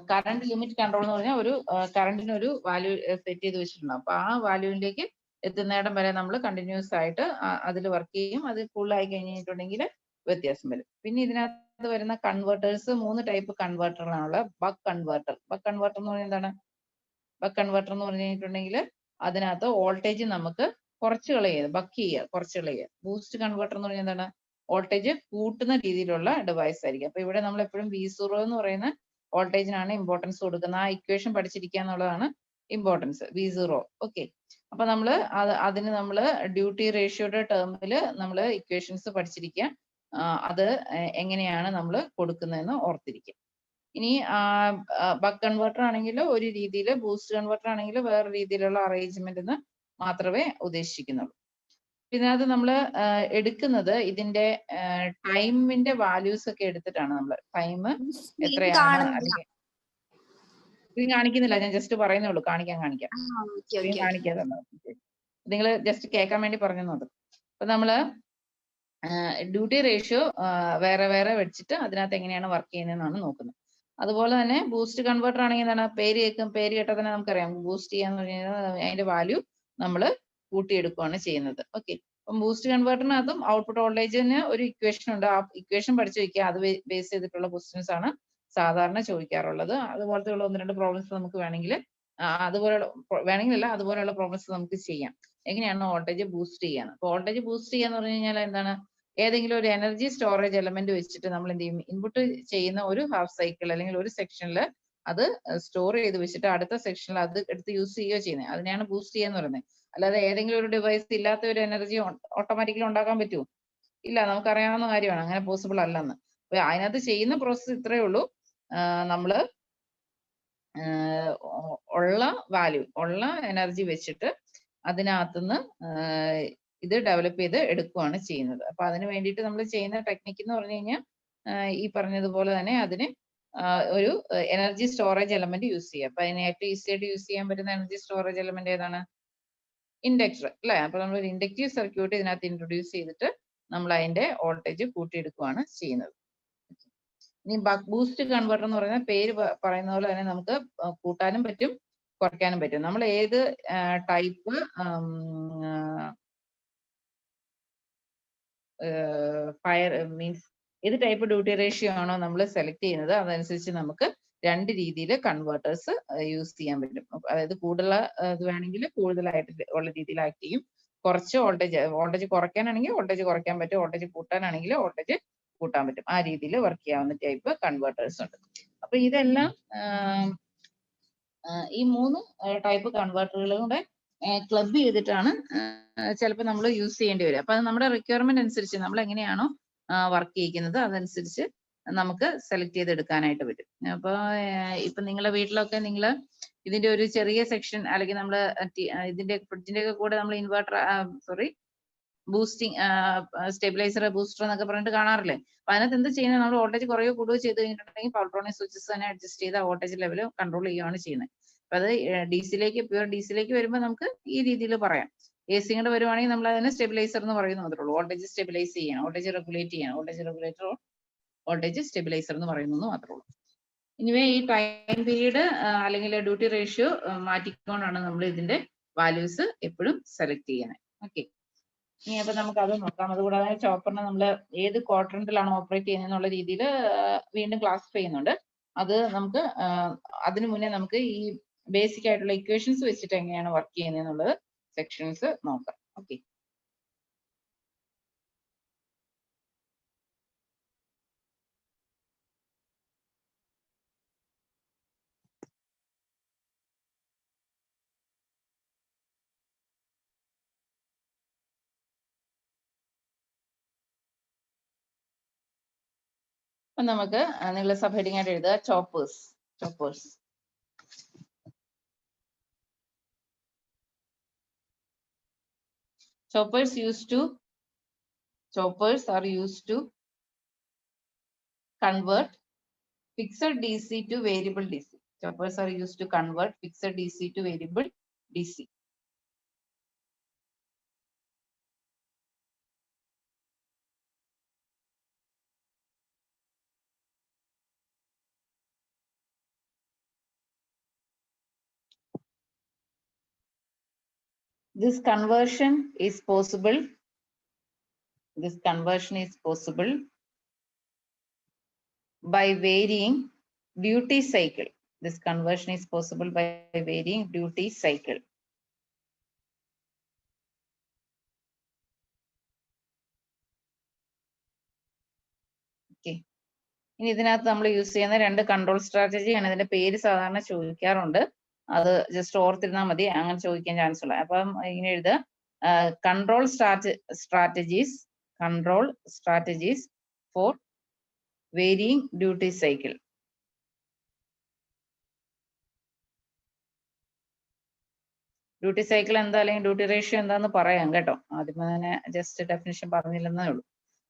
കറണ്ട് ലിമിറ്റ് കൺട്രോൾ എന്ന് പറഞ്ഞാൽ ഒരു കറണ്ടിന് ഒരു വാല്യൂ സെറ്റ് ചെയ്ത് വെച്ചിട്ടുണ്ട്. അപ്പൊ ആ വാല്യൂവിലേക്ക് എത്തുന്നിടം വരെ നമ്മൾ കണ്ടിന്യൂസ് ആയിട്ട് അതിൽ വർക്ക് ചെയ്യും. അത് ഫുള്ളായി കഴിഞ്ഞിട്ടുണ്ടെങ്കിൽ വ്യത്യാസം വരും. പിന്നെ ഇതിനകത്ത് വരുന്ന കൺവേർട്ടേഴ്സ് 3 ടൈപ്പ് കൺവേർട്ടറുകളാണുള്ളത്. ബക്ക് കൺവേർട്ടർ എന്ന് പറഞ്ഞാൽ എന്താണ്? ബക്ക് കൺവേർട്ടർ എന്ന് പറഞ്ഞു കഴിഞ്ഞിട്ടുണ്ടെങ്കിൽ അതിനകത്ത് വോൾട്ടേജ് നമുക്ക് കുറച്ച് കളയുക, ബക്ക് ചെയ്യുക, കുറച്ച് കളയുക. ബൂസ്റ്റ് കൺവേർട്ടർ എന്ന് പറഞ്ഞാൽ എന്താണ്? വോൾട്ടേജ് കൂട്ടുന്ന രീതിയിലുള്ള ഡിവൈസ് ആയിരിക്കും. അപ്പൊ ഇവിടെ നമ്മൾ എപ്പോഴും V0 എന്ന് പറയുന്ന വോൾട്ടേജിനാണ് ഇമ്പോർട്ടൻസ് കൊടുക്കുന്നത്. ആ ഇക്വേഷൻ പഠിച്ചിരിക്കുക എന്നുള്ളതാണ് ഇമ്പോർട്ടൻസ്, V0. ഓക്കെ, അപ്പൊ അതിന് നമ്മൾ ഡ്യൂട്ടി റേഷ്യോയുടെ ടേമിൽ നമ്മൾ ഇക്വേഷൻസ് പഠിച്ചിരിക്കുക. അത് എങ്ങനെയാണ് നമ്മൾ കൊടുക്കുന്നതെന്ന് ഓർത്തിരിക്കുക. ഇനി ബക്ക് കൺവേർട്ടർ ആണെങ്കിൽ ഒരു രീതിയിൽ, ബൂസ്റ്റ് കൺവേർട്ടർ ആണെങ്കിൽ വേറെ രീതിയിലുള്ള അറേഞ്ച്മെന്റ് എന്ന് മാത്രമേ ഉദ്ദേശിക്കുന്നുള്ളൂ. ഇതിനകത്ത് നമ്മൾ എടുക്കുന്നത് ഇതിന്റെ ടൈമിന്റെ വാല്യൂസ് ഒക്കെ എടുത്തിട്ടാണ്. നമ്മൾ ടൈം എത്രയാണ്, അല്ലെങ്കിൽ സ്ക്രീൻ കാണിക്കുന്നില്ല, ഞാൻ ജസ്റ്റ് പറയുന്നേ ഉള്ളൂ. കാണിക്കാം. ഓക്കെ സ്ക്രീൻ ഓക്കെ കാണിക്കാതെ നിങ്ങൾ ജസ്റ്റ് കേൾക്കാൻ വേണ്ടി പറഞ്ഞത്. അപ്പൊ നമ്മള് ഡ്യൂട്ടി റേഷ്യോ വേറെ വേറെ വെച്ചിട്ട് അതിനകത്ത് എങ്ങനെയാണ് വർക്ക് ചെയ്യുന്നതെന്നാണ് നോക്കുന്നത്. അതുപോലെ തന്നെ ബൂസ്റ്റ് കൺവേർട്ടർ ആണെങ്കിൽ എന്താണ്, പേര് കേട്ടാൽ തന്നെ നമുക്കറിയാം ബൂസ്റ്റ് ചെയ്യാന്ന് പറഞ്ഞാൽ അതിന്റെ വാല്യൂ നമ്മൾ കൂട്ടിയെടുക്കുകയാണ് ചെയ്യുന്നത്. ഓക്കെ, അപ്പം ബൂസ്റ്റ് കൺവേർട്ടറിനകത്തും ഔട്ട്പുട്ട് വോൾട്ടേജിന് ഒരു ഇക്വേഷൻ ഉണ്ട്. ആ ഇക്വേഷൻ പഠിച്ചു വെക്കുക. അത് ബേസ് ചെയ്തിട്ടുള്ള ക്വസ്റ്റ്യൻസ് ആണ് സാധാരണ ചോദിക്കാറുള്ളത്. അതുപോലത്തെ ഉള്ള 1-2 പ്രോബ്ലംസ് നമുക്ക് വേണമെങ്കിൽ അതുപോലെയുള്ള പ്രോബ്ലംസ് നമുക്ക് ചെയ്യാം. എങ്ങനെയാണ് വോൾട്ടേജ് ബൂസ്റ്റ് ചെയ്യാന്ന്. അപ്പോൾ വോൾട്ടേജ് ബൂസ്റ്റ് ചെയ്യാന്ന് പറഞ്ഞു കഴിഞ്ഞാൽ എന്താണ്, ഏതെങ്കിലും ഒരു എനർജി സ്റ്റോറേജ് എലമെന്റ് വെച്ചിട്ട് നമ്മൾ എന്ത് ചെയ്യും, ഇൻപുട്ട് ചെയ്യുന്ന ഒരു ഹാഫ് സൈക്കിൾ അല്ലെങ്കിൽ ഒരു സെക്ഷനിൽ അത് സ്റ്റോർ ചെയ്ത് വെച്ചിട്ട് അടുത്ത സെക്ഷനിൽ അത് എടുത്ത് യൂസ് ചെയ്യുകയോ ചെയ്യുന്നത്. അതിനെയാണ് ബൂസ്റ്റ് ചെയ്യാന്ന് പറയുന്നത്. അല്ലാതെ ഏതെങ്കിലും ഒരു ഡിവൈസ് ഇല്ലാത്ത ഒരു എനർജി ഓട്ടോമാറ്റിക്കലി ഉണ്ടാക്കാൻ പറ്റുമോ? ഇല്ല, നമുക്കറിയാവുന്ന കാര്യമാണ്, അങ്ങനെ പോസിബിൾ അല്ലെന്ന്. അപ്പൊ അതിനകത്ത് ചെയ്യുന്ന പ്രോസസ്സ് ഇത്രയേ ഉള്ളൂ. നമ്മള് ഉള്ള എനർജി വെച്ചിട്ട് അതിനകത്തുനിന്ന് ഇത് ഡെവലപ്പ് ചെയ്ത് എടുക്കുകയാണ് ചെയ്യുന്നത്. അപ്പൊ അതിന് വേണ്ടിയിട്ട് നമ്മൾ ചെയ്യുന്ന ടെക്നിക്ക് എന്ന് പറഞ്ഞു കഴിഞ്ഞാൽ ഈ പറഞ്ഞതുപോലെ തന്നെ അതിന് ഒരു എനർജി സ്റ്റോറേജ് എലമെന്റ് യൂസ് ചെയ്യുക. അപ്പൊ അതിന് ഏറ്റവും ഈസി ആയിട്ട് യൂസ് ചെയ്യാൻ പറ്റുന്ന എനർജി സ്റ്റോറേജ് എലമെന്റ് ഏതാണ്? ഇൻഡക്ടർ അല്ലെ. അപ്പൊ നമ്മൾ ഒരു ഇൻഡക്റ്റീവ് സർക്യൂട്ട് ഇതിനകത്ത് ഇൻട്രൊഡ്യൂസ് ചെയ്തിട്ട് നമ്മൾ അതിന്റെ വോൾട്ടേജ് കൂട്ടിയെടുക്കുകയാണ് ചെയ്യുന്നത്. ഇനി ബക്ക് ബൂസ്റ്റ് കൺവെർട്ടർ എന്ന് പറയുന്ന പേര് പറയുന്ന പോലെ തന്നെ നമുക്ക് കൂട്ടാനും പറ്റും കുറയ്ക്കാനും പറ്റും. നമ്മൾ ഏത് ടൈപ്പ് മീൻസ് ഏത് ടൈപ്പ് ഡ്യൂട്ടി റേഷ്യോ ആണോ നമ്മൾ സെലക്ട് ചെയ്യുന്നത് അതനുസരിച്ച് നമുക്ക് 2 രീതിയിൽ കൺവേർട്ടേഴ്സ് യൂസ് ചെയ്യാൻ പറ്റും. അതായത് കൂടുതൽ ഇത് വേണമെങ്കിൽ കൂടുതലായിട്ട് ഉള്ള രീതിയിൽ ആക്ട് ചെയ്യും. കുറച്ച് വോൾട്ടേജ് കുറയ്ക്കാനാണെങ്കിൽ വോൾട്ടേജ് കുറയ്ക്കാൻ പറ്റും, വോൾട്ടേജ് കൂട്ടാനാണെങ്കിൽ വോൾട്ടേജ് കൂട്ടാൻ പറ്റും. ആ രീതിയിൽ വർക്ക് ചെയ്യാവുന്ന ടൈപ്പ് കൺവേർട്ടേഴ്സ് ഉണ്ട്. അപ്പൊ ഇതെല്ലാം ഈ 3 ടൈപ്പ് കൺവേർട്ടറുകളും കൂടെ ക്ലബ് ചെയ്തിട്ടാണ് ചിലപ്പോൾ നമ്മൾ യൂസ് ചെയ്യേണ്ടി വരും. അപ്പൊ അത് നമ്മുടെ റിക്വയർമെന്റ് അനുസരിച്ച് നമ്മൾ എങ്ങനെയാണോ വർക്ക് ചെയ്യിക്കുന്നത് അതനുസരിച്ച് നമുക്ക് സെലക്ട് ചെയ്ത് എടുക്കാനായിട്ട് പറ്റും. അപ്പൊ ഇപ്പൊ നിങ്ങളുടെ വീട്ടിലൊക്കെ നിങ്ങൾ ഇതിന്റെ ഒരു ചെറിയ സെക്ഷൻ അല്ലെങ്കിൽ നമ്മൾ ഇതിന്റെ ഫ്രിഡ്ജിന്റെ ഒക്കെ കൂടെ നമ്മൾ ബൂസ്റ്റിംഗ് സ്റ്റെബിലൈസർ ബൂസ്റ്റർ എന്നൊക്കെ പറഞ്ഞിട്ട് കാണാറില്ലേ. അപ്പൊ അതിനകത്ത് എന്ത് ചെയ്യുന്നത്, നമ്മൾ വോൾട്ടേജ് കുറയോ കൂടുകയോ ചെയ്ത് കഴിഞ്ഞിട്ടുണ്ടെങ്കിൽ പവർ സ്വിച്ചസ് തന്നെ അഡ്ജസ്റ്റ് ചെയ്ത് വോൾട്ടേജ് ലെവൽ കൺട്രോൾ ചെയ്യുകയാണ് ചെയ്യുന്നത്. അപ്പൊ അത് പ്യൂർ ഡിസിയിലേക്ക് വരുമ്പോൾ നമുക്ക് ഈ രീതിയിൽ പറയാം. എ സി കൂടെ വരുവാണെങ്കിൽ നമ്മൾ അതിനെ സ്റ്റെബിലൈസർ എന്ന് പറയുന്നത് മാത്രമേ ഉള്ളൂ. വോൾട്ടേജ് സ്റ്റെബിലൈസ് ചെയ്യണം, വോൾട്ടേജ് റെഗുലേറ്റ് ചെയ്യണം, വോൾട്ടേജ് റെഗുലേറ്റർ വോൾട്ടേജ് സ്റ്റെബിലൈസർ എന്ന് പറയുന്നത് മാത്രമേ ഉള്ളൂ. ഇനിവേ ഈ ടൈം പീരീഡ് അല്ലെങ്കിൽ ഡ്യൂട്ടി റേഷ്യോ മാറ്റിക്കൊണ്ടാണ് നമ്മൾ ഇതിന്റെ വാല്യൂസ് എപ്പോഴും സെലക്ട് ചെയ്യുന്നത്. ഓക്കെ, ഇനി അപ്പൊ നമുക്ക് അത് നോക്കാം. അതുകൂടാതെ ചോപ്പറിനെ നമ്മൾ ഏത് ക്വാഡ്രന്റിലാണ് ഓപ്പറേറ്റ് ചെയ്യുന്നത് എന്നുള്ള രീതിയിൽ വീണ്ടും ക്ലാസിഫൈ ചെയ്യുന്നുണ്ട്. അത് നമുക്ക് അതിനു മുന്നേ നമുക്ക് ഈ ബേസിക് ആയിട്ടുള്ള ഇക്വേഷൻസ് വെച്ചിട്ട് എങ്ങനെയാണ് വർക്ക് ചെയ്യുന്നത് എന്നുള്ളത് സെക്ഷൻസ് നോക്കാം. ഓക്കെ, അപ്പൊ നമുക്ക് നിങ്ങൾ സബ് ഹെഡിങ് ആയിട്ട് എഴുതുക choppers. Choppers are used to convert fixed DC to variable DC. Choppers are used to convert fixed DC to variable DC. This conversion is possible by varying duty cycle. This conversion is possible by varying duty cycle. Okay. ഇനി ഇതിനകത്ത് നമ്മൾ use ചെയ്യുന്ന 2 control സ്ട്രാറ്റജിയാണ്. ഇതിന്റെ പേര് സാധാരണ ചോദിക്കാറുണ്ട്. അത് just ഓർത്തിരുന്നാൽ മതി, അങ്ങനെ ചോദിക്കാൻ ചാൻസ് ഉള്ള. അപ്പം ഇങ്ങനെ എഴുതുക, control strategies four varying duty cycle. Duty cycle എന്താ അല്ലെങ്കിൽ ഡ്യൂട്ടി റേഷ്യോ എന്താന്ന് പറയാം കേട്ടോ. ആദ്യമേ തന്നെ ജസ്റ്റ് ഡെഫിനിഷൻ പറഞ്ഞില്ലെന്നേ ഉള്ളൂ.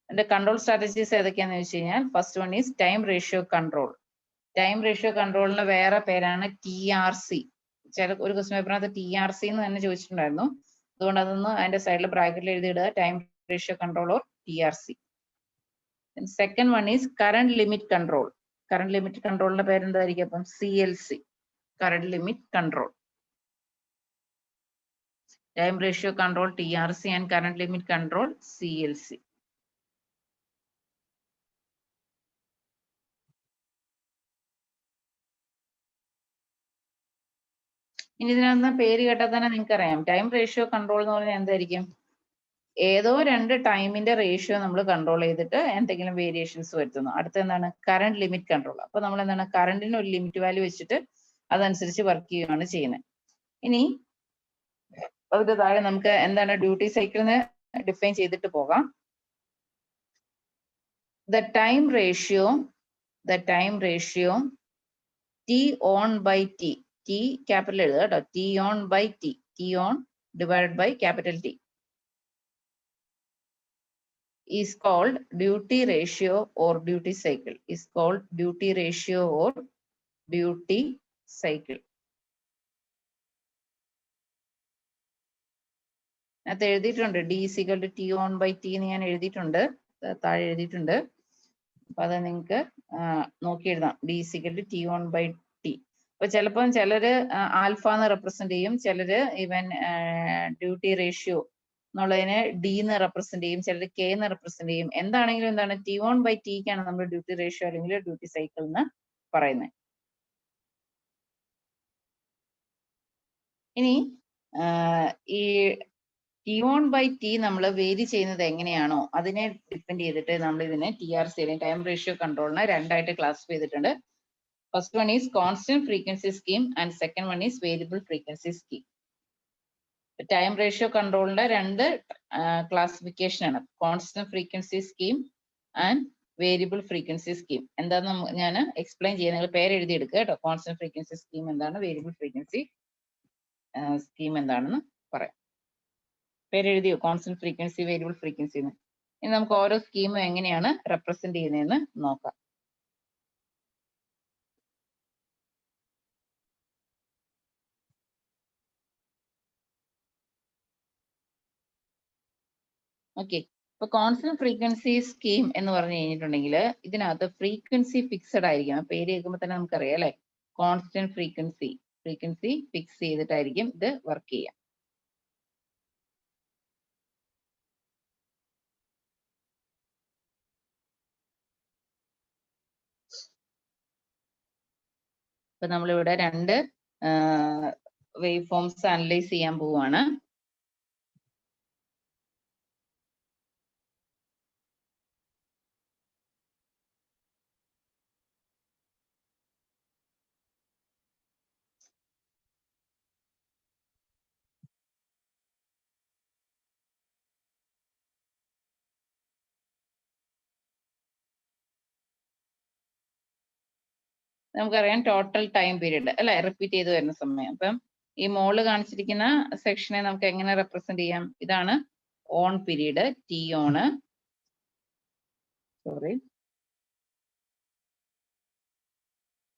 അതിന്റെ കൺട്രോൾ സ്ട്രാറ്റജീസ് ഏതൊക്കെയാണെന്ന് വെച്ച് കഴിഞ്ഞാൽ first one is time ratio control. Time ratio കൺട്രോളിന് വേറെ പേരാണ് TRC. ഒരു ക്വസ്റ്റ്യൻ പേപ്പറിനകത്ത് TRC എന്ന് തന്നെ ചോദിച്ചിട്ടുണ്ടായിരുന്നു. അതുകൊണ്ട് അതൊന്ന് അതിന്റെ സൈഡിൽ ബ്രാക്കറ്റിൽ എഴുതിയിടുക, time ratio control or TRC. Second one is current limit control. Current limit കൺട്രോളിന്റെ പേരെന്തായിരിക്കും? അപ്പം CLC, current limit control. Time ratio control TRC and current limit control CLC. ഇനി ഇതിനകത്ത് പേര് കേട്ടാൽ തന്നെ നിങ്ങൾക്ക് അറിയാം, ടൈം റേഷ്യോ കൺട്രോൾ എന്ന് പറഞ്ഞാൽ എന്തായിരിക്കും? ഏതോ രണ്ട് ടൈമിന്റെ റേഷ്യോ നമ്മൾ കൺട്രോൾ ചെയ്തിട്ട് എന്തെങ്കിലും വേരിയേഷൻസ് വരുത്തുന്നു. അടുത്ത എന്താണ്? Current limit control. അപ്പൊ നമ്മൾ എന്താണ്? കറന്റിന് ഒരു ലിമിറ്റ് വാല്യൂ വെച്ചിട്ട് അതനുസരിച്ച് വർക്ക് ചെയ്യുകയാണ് ചെയ്യുന്നത്. ഇനി അതിന്റെ താഴെ നമുക്ക് എന്താണ് ഡ്യൂട്ടി സൈക്കിളിനെ ഡിഫൈൻ ചെയ്തിട്ട് പോകാം. The time ratio T on by T, T capital എഴുതുക കേട്ടോ, T on by T, T on divided by capital T is called duty ratio or duty cycle, is called duty ratio or duty cycle. അത് എഴുതിയിട്ടുണ്ട്, D is equal to T on by T എന്ന് ഞാൻ എഴുതിയിട്ടുണ്ട്, താഴെ എഴുതിയിട്ടുണ്ട്. അപ്പൊ അത് നിങ്ങൾക്ക് നോക്കി എഴുതാം, D is equal to T on by T. അപ്പൊ ചിലപ്പം ചിലര് ആൽഫ എന്ന് റെപ്രസെന്റ് ചെയ്യും, ചിലര് ഇവൻ ഡ്യൂട്ടി റേഷ്യോ എന്നുള്ളതിനെ D എന്ന് റെപ്രസെന്റ് ചെയ്യും, ചിലര് K എന്ന് റെപ്രസെന്റ് ചെയ്യും. എന്താണെങ്കിലും എന്താണ്, T on by T ക്കാണ് നമ്മൾ ഡ്യൂട്ടി റേഷ്യോ അല്ലെങ്കിൽ ഡ്യൂട്ടി സൈക്കിൾ എന്ന് പറയുന്നത്. ഇനി ഈ T on by T നമ്മൾ വേരി ചെയ്യുന്നത് എങ്ങനെയാണോ അതിനെ ഡിപ്പെൻഡ് ചെയ്തിട്ട് നമ്മൾ ഇതിനെ TRC അല്ലെങ്കിൽ ടൈം റേഷ്യോ കൺട്രോളിനെ രണ്ടായിട്ട് ക്ലാസിഫൈ ചെയ്തിട്ടുണ്ട്. First one is constant frequency scheme and second one is variable frequency scheme. Time ratio കൺട്രോളിന്റെ രണ്ട് ക്ലാസിഫിക്കേഷൻ ആണ്, constant frequency scheme and variable frequency scheme. എന്താണെന്ന് ഞാൻ എക്സ്പ്ലെയിൻ ചെയ്യാൻ, നിങ്ങൾ പേര് എഴുതിയെടുക്കുക കേട്ടോ. കോൺസ്റ്റന്റ് ഫ്രീക്വൻസി സ്കീം എന്താണ്, വേരിയബിൾ ഫ്രീക്വൻസി സ്കീം എന്താണെന്ന് പറയാം. പേരെഴുതിയോ? കോൺസ്റ്റന്റ് ഫ്രീക്വൻസി, വേരിയബിൾ ഫ്രീക്വൻസി എന്ന്. ഇനി നമുക്ക് ഓരോ സ്കീമും എങ്ങനെയാണ് റെപ്രസെന്റ് ചെയ്യുന്നതെന്ന് നോക്കാം. ഓക്കെ, ഇപ്പൊ കോൺസ്റ്റന്റ് ഫ്രീക്വൻസി സ്കീം എന്ന് പറഞ്ഞു കഴിഞ്ഞിട്ടുണ്ടെങ്കിൽ ഇതിനകത്ത് ഫ്രീക്വൻസി ഫിക്സഡ് ആയിരിക്കും. പേര് കേൾക്കുമ്പോൾ തന്നെ നമുക്കറിയാം അല്ലെ, കോൺസ്റ്റന്റ് ഫ്രീക്വൻസി ഫിക്സ് ചെയ്തിട്ടായിരിക്കും ഇത് വർക്ക് ചെയ്യുക. ഇപ്പൊ നമ്മളിവിടെ രണ്ട് വേവ് ഫോംസ് അനലൈസ് ചെയ്യാൻ പോവുകയാണ്. നമുക്കറിയാം ടോട്ടൽ ടൈം പീരീഡ് അല്ലെ, റിപ്പീറ്റ് ചെയ്ത് വരുന്ന സമയം. അപ്പം ഈ മോള് കാണിച്ചിരിക്കുന്ന സെക്ഷനെ നമുക്ക് എങ്ങനെ റെപ്രസെന്റ് ചെയ്യാം? ഇതാണ് ഓൺ പീരീഡ്, ടി ഓണ്,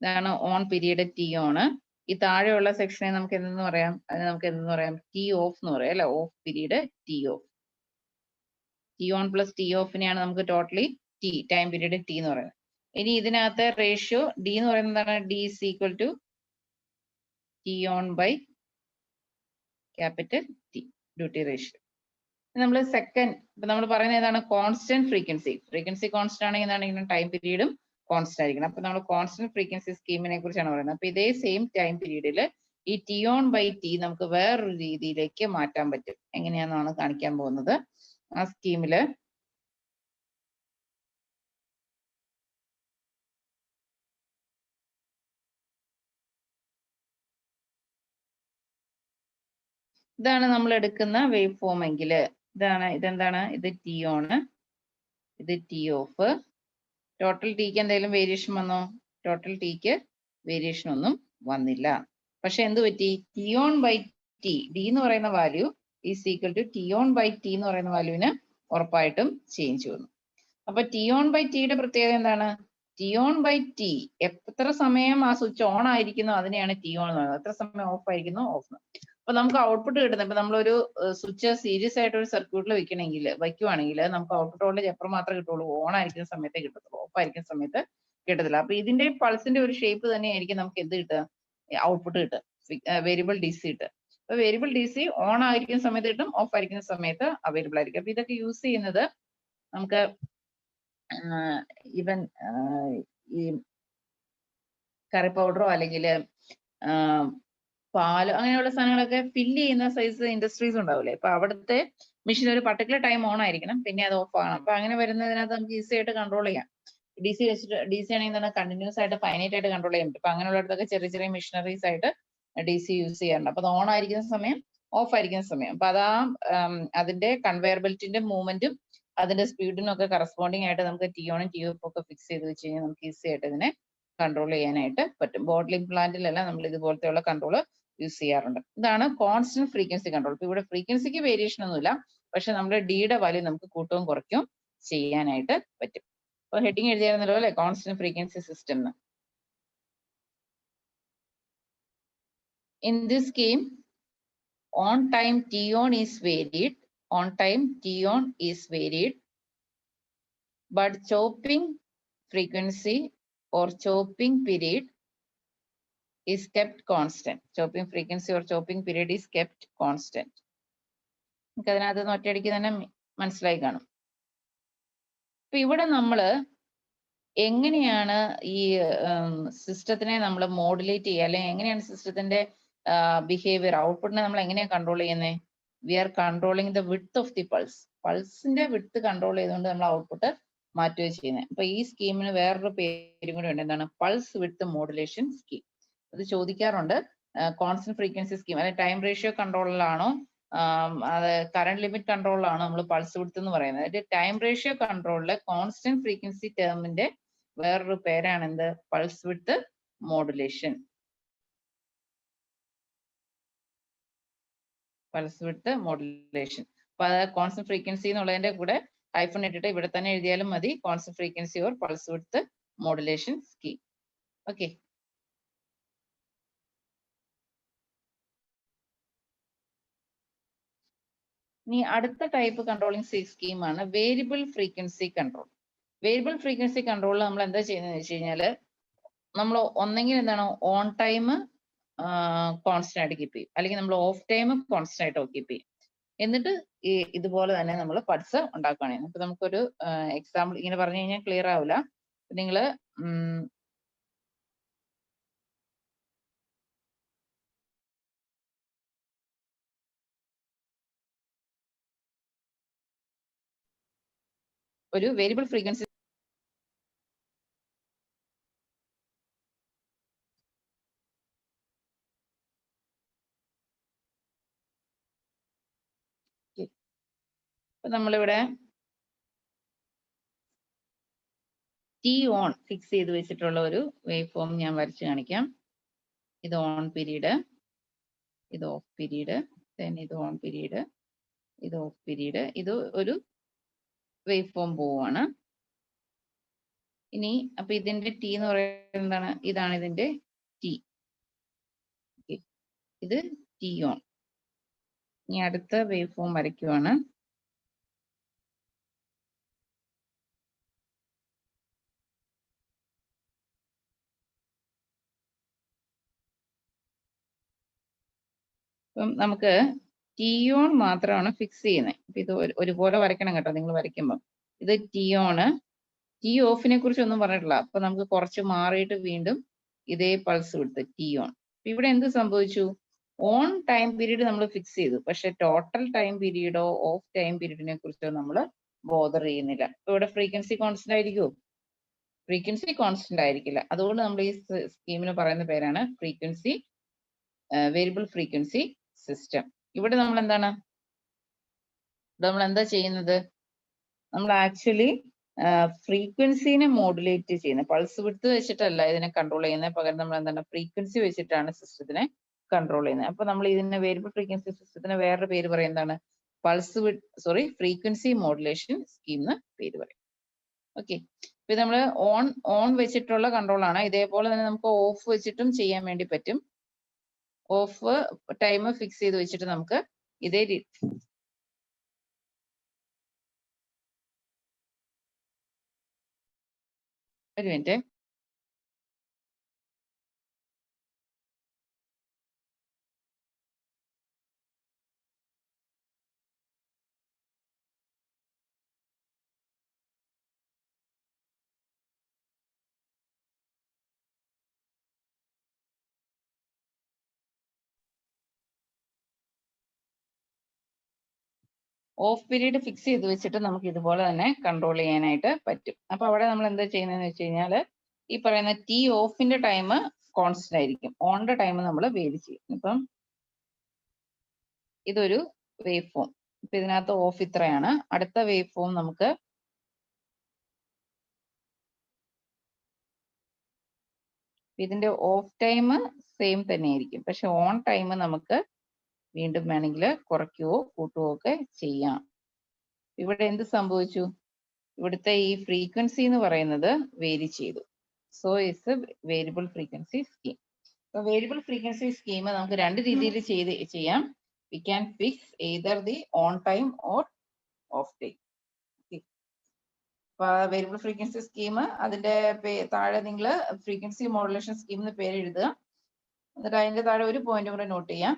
ഇതാണ് ഓൺ പീരീഡ് ടി ഓണ്. ഈ താഴെയുള്ള സെക്ഷനെ നമുക്ക് എന്തെന്ന് പറയാം? അതിന് നമുക്ക് എന്തെന്ന് പറയാം? ടി ഓഫ് എന്ന് പറയാം അല്ലെ, off period T off. T on plus T ഓഫിനെയാണ് നമുക്ക് ടോട്ടലി ടൈം പീരീഡ് ടി എന്ന് പറയുന്നത്. ഇനി ഇതിനകത്ത് റേഷ്യോ ഡി എന്ന് പറയുന്നത് D is equal to T on by capital T, duty ratio. നമ്മൾ സെക്കൻഡ്, ഇപ്പൊ നമ്മൾ പറയുന്നത് ഏതാണ്? കോൺസ്റ്റന്റ് ഫ്രീക്വൻസി കോൺസ്റ്റന്റ് ആണെങ്കിൽ എന്താണെങ്കിലും ടൈം പീരീഡും കോൺസ്റ്റന്റ് ആയിരിക്കണം. അപ്പൊ നമ്മൾ കോൺസ്റ്റന്റ് ഫ്രീക്വൻസി സ്കീമിനെ കുറിച്ചാണ് പറയുന്നത്. അപ്പൊ ഇതേ സെയിം ടൈം പീരീഡിൽ ഈ ടി ഓൺ ബൈ ടി നമുക്ക് വേറൊരു രീതിയിലേക്ക് മാറ്റാൻ പറ്റും. എങ്ങനെയാണെന്നാണ് കാണിക്കാൻ പോകുന്നത്. ആ സ്കീമില് ഇതാണ് നമ്മൾ എടുക്കുന്ന വേവ് ഫോം എങ്കിൽ ഇതെന്താണ്? ഇത് ടി ഓണ്, ഇത് ടി ഓഫ്. ടോട്ടൽ ടിക്ക് എന്തെങ്കിലും വേരിയേഷൻ വന്നോ? ടോട്ടൽ ടിക്ക് വേരിയേഷൻ ഒന്നും വന്നില്ല. പക്ഷെ എന്ത് പറ്റി? T on by T, D എന്ന് പറയുന്ന value is equal to T on by T എന്ന് പറയുന്ന വാല്യൂവിന് ഉറപ്പായിട്ടും ചേഞ്ച് വന്നു. അപ്പൊ ടി ഓൺ ബൈ ടിയുടെ പ്രത്യേകത എന്താണ്? ടി ഓൺ ബൈ ടി, എത്ര സമയം ആ സ്വിച്ച് ഓൺ ആയിരിക്കുന്നു അതിനെയാണ് ടി ഓൺ എന്ന് പറയുന്നത്. എത്ര സമയം ഓഫ് ആയിരിക്കുന്നു ഓഫ്. അപ്പൊ നമുക്ക് ഔട്ട്പുട്ട് കിട്ടുന്നത്, ഇപ്പൊ നമ്മളൊരു സ്വിച്ച് സീരീസ് ആയിട്ട് ഒരു സർക്യൂട്ടിൽ വയ്ക്കുവാണെങ്കിൽ നമുക്ക് ഔട്ട്പുട്ട് വോൾട്ടേജ് എത്ര മാത്രമേ കിട്ടുള്ളൂ? ഓൺ ആയിരിക്കുന്ന സമയത്തേ കിട്ടത്തുള്ളൂ, ഓഫ് ആയിരിക്കുന്ന സമയത്ത് കിട്ടത്തില്ല. അപ്പൊ ഇതിന്റെ പൾസിന്റെ ഒരു ഷേപ്പ് തന്നെയായിരിക്കും നമുക്ക് എന്ത് കിട്ടുക? ഔട്ട്പുട്ട് കിട്ടുക, വേരിയബിൾ ഡി സി കിട്ടുക. അപ്പൊ വേരിയബിൾ ഡി സി ഓൺ ആയിരിക്കുന്ന സമയത്ത് കിട്ടും, ഓഫ് ആയിരിക്കുന്ന സമയത്ത് അവൈലബിൾ ആയിരിക്കും. അപ്പൊ ഇതൊക്കെ യൂസ് ചെയ്യുന്നത് നമുക്ക് ഈവൻ ഈ കറി പൗഡറോ അല്ലെങ്കിൽ പാല് അങ്ങനെയുള്ള സാധനങ്ങളൊക്കെ ഫില്ല് ചെയ്യുന്ന സൈസ് ഇൻഡസ്ട്രീസ് ഉണ്ടാവില്ലേ? അപ്പൊ അവിടുത്തെ മെഷീൻ ഒരു പർട്ടിക്കുലർ ടൈം ഓൺ ആയിരിക്കണം, പിന്നെ അത് ഓഫ് ആകണം. അപ്പൊ അങ്ങനെ വരുന്നതിനകത്ത് നമുക്ക് ഈസി ആയിട്ട് കൺട്രോൾ ചെയ്യാം. ഡി സി വെച്ചിട്ട്, ഡി സി ആണെങ്കിൽ തന്നെ കണ്ടിന്യൂസ് ആയിട്ട് ഫൈനൈറ്റ് ആയിട്ട് കൺട്രോൾ ചെയ്യാൻ പറ്റും. അപ്പൊ അങ്ങനെയുള്ളടത്തൊക്കെ ചെറിയ ചെറിയ മെഷീനറീസ് ആയിട്ട് ഡി സി യൂസ് ചെയ്യാറുണ്ട്. അപ്പൊ അത് ഓൺ ആയിരിക്കുന്ന സമയം, ഓഫ് ആയിരിക്കുന്ന സമയം, അപ്പൊ അതാ അതിന്റെ കൺവെയർ ബെൽറ്റിന്റെ മൂവ്മെന്റും അതിന്റെ സ്പീഡിനും ഒക്കെ കറസ്പോണ്ടിങ് ആയിട്ട് നമുക്ക് ടി ഓണും ടി ഓഫും ഒക്കെ ഫിക്സ് ചെയ്ത് വെച്ച് കഴിഞ്ഞാൽ നമുക്ക് ഈസി ആയിട്ട് ഇതിനെ കൺട്രോൾ ചെയ്യാനായിട്ട് പറ്റും. ബോട്ട്ലിംഗ് പ്ലാന്റിലെല്ലാം നമ്മൾ ഇതുപോലത്തെയുള്ള കൺട്രോൾ യൂസ് ചെയ്യാറുണ്ട്. ഇതാണ് കോൺസ്റ്റന്റ് ഫ്രീക്വൻസി കൺട്രോൾ. ഇപ്പൊ ഇവിടെ ഫ്രീക്വൻസിക്ക് വേരിയേഷൻ ഒന്നുമില്ല, പക്ഷെ നമ്മുടെ ഡിയുടെ വാല്യൂ നമുക്ക് കൂട്ടവും കുറയ്ക്കും ചെയ്യാനായിട്ട് പറ്റും. അപ്പൊ ഹെഡിങ് എഴുതിയായിരുന്നല്ലോ അല്ലെ, കോൺസ്റ്റന്റ് ഫ്രീക്വൻസി സിസ്റ്റം എന്ന്. In this scheme, on time T on is varied, on time T on is varied, but chopping frequency or chopping period is kept constant. Chopping frequency or chopping period is kept constant. നമുക്ക് അതിനകത്ത് ഒറ്റയടിക്ക് തന്നെ മനസ്സിലായി കാണും. അപ്പൊ ഇവിടെ നമ്മള് എങ്ങനെയാണ് ഈ സിസ്റ്റത്തിനെ നമ്മൾ മോഡുലേറ്റ് ചെയ്യുക, അല്ലെങ്കിൽ എങ്ങനെയാണ് സിസ്റ്റത്തിന്റെ ബിഹേവിയർ, ഔട്ട്പുട്ടിനെ നമ്മൾ എങ്ങനെയാണ് കൺട്രോൾ ചെയ്യുന്നത്? We are controlling the width of the pulse. പൾസിന്റെ വിഡ്ത്ത് കൺട്രോൾ ചെയ്തുകൊണ്ട് നമ്മൾ ഔട്ട്പുട്ട് മാറ്റുകയും ചെയ്യുന്നത്. അപ്പൊ ഈ സ്കീമിന് വേറൊരു പേരും കൂടി ഉണ്ട്, എന്താണ്? Pulse width modulation scheme. അത് ചോദിക്കാറുണ്ട്. കോൺസ്റ്റന്റ് ഫ്രീക്വൻസി സ്കീം, അതായത് ടൈം റേഷ്യോ കൺട്രോളിലാണോ അത് കറന്റ് ലിമിറ്റ് കൺട്രോളിലാണോ നമ്മൾ പൾസ് വിഡ്ത്ത് എന്ന് പറയുന്നത്? അതായത് ടൈം റേഷ്യോ കൺട്രോളിലെ കോൺസ്റ്റന്റ് ഫ്രീക്വൻസി ടേമിന്റെ വേറൊരു പേരാണ് എന്ത്? Pulse width modulation. Pulse width modulation. അപ്പൊ അത് കോൺസ്റ്റന്റ് ഫ്രീക്വൻസി എന്നുള്ളതിന്റെ കൂടെ ഹൈഫൺ ഇട്ടിട്ട് ഇവിടെ തന്നെ എഴുതിയാലും മതി, constant frequency or pulse width modulation scheme. Okay. ഇനി അടുത്ത ടൈപ്പ് കൺട്രോളിംഗ് സ്കീമാണ് variable frequency control. Variable frequency കൺട്രോളിൽ നമ്മൾ എന്താ ചെയ്യുന്നത് വെച്ച് കഴിഞ്ഞാല്, നമ്മൾ ഒന്നെങ്കിൽ എന്താണ് ഓൺ ടൈം കോൺസ്റ്റന്റ് ആയിട്ട് കീപ്പ് ചെയ്യും, അല്ലെങ്കിൽ നമ്മൾ ഓഫ് ടൈം കോൺസ്റ്റന്റ് ആയിട്ട് കീപ്പ് ചെയ്യും. എന്നിട്ട് ഇതുപോലെ തന്നെ നമ്മൾ പൾസ് ഉണ്ടാക്കുകയാണ്. ഇപ്പൊ നമുക്കൊരു എക്സാമ്പിൾ ഇങ്ങനെ പറഞ്ഞു കഴിഞ്ഞാൽ ക്ലിയർ ആവില്ല. നിങ്ങൾ ഒരു വേരിയബിൾ ഫ്രീക്വൻസി നമ്മളിവിടെ ടി ഓൺ ഫിക്സ് ചെയ്ത് വെച്ചിട്ടുള്ള ഒരു വേവ് ഫോം ഞാൻ വരച്ച് കാണിക്കാം. ഇത് ഓൺ പീരീഡ്, ഇത് ഓഫ് പീരീഡ്, ഇത് ഓൺ പീരീഡ്, ഇത് ഓഫ് പീരീഡ്, ഇത് ഒരു വേവ് ഫോം പോവാണ്. ഇനി അപ്പൊ ഇതിന്റെ ടി എന്ന് പറയുന്നത് എന്താണ്? ഇതാണ് ഇതിന്റെ ടി. ഇത് ടി ഓൺ. ഇനി അടുത്ത വേവ് ഫോം വരയ്ക്കുവാണ്. അപ്പം നമുക്ക് ടി ഓൺ മാത്രമാണ് ഫിക്സ് ചെയ്യുന്നത്. അപ്പൊ ഇത് ഒരുപോലെ വരയ്ക്കണം കേട്ടോ നിങ്ങൾ വരയ്ക്കുമ്പോൾ. ഇത് ടി ഓണ്, ടി ഓഫിനെ കുറിച്ച് ഒന്നും പറഞ്ഞിട്ടില്ല. അപ്പൊ നമുക്ക് കുറച്ച് മാറിയിട്ട് വീണ്ടും ഇതേ പൾസ് വിടുത്ത് ടി ഓൺ. ഇവിടെ എന്ത് സംഭവിച്ചു? ഓൺ ടൈം പീരീഡ് നമ്മൾ ഫിക്സ് ചെയ്തു, പക്ഷെ ടോട്ടൽ ടൈം പീരീഡോ ഓഫ് ടൈം പീരീഡിനെ കുറിച്ചോ നമ്മൾ ബോദർ ചെയ്യുന്നില്ല. ഇപ്പൊ ഇവിടെ ഫ്രീക്വൻസി കോൺസ്റ്റന്റ് ആയിരിക്കുമോ? ഫ്രീക്വൻസി കോൺസ്റ്റന്റ് ആയിരിക്കില്ല. അതുകൊണ്ട് നമ്മൾ ഈ സ്കീമിന് പറയുന്ന പേരാണ് ഫ്രീക്വൻസി വേരിയബിൾ ഫ്രീക്വൻസി സിസ്റ്റം. ഇവിടെ നമ്മൾ എന്താണ്, നമ്മൾ എന്താ ചെയ്യുന്നത്? നമ്മൾ ആക്ച്വലി ഫ്രീക്വൻസിനെ മോഡുലേറ്റ് ചെയ്യുന്നത്. പൾസ് വിഡ്ത്ത് വെച്ചിട്ടല്ല ഇതിനെ കൺട്രോൾ ചെയ്യുന്നത്, പകരം നമ്മൾ എന്താണ് ഫ്രീക്വൻസി വെച്ചിട്ടാണ് സിസ്റ്റത്തിനെ കൺട്രോൾ ചെയ്യുന്നത്. അപ്പൊ നമ്മൾ ഇതിന് വേരിയബിൾ ഫ്രീക്വൻസി സിസ്റ്റത്തിന് വേറൊരു പേര് പറയും, എന്താണ്? ഫ്രീക്വൻസി മോഡുലേഷൻ സ്കീം എന്ന് പേര് പറയും. ഓക്കെ. ഇപ്പൊ നമ്മൾ ഓൺ വെച്ചിട്ടുള്ള കൺട്രോൾ ആണ്. ഇതേപോലെ തന്നെ നമുക്ക് ഓഫ് വെച്ചിട്ടും ചെയ്യാൻ വേണ്ടി പറ്റും. ഓഫ് ടൈം ഫിക്സ് ചെയ്ത് വെച്ചിട്ട് നമുക്ക് ഇതേ ഒരു മിനിറ്റ്. ഓഫ് പീരീഡ് ഫിക്സ് ചെയ്ത് വെച്ചിട്ട് നമുക്ക് ഇതുപോലെ തന്നെ കൺട്രോൾ ചെയ്യാനായിട്ട് പറ്റും. അപ്പൊ അവിടെ നമ്മൾ എന്താ ചെയ്യുന്നതെന്ന് വെച്ച് കഴിഞ്ഞാൽ ഈ പറയുന്ന ടി ഓഫിന്റെ ടൈം കോൺസ്റ്റന്റ് ആയിരിക്കും, ഓണിന്റെ ടൈം നമ്മൾ വേരി ചെയ്യും. ഇപ്പം ഇതൊരു വേവ് ഫോം. ഇപ്പൊ ഇതിനകത്ത് ഓഫ് ഇത്രയാണ്. അടുത്ത വേവ് ഫോം നമുക്ക് ഇതിന്റെ ഓഫ് ടൈം സെയിം തന്നെ ആയിരിക്കും, പക്ഷെ ഓൺ ടൈം നമുക്ക് വീണ്ടും വേണമെങ്കിൽ കുറയ്ക്കുകയോ കൂട്ടുകയോ ഒക്കെ ചെയ്യാം. ഇവിടെ എന്ത് സംഭവിച്ചു? ഇവിടുത്തെ ഈ ഫ്രീക്വൻസി എന്ന് പറയുന്നത് വേരി ചെയ്തു. So it's A variable frequency scheme. അപ്പൊ വേരിയബിൾ ഫ്രീക്വൻസി സ്കീം നമുക്ക് രണ്ട് രീതിയിൽ ചെയ്യാം. We can fix either the on time or of time. അപ്പൊ വേരിയബിൾ ഫ്രീക്വൻസി സ്കീം അതിന്റെ താഴെ നിങ്ങൾ ഫ്രീക്വൻസി മോഡുലേഷൻ സ്കീം എന്ന് പേര് എഴുതുക. എന്നിട്ട് അതിന്റെ താഴെ ഒരു പോയിന്റ് കൂടെ നോട്ട് ചെയ്യാം.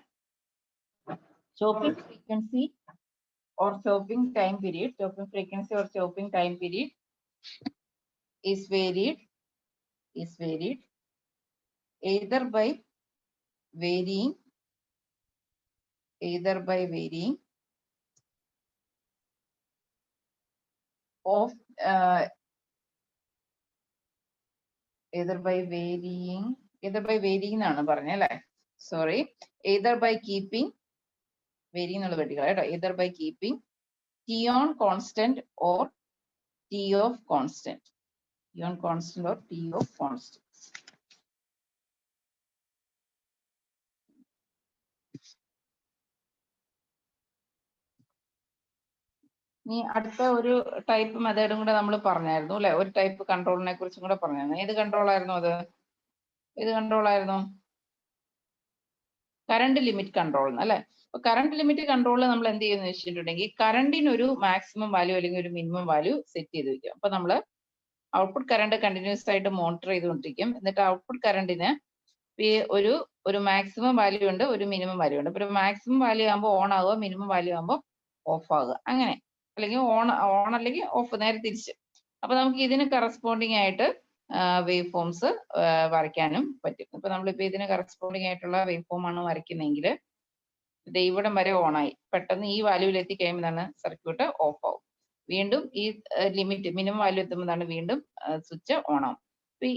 Chopping frequency or chopping time period, chopping frequency or chopping time period is varied either by varying of either by varying എന്നാണ് പറഞ്ഞത് അല്ലേ? Sorry, either by keeping varying എന്നുള്ള വെട്ടിക്കള കേട്ടോ. either by keeping t on constant or t off constant. t on constant or t off constant. ഇനി അടുത്ത ഒരു type മെത്തേഡും കൂടെ നമ്മൾ പറഞ്ഞായിരുന്നു അല്ലെ? ഒരു ടൈപ്പ് കൺട്രോളിനെ കുറിച്ചും കൂടെ പറഞ്ഞായിരുന്നു. ഏത് കൺട്രോൾ ആയിരുന്നു അത്? ഏത് കൺട്രോൾ ആയിരുന്നു? കറണ്ട് ലിമിറ്റ് കൺട്രോൾ അല്ലെ? അപ്പൊ കറണ്ട് ലിമിറ്റ് കൺട്രോളിൽ നമ്മൾ എന്ത് ചെയ്യുന്ന വെച്ചിട്ടുണ്ടെങ്കിൽ കറണ്ടിന് ഒരു മാക്സിമം വാല്യൂ അല്ലെങ്കിൽ ഒരു മിനിമം വാല്യൂ സെറ്റ് ചെയ്ത് വെക്കും. അപ്പൊ നമ്മൾ ഔട്ട്പുട്ട് കറണ്ട് കണ്ടിന്യൂസ് ആയിട്ട് മോണിറ്റർ ചെയ്തുകൊണ്ടിരിക്കും. എന്നിട്ട് ഔട്ട്പുട്ട് കറണ്ടിന് ഒരു മാക്സിമം വാല്യൂ ഉണ്ട്, ഒരു മിനിമം വാല്യൂ ഉണ്ട്. ഇപ്പൊ ഒരു മാക്സിമം വാല്യൂ ആകുമ്പോൾ ഓൺ ആവുക, മിനിമം വാല്യൂ ആകുമ്പോൾ ഓഫ് ആവുക, അങ്ങനെ. അല്ലെങ്കിൽ ഓൺ അല്ലെങ്കിൽ ഓഫ്, നേരെ തിരിച്ച്. അപ്പൊ നമുക്ക് ഇതിന് കറസ്പോണ്ടിങ് ആയിട്ട് വേവ് ഫോംസ് വരയ്ക്കാനും പറ്റും. ഇപ്പൊ നമ്മളിപ്പോ ഇതിന് കറസ്പോണ്ടിങ് ആയിട്ടുള്ള വേവ് ഫോം ആണ് വരയ്ക്കുന്നതെങ്കിൽ ഇവിടം വരെ ഓൺ ആയി, പെട്ടെന്ന് ഈ വാല്യൂവിൽ എത്തിക്കഴിയുമ്പോഴാണ് സർക്യൂട്ട് ഓഫ് ആവും. വീണ്ടും ഈ ലിമിറ്റ് മിനിമം വാല്യൂ എത്തുമ്പോഴാണ് വീണ്ടും സ്വിച്ച് ഓൺ ആവും. അപ്പൊ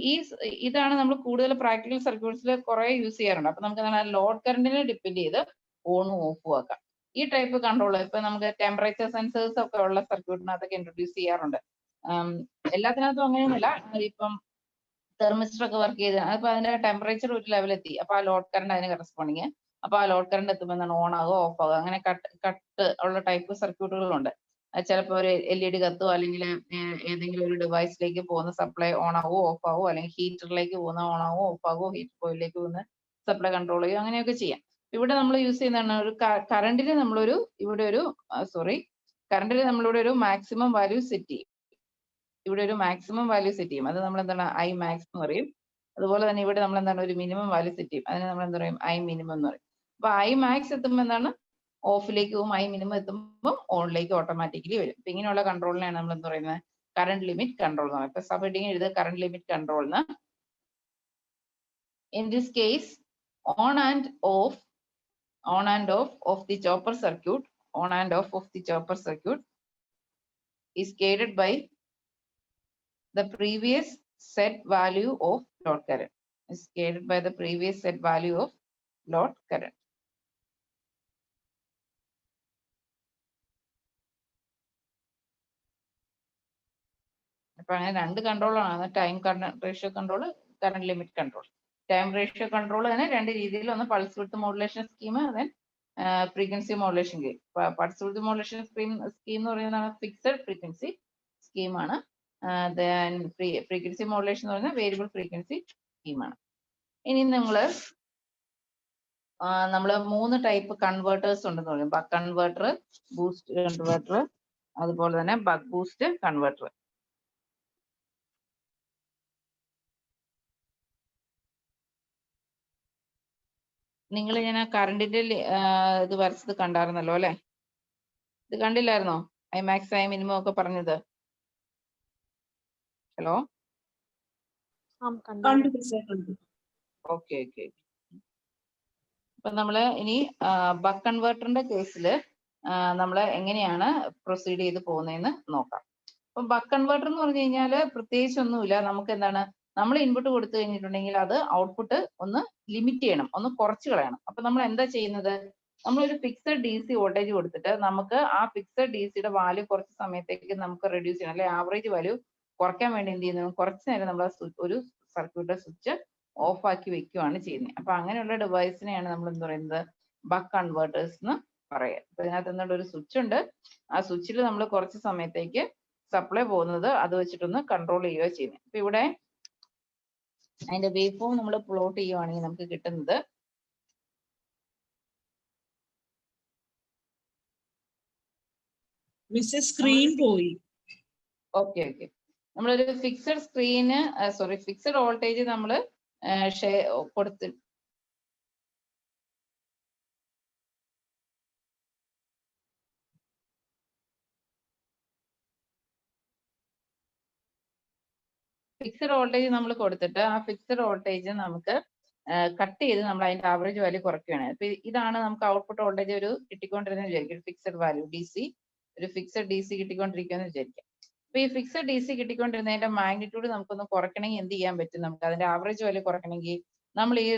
ഇതാണ് നമ്മൾ കൂടുതൽ പ്രാക്ടിക്കൽ സർക്യൂട്ട്സിൽ കുറെ യൂസ് ചെയ്യാറുണ്ട്. അപ്പൊ നമുക്ക് എന്താണ് ലോഡ് കറണ്ടിനെ ഡിപ്പെൻഡ് ചെയ്ത് ഓണും ഓഫും ആക്കാം. ഈ ടൈപ്പ് കൺട്രോൾ ഇപ്പൊ നമുക്ക് ടെമ്പറേച്ചർ സെൻസേഴ്സ് ഒക്കെ ഉള്ള സർക്യൂട്ടിനകത്തൊക്കെ ഇൻട്രൊഡ്യൂസ് ചെയ്യാറുണ്ട്. എല്ലാത്തിനകത്തും അങ്ങനെയൊന്നുമില്ല. ഇപ്പം തെർമിസ്റ്റർ ഒക്കെ വർക്ക് ചെയ്ത് അപ്പൊ അതിന്റെ ടെമ്പറേച്ചർ ഒരു ലെവൽ എത്തി, അപ്പൊ ആ ലോഡ് കറണ്ട് അതിന് കറസ്പോണ്ടിങ്, അപ്പൊ ആ ലോഡ് കറണ്ട് എത്തുമ്പോൾ എന്താണ് ഓൺ ആകുക ഓഫ് ആകുക, അങ്ങനെ കട്ട് ഉള്ള ടൈപ്പ് സർക്യൂട്ടുകളുണ്ട്. ചിലപ്പോൾ ഒരു LED കത്തോ അല്ലെങ്കിൽ ഏതെങ്കിലും ഒരു ഡിവൈസിലേക്ക് പോകുന്ന സപ്ലൈ ഓൺ ആവോ ഓഫ് ആവോ, അല്ലെങ്കിൽ ഹീറ്ററിലേക്ക് പോകുന്ന ഓൺ ആവോ ഓഫ് ആവോ, ഹീറ്റ് കോയിലേക്ക് പോകുന്ന സപ്ലൈ കൺട്രോൾ ചെയ്യോ, അങ്ങനെയൊക്കെ ചെയ്യാം. ഇവിടെ നമ്മൾ യൂസ് ചെയ്യുന്നതാണ് ഒരു കറണ്ടിന് നമ്മളൊരു കറണ്ടിന് നമ്മളിവിടെ ഒരു മാക്സിമം വാല്യൂ സെറ്റ് ചെയ്യും. ഇവിടെ ഒരു മാക്സിമം വാല്യൂ സെറ്റ് ചെയ്യും, അത് നമ്മൾ എന്താണ് ഐ മാക്സ് എന്ന് പറയും. അതുപോലെ തന്നെ ഇവിടെ നമ്മൾ എന്താണ് ഒരു മിനിമം വാല്യൂ സെറ്റ് ചെയ്യും, അതിന് നമ്മൾ എന്താ പറയും ഐ മിനിമം എന്ന് പറയും. അപ്പൊ ഐ മാക്സ് എത്തുമ്പോൾ എന്താണ് ഓഫിലേക്ക് പോകും, ഐ മിനിമം എത്തുമ്പോൾ ഓണിലേക്ക് ഓട്ടോമാറ്റിക്കലി വരും. അപ്പൊ ഇങ്ങനെയുള്ള കൺട്രോളിനാണ് നമ്മൾ എന്താ പറയുന്നത് കറണ്ട് ലിമിറ്റ് കൺട്രോൾ എന്ന് പറയുന്നത്. ഇപ്പൊ സബ് ഹെഡിങ് എഴുതുക കറണ്ട് ലിമിറ്റ് കൺട്രോൾ എന്ന്. In this case on and of of the chopper circuit, on and off of the chopper circuit is guided by the previous set value of load current. Is guided by the previous set value of load current. അപ്പൊ അങ്ങനെ രണ്ട് കൺട്രോളാണ്, time ratio control, current limit control. Time ratio control തന്നെ രണ്ട് രീതിയിൽ, ഒന്ന് pulse width modulation scheme, then frequency modulation scheme. Pulse width modulation scheme എന്ന് പറയുന്നത് ഫിക്സഡ് ഫ്രീക്വൻസി സ്കീമാണ്. ഫ്രീക്വൻസി മോഡുലേഷൻ എന്ന് പറഞ്ഞാൽ വേരിയബിൾ ഫ്രീക്വൻസി സ്കീമാണ്. ഇനി നമ്മള് 3 ടൈപ്പ് കൺവേർട്ടേഴ്സ് ഉണ്ടെന്ന് പറയും. ബക്ക് കൺവേർട്ടർ, ബൂസ്റ്റ് കൺവേർട്ടർ, അതുപോലെ തന്നെ ബക്ക് ബൂസ്റ്റ് കൺവേർട്ടർ. നിങ്ങൾ ഞാൻ കറണ്ടിന്റെ ഇത് വരച്ചത് കണ്ടായിരുന്നല്ലോ അല്ലെ? ഇത് കണ്ടില്ലായിരുന്നോ? ഐമാക്സ് ഐ മിനിമം ഒക്കെ പറഞ്ഞത്. Hello, okay okay. അപ്പൊ നമ്മള് ഇനി ബക്ക് കൺവേർട്ടറിന്റെ കേസിൽ നമ്മൾ എങ്ങനെയാണ് പ്രൊസീഡ് ചെയ്ത് പോകുന്നതെന്ന് നോക്കാം. അപ്പൊ ബക്ക് കൺവേർട്ടർ എന്ന് പറഞ്ഞു കഴിഞ്ഞാൽ പ്രത്യേകിച്ചൊന്നുമില്ല. നമുക്ക് എന്താണ്, നമ്മൾ ഇൻപുട്ട് കൊടുത്തു കഴിഞ്ഞിട്ടുണ്ടെങ്കിൽ അത് ഔട്ട്പുട്ട് ഒന്ന് ലിമിറ്റ് ചെയ്യണം, ഒന്ന് കുറച്ച് കളയണം. അപ്പൊ നമ്മൾ എന്താ ചെയ്യുന്നത്, നമ്മളൊരു ഫിക്സഡ് DC വോൾട്ടേജ് കൊടുത്തിട്ട് നമുക്ക് ആ ഫിക്സഡ് DCയുടെ വാല്യൂ കുറച്ച് സമയത്തേക്ക് നമുക്ക് റെഡ്യൂസ് ചെയ്യണം, അല്ലെ ആവറേജ് വാല്യൂ കുറയ്ക്കാൻ വേണ്ടി എന്ത് ചെയ്യുന്നു, കുറച്ച് നേരം നമ്മൾ ഒരു സർക്യൂട്ട് സ്വിച്ച് ഓഫ് ആക്കി വെക്കുകയാണ് ചെയ്യുന്നത്. അപ്പൊ അങ്ങനെയുള്ള ഡിവൈസിനെയാണ് നമ്മൾ എന്ത് പറയുന്നത്, ബക്ക് കൺവേർട്ടേഴ്സ് എന്ന് പറയുക. അപ്പൊ ഇതിനകത്ത് എന്നുള്ള ഒരു സ്വിച്ച് ഉണ്ട്. ആ സ്വിച്ചിൽ നമ്മൾ കുറച്ച് സമയത്തേക്ക് സപ്ലൈ പോകുന്നത് അത് വെച്ചിട്ടൊന്ന് കൺട്രോൾ ചെയ്യുക ചെയ്യുന്നത്. അപ്പൊ ഇവിടെ അതിന്റെ വേവ് ഫോം നമ്മൾ പ്ലോട്ട് ചെയ്യുവാണെങ്കിൽ നമുക്ക് കിട്ടുന്നത് സ്ക്രീൻ പോയി. Okay okay. നമ്മളൊരു ഫിക്സഡ് സ്ക്രീന് ഫിക്സഡ് വോൾട്ടേജ് നമ്മൾ കൊടുത്ത് ഫിക്സഡ് വോൾട്ടേജ് നമ്മൾ കൊടുത്തിട്ട് ആ ഫിക്സഡ് വോൾട്ടേജ് നമുക്ക് കട്ട് ചെയ്ത് നമ്മൾ അതിന്റെ ആവറേജ് വാല്യൂ കുറയ്ക്കുകയാണ്. അപ്പൊ ഇതാണ് നമുക്ക് ഔട്ട്പുട്ട് വോൾട്ടേജ് ഒരു കിട്ടിക്കൊണ്ടിരുന്ന വിചാരിക്കും, ഫിക്സഡ് വാല്യൂ DC, ഒരു ഫിക്സഡ് DC കിട്ടിക്കൊണ്ടിരിക്കുകയെന്ന് വിചാരിക്കാം. അപ്പൊ ഈ ഫിക്സഡ് DC കിട്ടിക്കൊണ്ടിരുന്നതിന്റെ മാഗ്നിറ്റ്യൂഡ് നമുക്കൊന്ന് കുറയ്ക്കണമെങ്കിൽ എന്ത് ചെയ്യാൻ പറ്റും, നമുക്ക് അതിന്റെ ആവറേജ് വാല്യൂ കുറയ്ക്കണമെങ്കിൽ നമ്മൾ ഈ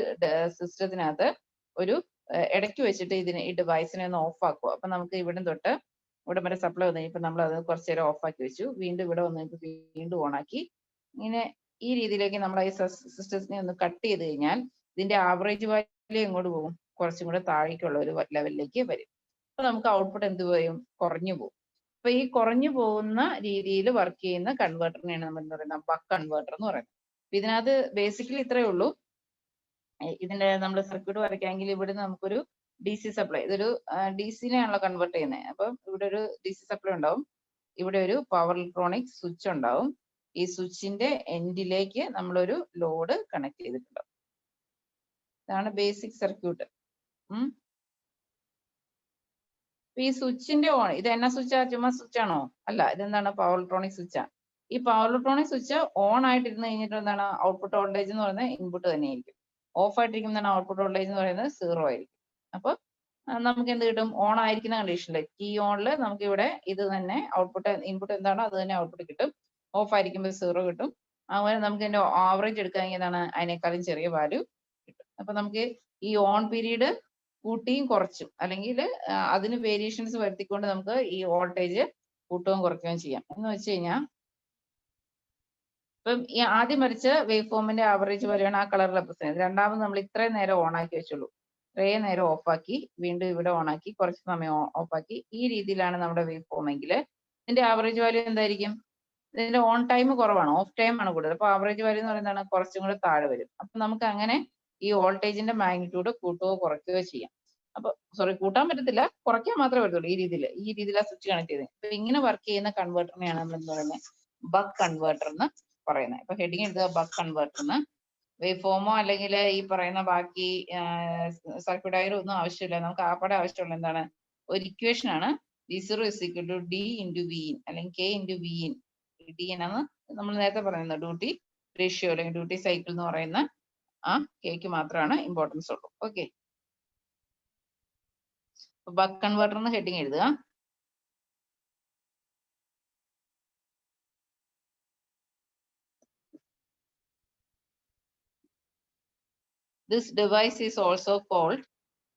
സിസ്റ്റത്തിനകത്ത് ഒരു ഇടയ്ക്ക് വെച്ചിട്ട് ഈ ഡിവൈസിനെ ഒന്ന് ഓഫ് ആക്കുക. അപ്പൊ നമുക്ക് ഇവിടെ തൊട്ട് ഇവിടെ വരെ സപ്ലൈ വന്നു കഴിഞ്ഞപ്പോൾ നമ്മൾ അത് കുറച്ച് നേരം ഓഫ് ആക്കി വെച്ചു, വീണ്ടും ഇവിടെ വന്നിട്ട് വീണ്ടും ഓൺ ആക്കി. ഇങ്ങനെ ഈ രീതിയിലേക്ക് നമ്മൾ ഈ സിസ്റ്റത്തിനെ ഒന്ന് കട്ട് ചെയ്ത് കഴിഞ്ഞാൽ ഇതിന്റെ ആവറേജ് വാല്യൂ എങ്ങോട്ട് പോകും, കുറച്ചും കൂടെ താഴേക്കുള്ള ഒരു ലെവലിലേക്ക് വരും. അപ്പൊ നമുക്ക് ഔട്ട്പുട്ട് എന്ത് ചെയ്യും, കുറഞ്ഞു പോകും. അപ്പൊ ഈ കുറഞ്ഞു പോകുന്ന രീതിയിൽ വർക്ക് ചെയ്യുന്ന കൺവേർട്ടറിനെയാണ് നമ്മൾ എന്താ പറയുന്നത്, ബക്ക് കൺവേർട്ടർ എന്ന് പറയുന്നത്. അപ്പൊ ഇതിനകത്ത് ബേസിക്കലി ഇത്രയേ ഉള്ളൂ. ഇതിന്റെ നമ്മൾ സർക്യൂട്ട് വരയ്ക്കാമെങ്കിൽ ഇവിടെ നമുക്കൊരു DC സപ്ലൈ, ഇതൊരു DC-നെയാണല്ലോ കൺവേർട്ട് ചെയ്യുന്നത്. അപ്പൊ ഇവിടെ ഒരു DC സപ്ലൈ ഉണ്ടാവും, ഇവിടെ ഒരു പവർ ഇലക്ട്രോണിക് സ്വിച്ച് ഉണ്ടാവും. ഈ സ്വിച്ചിന്റെ എൻഡിലേക്ക് നമ്മളൊരു ലോഡ് കണക്ട് ചെയ്തിട്ടുണ്ടാവും. ഇതാണ് ബേസിക് സർക്യൂട്ട്. ഈ സ്വിച്ചിന്റെ ഓൺ, ഇത് എന്നാ സ്വിച്ചാ, ചുമ്മാ സ്വിച്ച് ആണോ? അല്ല, ഇതെന്താണ്, പവർ ഇലക്ട്രോണിക് സ്വിച്ചാണ്. ഈ പവർ ഇലക്ട്രോണിക് സ്വിച്ച് ഓൺ ആയിട്ടിരുന്ന് കഴിഞ്ഞിട്ട് എന്താണ്, ഔട്ട്പുട്ട് വോൾട്ടേജ് എന്ന് പറയുന്നത് ഇൻപുട്ട് തന്നെയായിരിക്കും. ഓഫ് ആയിട്ടിരിക്കുന്നതാണ് ഔട്ട്പുട്ട് വോൾട്ടേജ് എന്ന് പറയുന്നത് 0 ആയിരിക്കും. അപ്പൊ നമുക്ക് എന്ത് കിട്ടും, ഓൺ ആയിരിക്കുന്ന കണ്ടീഷനിൽ കീ ഓണിൽ നമുക്ക് ഇവിടെ ഇത് തന്നെ ഔട്ട്പുട്ട്, ഇൻപുട്ട് എന്താണോ അത് തന്നെ ഔട്ട്പുട്ട് കിട്ടും. ഓഫ് ആയിരിക്കുമ്പോൾ 0 കിട്ടും. അങ്ങനെ നമുക്ക് ഇതിന്റെ ആവറേജ് എടുക്കുകയാണെങ്കിൽ എന്താണ്, അതിനേക്കാളും ചെറിയ വാല്യൂ കിട്ടും. അപ്പൊ നമുക്ക് ഈ ഓൺ പീരീഡ് കൂട്ടിയും കുറച്ചും, അല്ലെങ്കിൽ അതിന് വേരിയേഷൻസ് വരുത്തിക്കൊണ്ട് നമുക്ക് ഈ വോൾട്ടേജ് കൂട്ടുകയും കുറയ്ക്കുകയും ചെയ്യാം. എന്ന് വെച്ച് കഴിഞ്ഞാൽ ഇപ്പം ഈ ആദ്യം വരച്ച വേവ് ഫോമിന്റെ ആവറേജ് വാല്യൂയാണ് ആ കളർ റെപ്രസെന്റ് ചെയ്യുന്നത്. രണ്ടാമത് നമ്മൾ ഇത്രയും നേരം ഓൺ ആക്കി വെച്ചുള്ളൂ, ഇത്രയും നേരം ഓഫ് ആക്കി, വീണ്ടും ഇവിടെ ഓൺ ആക്കി, കുറച്ച് സമയം ഓഫ് ആക്കി. ഈ രീതിയിലാണ് നമ്മുടെ വേവ് ഫോം എങ്കിൽ ഇതിന്റെ ആവറേജ് വാല്യൂ എന്തായിരിക്കും, ഇതിന്റെ ഓൺ ടൈം കുറവാണ്, ഓഫ് ടൈം ആണ് കൂടുതൽ. അപ്പൊ ആവറേജ് വാല്യൂ എന്ന് പറയുന്നത് കുറച്ചും കൂടെ താഴെ വരും. അപ്പൊ നമുക്ക് അങ്ങനെ ഈ വോൾട്ടേജിന്റെ മാഗ്നിറ്റ്യൂഡ് കൂട്ടുകയോ കുറയ്ക്കുകയോ ചെയ്യാം. അപ്പൊ കൂട്ടാൻ പറ്റത്തില്ല, കുറയ്ക്കാൻ മാത്രമേ പറ്റുള്ളൂ. ഈ രീതിയിൽ ആ സ്വിച്ച് കണക്ട് ചെയ്ത്. അപ്പൊ ഇങ്ങനെ വർക്ക് ചെയ്യുന്ന കൺവേർട്ടറിനെയാണ് നമ്മൾ എന്താ പറയുന്നത്, ബക്ക് കൺവേർട്ടർ എന്ന് പറയുന്നത്. ഇപ്പൊ ഹെഡിങ് എഴുതുക, ബക്ക് കൺവേർട്ടർ എന്ന്. വേവ് ഫോമോ അല്ലെങ്കിൽ ഈ പറയുന്ന ബാക്കി സർക്യൂട്ട് ഡയഗ്രം ഒന്നും ആവശ്യമില്ല. നമുക്ക് ആപ്പാടെ ആവശ്യമുള്ള എന്താണ്, ഒരു ഇക്വേഷൻ ആണ്, V0 = D × Vin അല്ലെങ്കിൽ K × Vin. DN ആണ് നമ്മൾ നേരത്തെ പറയുന്നത്, ഡ്യൂട്ടി റേഷ്യോ അല്ലെങ്കിൽ ഡ്യൂട്ടി സൈക്കിൾ എന്ന് പറയുന്ന ആ കേക്ക് മാത്രമാണ് ഇമ്പോർട്ടൻസ് ഉള്ളൂ. ഓക്കെ, ബക്ക് കൺവേർട്ടർ എന്ന് ഹെഡിങ് എഴുതുക. This device is also called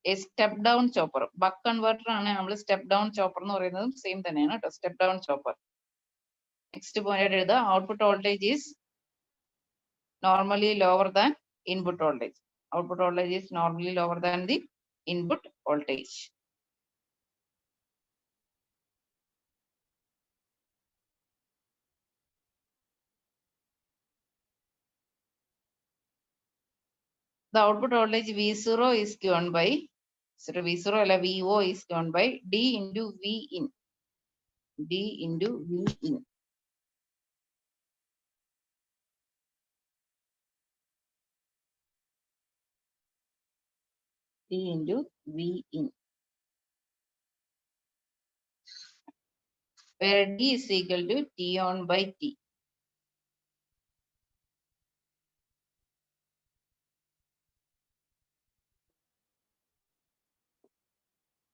a step down chopper. Buck converter ആണ് നമ്മൾ സ്റ്റെപ്പ് ഡൗൺ ചോപ്പർ എന്ന് പറയുന്നതും സെയിം തന്നെയാണ് കേട്ടോ, step down chopper. Next point എഴുതുക, output voltage is normally lower than input voltage. Output voltage is normally lower than the input voltage. The output voltage V0 is given by, V0 അല്ല VO is given by D into V in. D into V in. D into V in. Where D is equal to T on by T.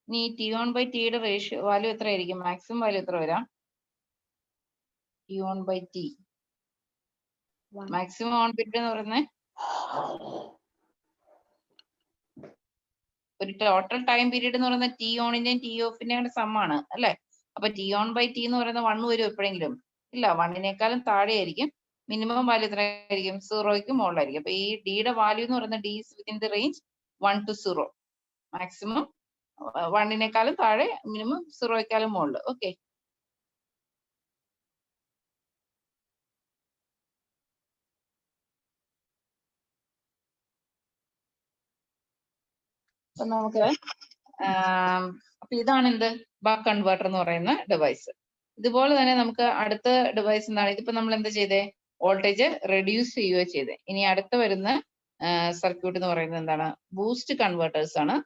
ഇനി T on by ടിയുടെ ratio value എത്ര ആയിരിക്കും? Maximum value എത്ര വരാം? T on by T maximum on period എന്ന് പറയുന്നത് ഒരു total time period എന്ന് പറയുന്നത് ടി ഓണിന്റെയും ടി ഓഫിന്റെയും സമ്മാണ് അല്ലെ? അപ്പൊ ടി ഓൺ ബൈ ടി എന്ന് പറയുന്നത് 1 വരും എപ്പോഴെങ്കിലും? ഇല്ല, 1നേക്കാളും താഴെ ആയിരിക്കും. മിനിമം വാല്യൂ എത്ര ആയിരിക്കും? 0ക്ക് മുകളിലായിരിക്കും. അപ്പൊ ഈ ഡിയുടെ വാല്യൂ എന്ന് പറയുന്നത് D is within the range 1 to 0. Maximum 1നേക്കാളും താഴെ, മിനിമം 0ക്കാളും മുകളിൽ. ഓക്കെ, അപ്പൊ നമുക്ക് അപ്പൊ ഇതാണ് എന്ത് ബക്ക് കൺവേർട്ടർ എന്ന് പറയുന്ന ഡിവൈസ്. ഇതുപോലെ തന്നെ നമുക്ക് അടുത്ത ഡിവൈസ് എന്താണ്? ഇതിപ്പോ നമ്മൾ എന്താ ചെയ്തേ? വോൾട്ടേജ് റെഡ്യൂസ് ചെയ്യുകയോ ചെയ്തേ. ഇനി അടുത്ത വരുന്ന സർക്യൂട്ട് എന്ന് പറയുന്നത് എന്താണ്? ബൂസ്റ്റ് കൺവേർട്ടേഴ്സ് ആണ്.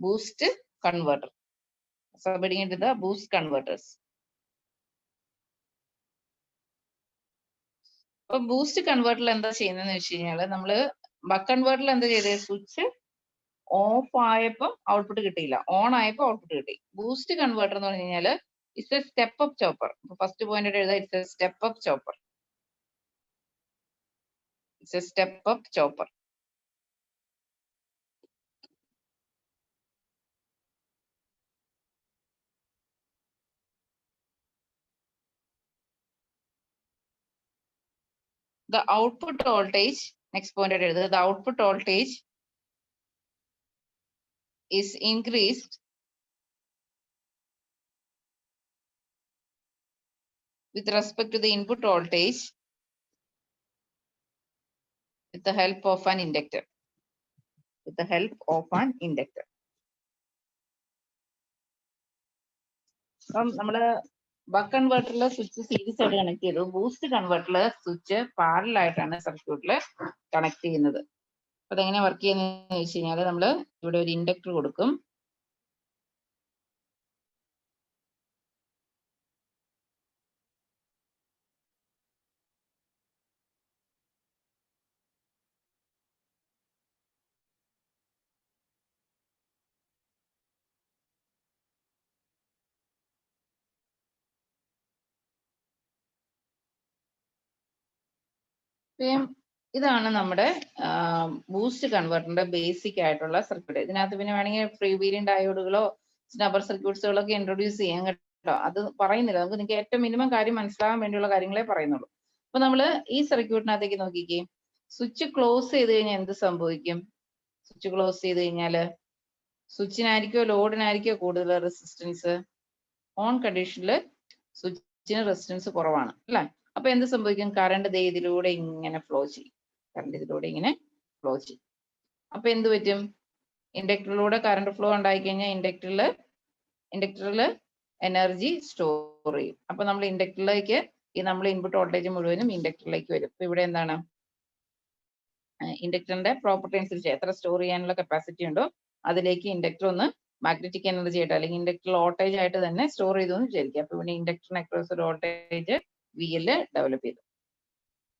Boost converter. സബ്ഡിങ് ദ ബൂസ്റ്റ് കൺവേർട്ടേഴ്സ്. അപ്പൊ ബൂസ്റ്റ് കൺവേർട്ടറിൽ എന്താ ചെയ്യുന്നതെന്ന് വെച്ച് കഴിഞ്ഞാൽ, നമ്മള് ബക്ക് കൺവേർട്ടറിൽ എന്താ ചെയ്തത്? സ്വിച്ച് ഓഫ് ആയപ്പോൾ ഔട്ട്പുട്ട് കിട്ടിയില്ല, ഓൺ ആയപ്പോൾ ഔട്ട്പുട്ട് കിട്ടി. ബൂസ്റ്റ് കൺവേർട്ടർ എന്ന് പറഞ്ഞു കഴിഞ്ഞാൽ it's a step up chopper. First point എഴുതാം, it's a step up chopper. It's a step up chopper. The output voltage, next point എഴുതുക, the output voltage is increased with respect to the input voltage with the help of an inductor. With the help of an inductor. അപ്പം നമ്മള് buck കൺവേർട്ടറിൽ switch series ആയിട്ട് connect ചെയ്തു. Boost കൺവേർട്ടറിൽ switch parallel ആയിട്ടാണ് സർക്യൂട്ടിൽ connect ചെയ്യുന്നത്. അപ്പൊ അതെങ്ങനെ work ചെയ്യുന്നതെന്ന് വെച്ച് കഴിഞ്ഞാൽ, നമ്മള് ഇവിടെ ഒരു ഇൻഡക്ടർ കൊടുക്കും. ഇതാണ് നമ്മുടെ ബൂസ്റ്റ് കൺവേർട്ടറിന്റെ ബേസിക് ആയിട്ടുള്ള സർക്യൂട്ട്. ഇതിനകത്ത് പിന്നെ വേണമെങ്കിൽ ഫ്രീ വീലിയൻ ഡയോഡുകളോ സ്നബർ സർക്യൂട്ട്സുകളോ ഒക്കെ ഇൻട്രൊഡ്യൂസ് ചെയ്യാൻ കേട്ടോ. അത് പറയുന്നില്ല, നമുക്ക് നിങ്ങൾക്ക് ഏറ്റവും മിനിമം കാര്യം മനസ്സിലാകാൻ വേണ്ടിയുള്ള കാര്യങ്ങളെ പറയുന്നുള്ളൂ. അപ്പൊ നമ്മള് ഈ സർക്യൂട്ടിനകത്തേക്ക് നോക്കിക്കേ. സ്വിച്ച് ക്ലോസ് ചെയ്ത് കഴിഞ്ഞാൽ എന്ത് സംഭവിക്കും? സ്വിച്ച് ക്ലോസ് ചെയ്ത് കഴിഞ്ഞാല് സ്വിച്ചിനായിരിക്കോ ലോഡിനായിരിക്കോ കൂടുതൽ റെസിസ്റ്റൻസ്? ഓൺ കണ്ടീഷനിൽ സ്വിച്ചിന് റെസിസ്റ്റൻസ് കുറവാണ് അല്ലെ? അപ്പൊ എന്ത് സംഭവിക്കും? കറണ്ട് ദേ ഇതിലൂടെ ഇങ്ങനെ ഫ്ലോ ചെയ്യും. കറണ്ട് ഇതിലൂടെ ഇങ്ങനെ ഫ്ലോ ചെയ്യും. അപ്പൊ എന്ത് പറ്റും? ഇൻഡക്ടറിലൂടെ കറണ്ട് ഫ്ലോ ഉണ്ടായി കഴിഞ്ഞാൽ ഇൻഡക്ടറിൽ എനർജി സ്റ്റോർ ചെയ്യും. അപ്പൊ നമ്മൾ ഇൻഡക്ടറിലേക്ക് നമ്മൾ ഇൻപുട്ട് വോൾട്ടേജ് മുഴുവനും ഇൻഡക്ടറിലേക്ക് വരും. ഇപ്പൊ ഇവിടെ എന്താണ്? ഇൻഡക്ടറിന്റെ പ്രോപ്പർട്ടി അനുസരിച്ച് എത്ര സ്റ്റോർ ചെയ്യാനുള്ള കപ്പാസിറ്റി ഉണ്ടോ അതിലേക്ക് ഇൻഡക്ടർ ഒന്ന് മാഗ്നറ്റിക് എനർജി ആയിട്ട് അല്ലെങ്കിൽ ഇൻഡക്ടർ വോൾട്ടേജ് ആയിട്ട് തന്നെ സ്റ്റോർ ചെയ്തു എന്ന് വിചാരിക്കുക. അപ്പൊ ഇവിടെ ഇൻഡക്ടറിന് അക്രോസ് ഒരു വോൾട്ടേജ് VL ഡെവലപ്പ് ചെയ്തു.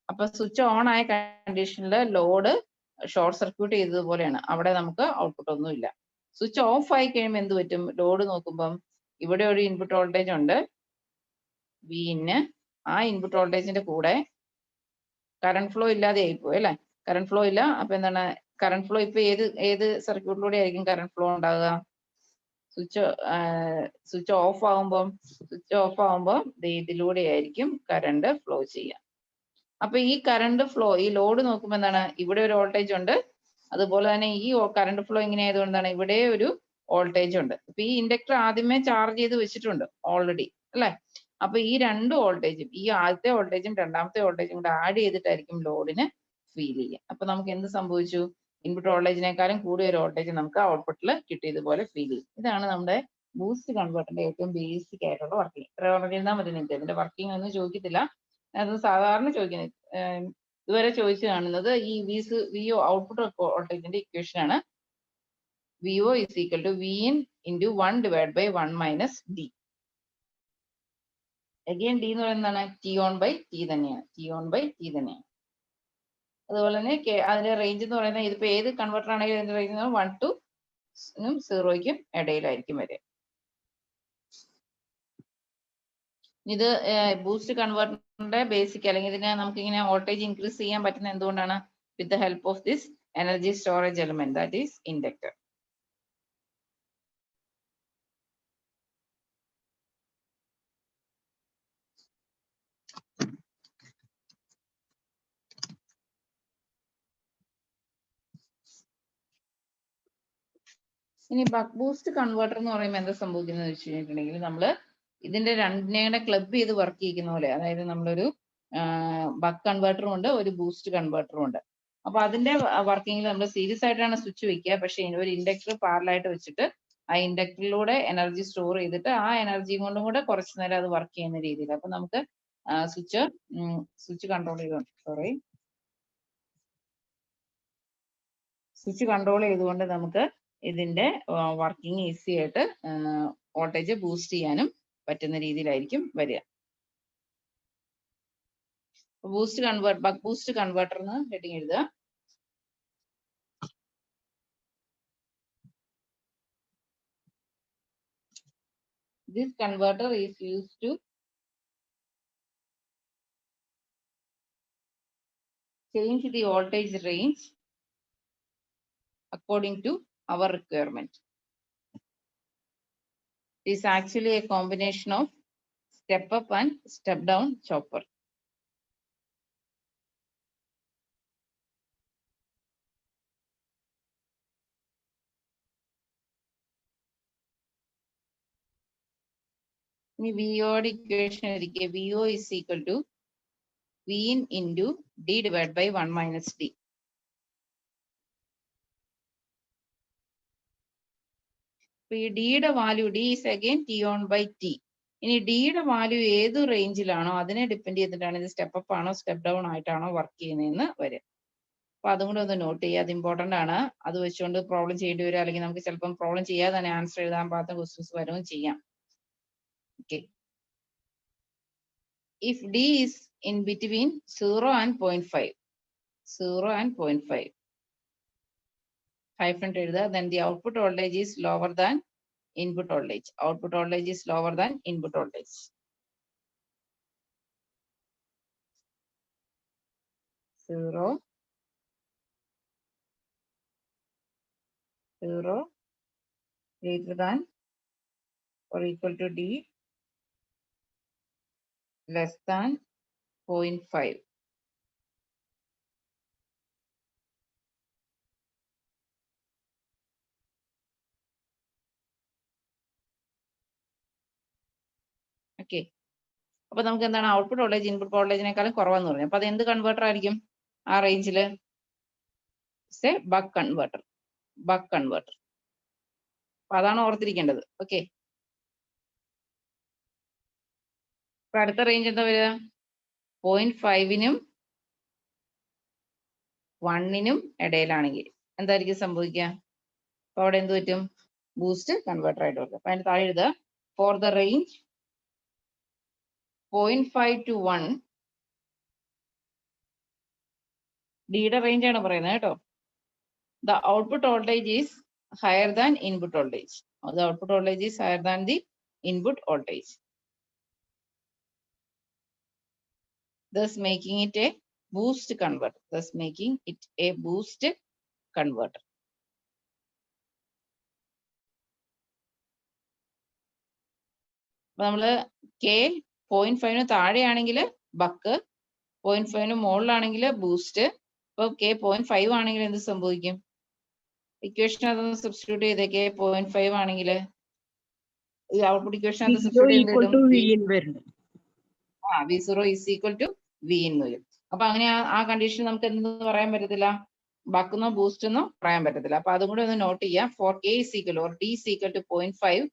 അപ്പൊ സ്വിച്ച് ഓൺ ആയ കണ്ടീഷനിൽ ലോഡ് ഷോർട്ട് സർക്യൂട്ട് ചെയ്തതുപോലെയാണ്. അവിടെ നമുക്ക് ഔട്ട്പുട്ട് ഒന്നും ഇല്ല. സ്വിച്ച് ഓഫ് ആയി കഴിയുമ്പോൾ എന്ത് പറ്റും? ലോഡ് നോക്കുമ്പം ഇവിടെ ഒരു ഇൻപുട്ട് വോൾട്ടേജ് ഉണ്ട് Vin. ആ ഇൻപുട്ട് വോൾട്ടേജിന്റെ കൂടെ കറണ്ട് ഫ്ലോ ഇല്ലാതെ ആയിപ്പോയി അല്ലെ? കറണ്ട് ഫ്ലോ ഇല്ല. അപ്പൊ എന്താണ്? കറണ്ട് ഫ്ലോ ഇപ്പൊ ഏത് സർക്യൂട്ടിലൂടെ ആയിരിക്കും കറണ്ട് ഫ്ലോ ഉണ്ടാകുക? സ്വിച്ച് ഓഫ് ആകുമ്പോൾ ഇതിലൂടെ ആയിരിക്കും കറണ്ട് ഫ്ലോ ചെയ്യുക. അപ്പൊ ഈ കറണ്ട് ഫ്ലോ, ഈ ലോഡ് നോക്കുമ്പോൾ എന്താണ്? ഇവിടെ ഒരു വോൾട്ടേജ് ഉണ്ട്. അതുപോലെ തന്നെ ഈ കറണ്ട് ഫ്ലോ ഇങ്ങനെ ആയതുകൊണ്ടാണ് ഇവിടെ ഒരു വോൾട്ടേജ് ഉണ്ട്. അപ്പൊ ഈ ഇൻഡക്ടർ ആദ്യമേ ചാർജ് ചെയ്ത് വെച്ചിട്ടുണ്ട് ഓൾറെഡി അല്ലെ? അപ്പൊ ഈ രണ്ട് വോൾട്ടേജും, ഈ ആദ്യത്തെ വോൾട്ടേജും രണ്ടാമത്തെ വോൾട്ടേജും കൂടെ ആഡ് ചെയ്തിട്ടായിരിക്കും ലോഡിന് ഫീൽ ചെയ്യുക. അപ്പൊ നമുക്ക് എന്ത് സംഭവിച്ചു? ഇൻപുട്ട് വോൾട്ടേജിനേക്കാളും കൂടിയ ഒരു വോൾട്ടേജ് നമുക്ക് ഔട്ട്പുട്ടിൽ കിട്ടിയതുപോലെ ഫീൽ ചെയ്യും. ഇതാണ് നമ്മുടെ ബൂസ്റ്റ് കൺവേർട്ടറിന്റെ ഏറ്റവും ബേസിക് ആയിട്ടുള്ള വർക്കിംഗ്. ഇത്ര പറഞ്ഞിരുന്നാൽ മതി നിങ്ങൾക്ക്. ഇതിന്റെ വർക്കിംഗ് ഒന്നും ചോദിക്കത്തില്ല. അത് സാധാരണ ചോദിക്കുന്നത് ഇതുവരെ ചോദിച്ചു കാണുന്നത് ഈ വിഒ ഔട്ട്പുട്ട് വോൾട്ടേജിന്റെ ഇക്വേഷൻ ആണ്. VO is equal to V in into 1 divide by 1 minus D. Again D എന്ന് പറയുന്നത് എന്താണ്? ടി ഓൺ ബൈ ടി തന്നെയാണ്. ടി ഓൺ ബൈ ടി തന്നെയാണ്. അതുപോലെ തന്നെ അതിന്റെ റേഞ്ച് എന്ന് പറയുന്നത് ഇതിപ്പോ ഏത് കൺവെർട്ടർ ആണെങ്കിലും അതിന്റെ റേഞ്ച് 1 to 0 ഇടയിലായിരിക്കും വരെ. ഇത് ബൂസ്റ്റ് കൺവെർട്ടറിന്റെ ബേസിക്, അല്ലെങ്കിൽ ഇതിനെ നമുക്ക് ഇങ്ങനെ വോൾട്ടേജ് ഇൻക്രീസ് ചെയ്യാൻ പറ്റുന്ന എന്തുകൊണ്ടാണ്? With the help of this energy storage element, that is inductor. ഇനി ബക്ക് ബൂസ്റ്റ് കൺവേർട്ടർ എന്ന് പറയുമ്പോൾ എന്താ സംഭവിക്കുന്നത് വെച്ച് കഴിഞ്ഞിട്ടുണ്ടെങ്കിൽ നമ്മള് ഇതിന്റെ രണ്ടിനെ ക്ലബ് ചെയ്ത് വർക്ക് ചെയ്യിക്കുന്ന പോലെ, അതായത് നമ്മളൊരു ബക്ക് കൺവേർട്ടറും ഉണ്ട്, ഒരു ബൂസ്റ്റ് കൺവേർട്ടറും ഉണ്ട്. അപ്പൊ അതിന്റെ വർക്കിംഗിൽ നമ്മൾ സീരീസ് ആയിട്ടാണ് സ്വിച്ച് വെക്കുക. പക്ഷെ ഒരു ഇൻഡക്ടർ പാരലായിട്ട് വെച്ചിട്ട് ആ ഇൻഡക്ടറിലൂടെ എനർജി സ്റ്റോർ ചെയ്തിട്ട് ആ എനർജി കൊണ്ടും കൂടെ കുറച്ചു നേരം അത് വർക്ക് ചെയ്യുന്ന രീതിയിൽ. അപ്പൊ നമുക്ക് സ്വിച്ച് കൺട്രോൾ ചെയ്തുകൊണ്ട് നമുക്ക് ഇതിന്റെ വർക്കിംഗ് ഈസി ആയിട്ട് വോൾട്ടേജ് ബൂസ്റ്റ് ചെയ്യാനും പറ്റുന്ന രീതിയിലായിരിക്കും വരിക. ബക്ക് ബൂസ്റ്റ് കൺവേർട്ടർ എന്ന് ഹെഡിങ് എഴുതുക. This converter is used to change the voltage range according to our requirement. It is actually a combination of step up and step down chopper. ഇനി വിഒയുടെ equation എഴുതിക്കുക. VO is equal to V in into D divide by 1 minus D. ഈ ഡിയുടെ value, D is again T on by T. ഇനി ഡിയുടെ value ഏത് റേഞ്ചിലാണോ അതിനെ ഡിപ്പെൻഡ് ചെയ്തിട്ടാണ് ഇത് സ്റ്റെപ്പ് അപ്പ് ആണോ സ്റ്റെപ്പ് ഡൗൺ ആയിട്ടാണോ വർക്ക് ചെയ്യുന്നതെന്ന് വരും. അപ്പൊ അതും കൂടെ ഒന്ന് നോട്ട് ചെയ്യുക. അത് ഇമ്പോർട്ടന്റ് ആണ്. അത് വെച്ചുകൊണ്ട് പ്രോബ്ലം ചെയ്യേണ്ടി വരും, അല്ലെങ്കിൽ നമുക്ക് ചിലപ്പം പ്രോബ്ലം ചെയ്യാതെ തന്നെ ആൻസർ എഴുതാൻ പാകത്ത ക്വസ്റ്റ്യൻസ് വരും ചെയ്യാം. Okay. If D is in between 0 and 0.5, 0 and 0.5, hyphen എഴുതുക, then the output voltage is lower than input voltage. Output voltage is lower than input voltage. Zero, greater than or equal to D, less than 0.5. Okay. അപ്പൊ നമുക്ക് എന്താണ് output voltage input വോൾട്ടേജിനേക്കാളും കുറവെന്ന് പറഞ്ഞു. അപ്പൊ അത് എന്ത് converter ആയിരിക്കും ആ റേഞ്ചില്? Buck converter. അപ്പൊ അതാണ് ഓർത്തിരിക്കേണ്ടത്. ഓക്കെ. അപ്പൊ അടുത്ത റേഞ്ച് എന്താ വരിക? 0.5നും 1നും ഇടയിലാണെങ്കിൽ എന്തായിരിക്കും സംഭവിക്കുക? അപ്പൊ അവിടെ എന്ത് പറ്റും? ബൂസ്റ്റ് കൺവേർട്ടർ ആയിട്ട് വരും. അപ്പൊ അതിന് താഴെ എഴുതുക, ഫോർ ദ റേഞ്ച് 0.5 to 1, ഡിയുടെ റേഞ്ച് ആണ് പറയുന്നത് കേട്ടോ. The output voltage is higher than input voltage. The output voltage is higher than the input voltage, thus making it a boost converter. അപ്പൊ നമ്മള് K 0.5 താഴെയാണെങ്കിൽ ബക്ക്, 0.5 മുകളിലാണെങ്കിൽ ബൂസ്റ്റ്. ഇപ്പൊ K 0.5 ആണെങ്കിൽ എന്ത് സംഭവിക്കും? ഇക്വേഷൻ അതൊന്ന് സബ്സ്റ്റിറ്റ്യൂട്ട് ചെയ്തേ. K 0.5 ആണെങ്കിൽ ഈ ഔട്ട്പുട്ട് ഇക്വേഷൻ അത് സബ്സ്റ്റിറ്റ്യൂട്ട് ചെയ്ത് V0 is equal to V എന്ന് വരും. അപ്പൊ അങ്ങനെ ആ കണ്ടീഷൻ നമുക്ക് എന്തെന്ന് പറയാൻ പറ്റത്തില്ല, ബക്കെന്നോ ബൂസ്റ്റ് എന്നോ പറയാൻ പറ്റത്തില്ല. അപ്പൊ അതും കൂടെ ഒന്ന് നോട്ട് ചെയ്യാം. For A is equal or D is equal to 0.5,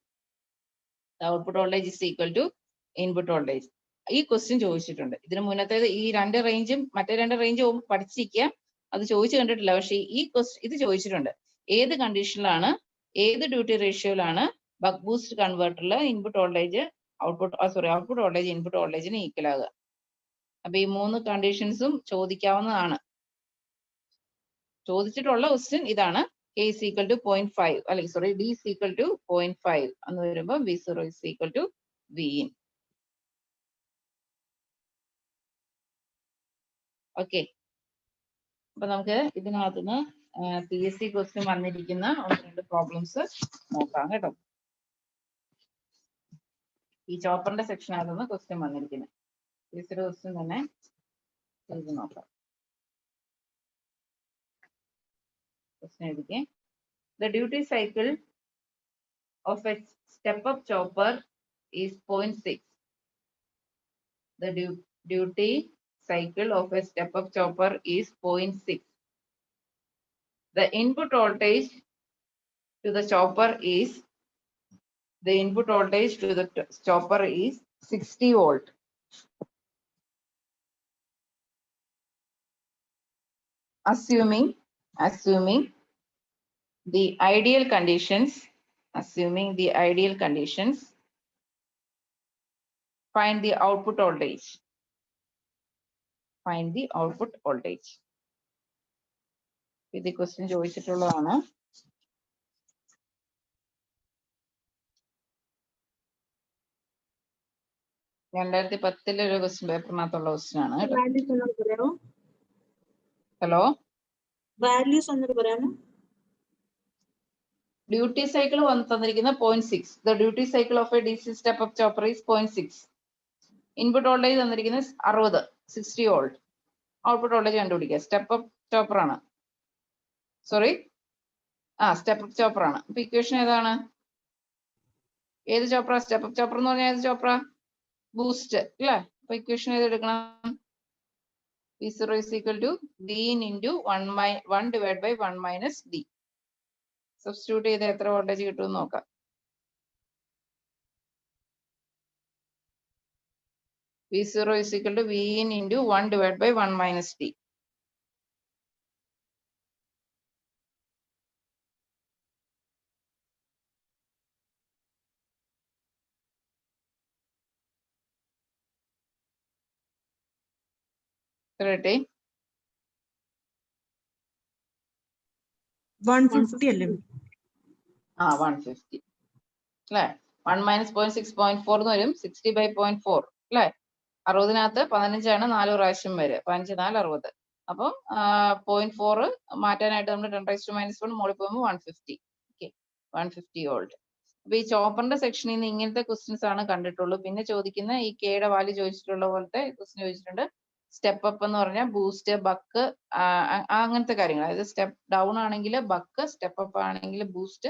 the output voltage is equal to input voltage. ഈ ക്വസ്റ്റ്യൻ ചോദിച്ചിട്ടുണ്ട്. ഇതിന് മുന്നത്തേത് ഈ രണ്ട് റേഞ്ചും മറ്റേ രണ്ട് റേഞ്ചും പഠിച്ചിരിക്കുക, അത് ചോദിച്ചു കണ്ടിട്ടില്ല. പക്ഷേ ഈ ഇത് ചോദിച്ചിട്ടുണ്ട്. ഏത് കണ്ടീഷനിലാണ്, ഏത് ഡ്യൂട്ടി റേഷ്യോയിലാണ് ബക്ക് ബൂസ്റ്റ് കൺവേർട്ടറിൽ input voltage output voltage input വോൾട്ടേജിന് ഈക്വൽ ആകുക. അപ്പൊ ഈ മൂന്ന് കണ്ടീഷൻസും ചോദിക്കാവുന്നതാണ്. ചോദിച്ചിട്ടുള്ള ക്വസ്റ്റ്യൻ ഇതാണ്. K is equal to 0.5 അല്ലെങ്കിൽ D is equal to 0.5 എന്ന് വരുമ്പോൾ V0 is equal to Vin. Okay, അപ്പൊ നമുക്ക് ഇതിനകത്തുനിന്ന് PSC ക്വസ്റ്റ്യൻ വന്നിരിക്കുന്ന ഒന്ന് രണ്ട് പ്രോബ്ലംസ് നോക്കാം കേട്ടോ. ഈ ചോപ്പറിന്റെ സെക്ഷനകത്തുനിന്ന് ക്വസ്റ്റ്യൻ വന്നിരിക്കുന്നത് PSC ക്വസ്റ്റ്യൻ തന്നെ ചെയ്ത് നോക്കാം. The duty cycle of a step-up chopper is 0.6. The duty cycle of a step-up chopper is 0.6. The input voltage to the chopper is 60 volt. Assuming the ideal conditions, find the output voltage. ഇത് question ചോദിച്ചിട്ടുള്ളതാണ്. രണ്ടായിരത്തി 10 ഒരു question പേപ്പറിനകത്തുള്ള question ആണ്. Hello, values ഒന്നും പറയാമോ? Duty cycle തന്നിരിക്കുന്ന 0.6. The duty cycle of A DC step up chopper is 0.6. Input voltage തന്നിരിക്കുന്നത് 60 volt. Output voltage കണ്ടുപിടിക്കുക. Step up chopper ആണ്, സ്റ്റെപ്പ് അപ്പ് ചോപ്പർ ആണ്. അപ്പൊ ഇക്വേഷൻ ഏതാണ്? ഏത് ചോപ്പറ? സ്റ്റെപ്പ് അപ്പ് ചോപ്പർ എന്ന് പറഞ്ഞാൽ ഏത് ചോപ്പറ? ബൂസ്റ്റ് അല്ലേ? അപ്പൊ ഇക്വേഷൻ ഏത് എടുക്കണം? V0 is equal to Vin into 1 divided by 1 minus D. Substitute ചെയ്ത് എത്ര വോൾട്ടേജ് കിട്ടുമെന്ന് നോക്കാം. V0 is equal to Vin into 1 divided by 1 minus D. എത്ര? 150 അല്ലേ? 150 അല്ലേ? 1 minus 0.6 0.4 എന്ന് വരും. 60 by 0.4 അല്ലേ? 60-നകത്ത് 15 ആണ് 4 പ്രാവശ്യം വരെ. 15 4 60. അപ്പോൾ 0.4 മാറ്റാനായിട്ട് നമ്മൾ 10⁻⁻1 മുകളിൽ പോകുമ്പോൾ 150. Okay, 150 volt. അപ്പൊ ഈ ചോപ്പറിന്റെ സെക്ഷനിൽ നിന്ന് ഇങ്ങനത്തെ ക്വസ്റ്റ്യൻസ് ആണ് കണ്ടിട്ടുള്ളൂ. പിന്നെ ചോദിക്കുന്ന ഈ കെയുടെ വാല്യൂ ചോദിച്ചിട്ടുള്ള പോലത്തെ ക്വസ്റ്റ്യൻ ചോദിച്ചിട്ടുണ്ട്. സ്റ്റെപ്പ് അപ്പ് എന്ന് പറഞ്ഞാൽ ബൂസ്റ്റ്, ബക്ക്, അങ്ങനത്തെ കാര്യങ്ങൾ. അതായത് സ്റ്റെപ്പ് ഡൗൺ ആണെങ്കിൽ ബക്ക്, സ്റ്റെപ്പ് അപ്പ് ആണെങ്കിൽ ബൂസ്റ്റ്,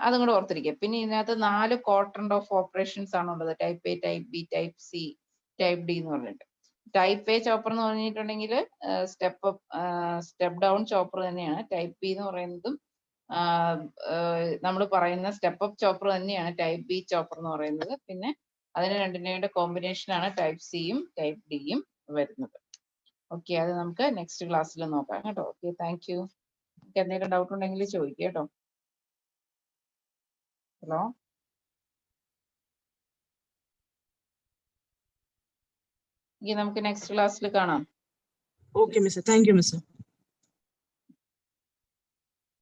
അതും കൂടെ ഓർത്തിരിക്കുക. പിന്നെ ഇതിനകത്ത് 4 ക്വാഡ്രന്റ് ഓഫ് ഓപ്പറേഷൻസ് ആണുള്ളത്. Type A, type B, type C, type D എന്ന് പറഞ്ഞിട്ട്. ടൈപ്പ് എ ചോപ്പർ എന്ന് പറഞ്ഞിട്ടുണ്ടെങ്കിൽ സ്റ്റെപ്പ് ഡൗൺ ചോപ്പർ തന്നെയാണ്. ടൈപ്പ് ബി എന്ന് പറയുന്നതും നമ്മൾ പറയുന്ന സ്റ്റെപ്പ് അപ്പ് ചോപ്പർ തന്നെയാണ് ടൈപ്പ് ബി ചോപ്പർ എന്ന് പറയുന്നത്. പിന്നെ അതിന് രണ്ടിനെയുടെ കോമ്പിനേഷൻ ആണ് ടൈപ്പ് സിയും ടൈപ്പ് ഡിയും വരുന്നത്. ഓക്കെ, അത് നമുക്ക് നെക്സ്റ്റ് ക്ലാസ്സിൽ നോക്കാം കേട്ടോ. Okay, thank you. നിങ്ങൾക്ക് എന്തെങ്കിലും ഡൗട്ട് ഉണ്ടെങ്കിൽ ചോദിക്കുക കേട്ടോ. ഹലോ, നമുക്ക് നെക്സ്റ്റ് ക്ലാസ്സിൽ കാണാം. Okay miss, thank you miss.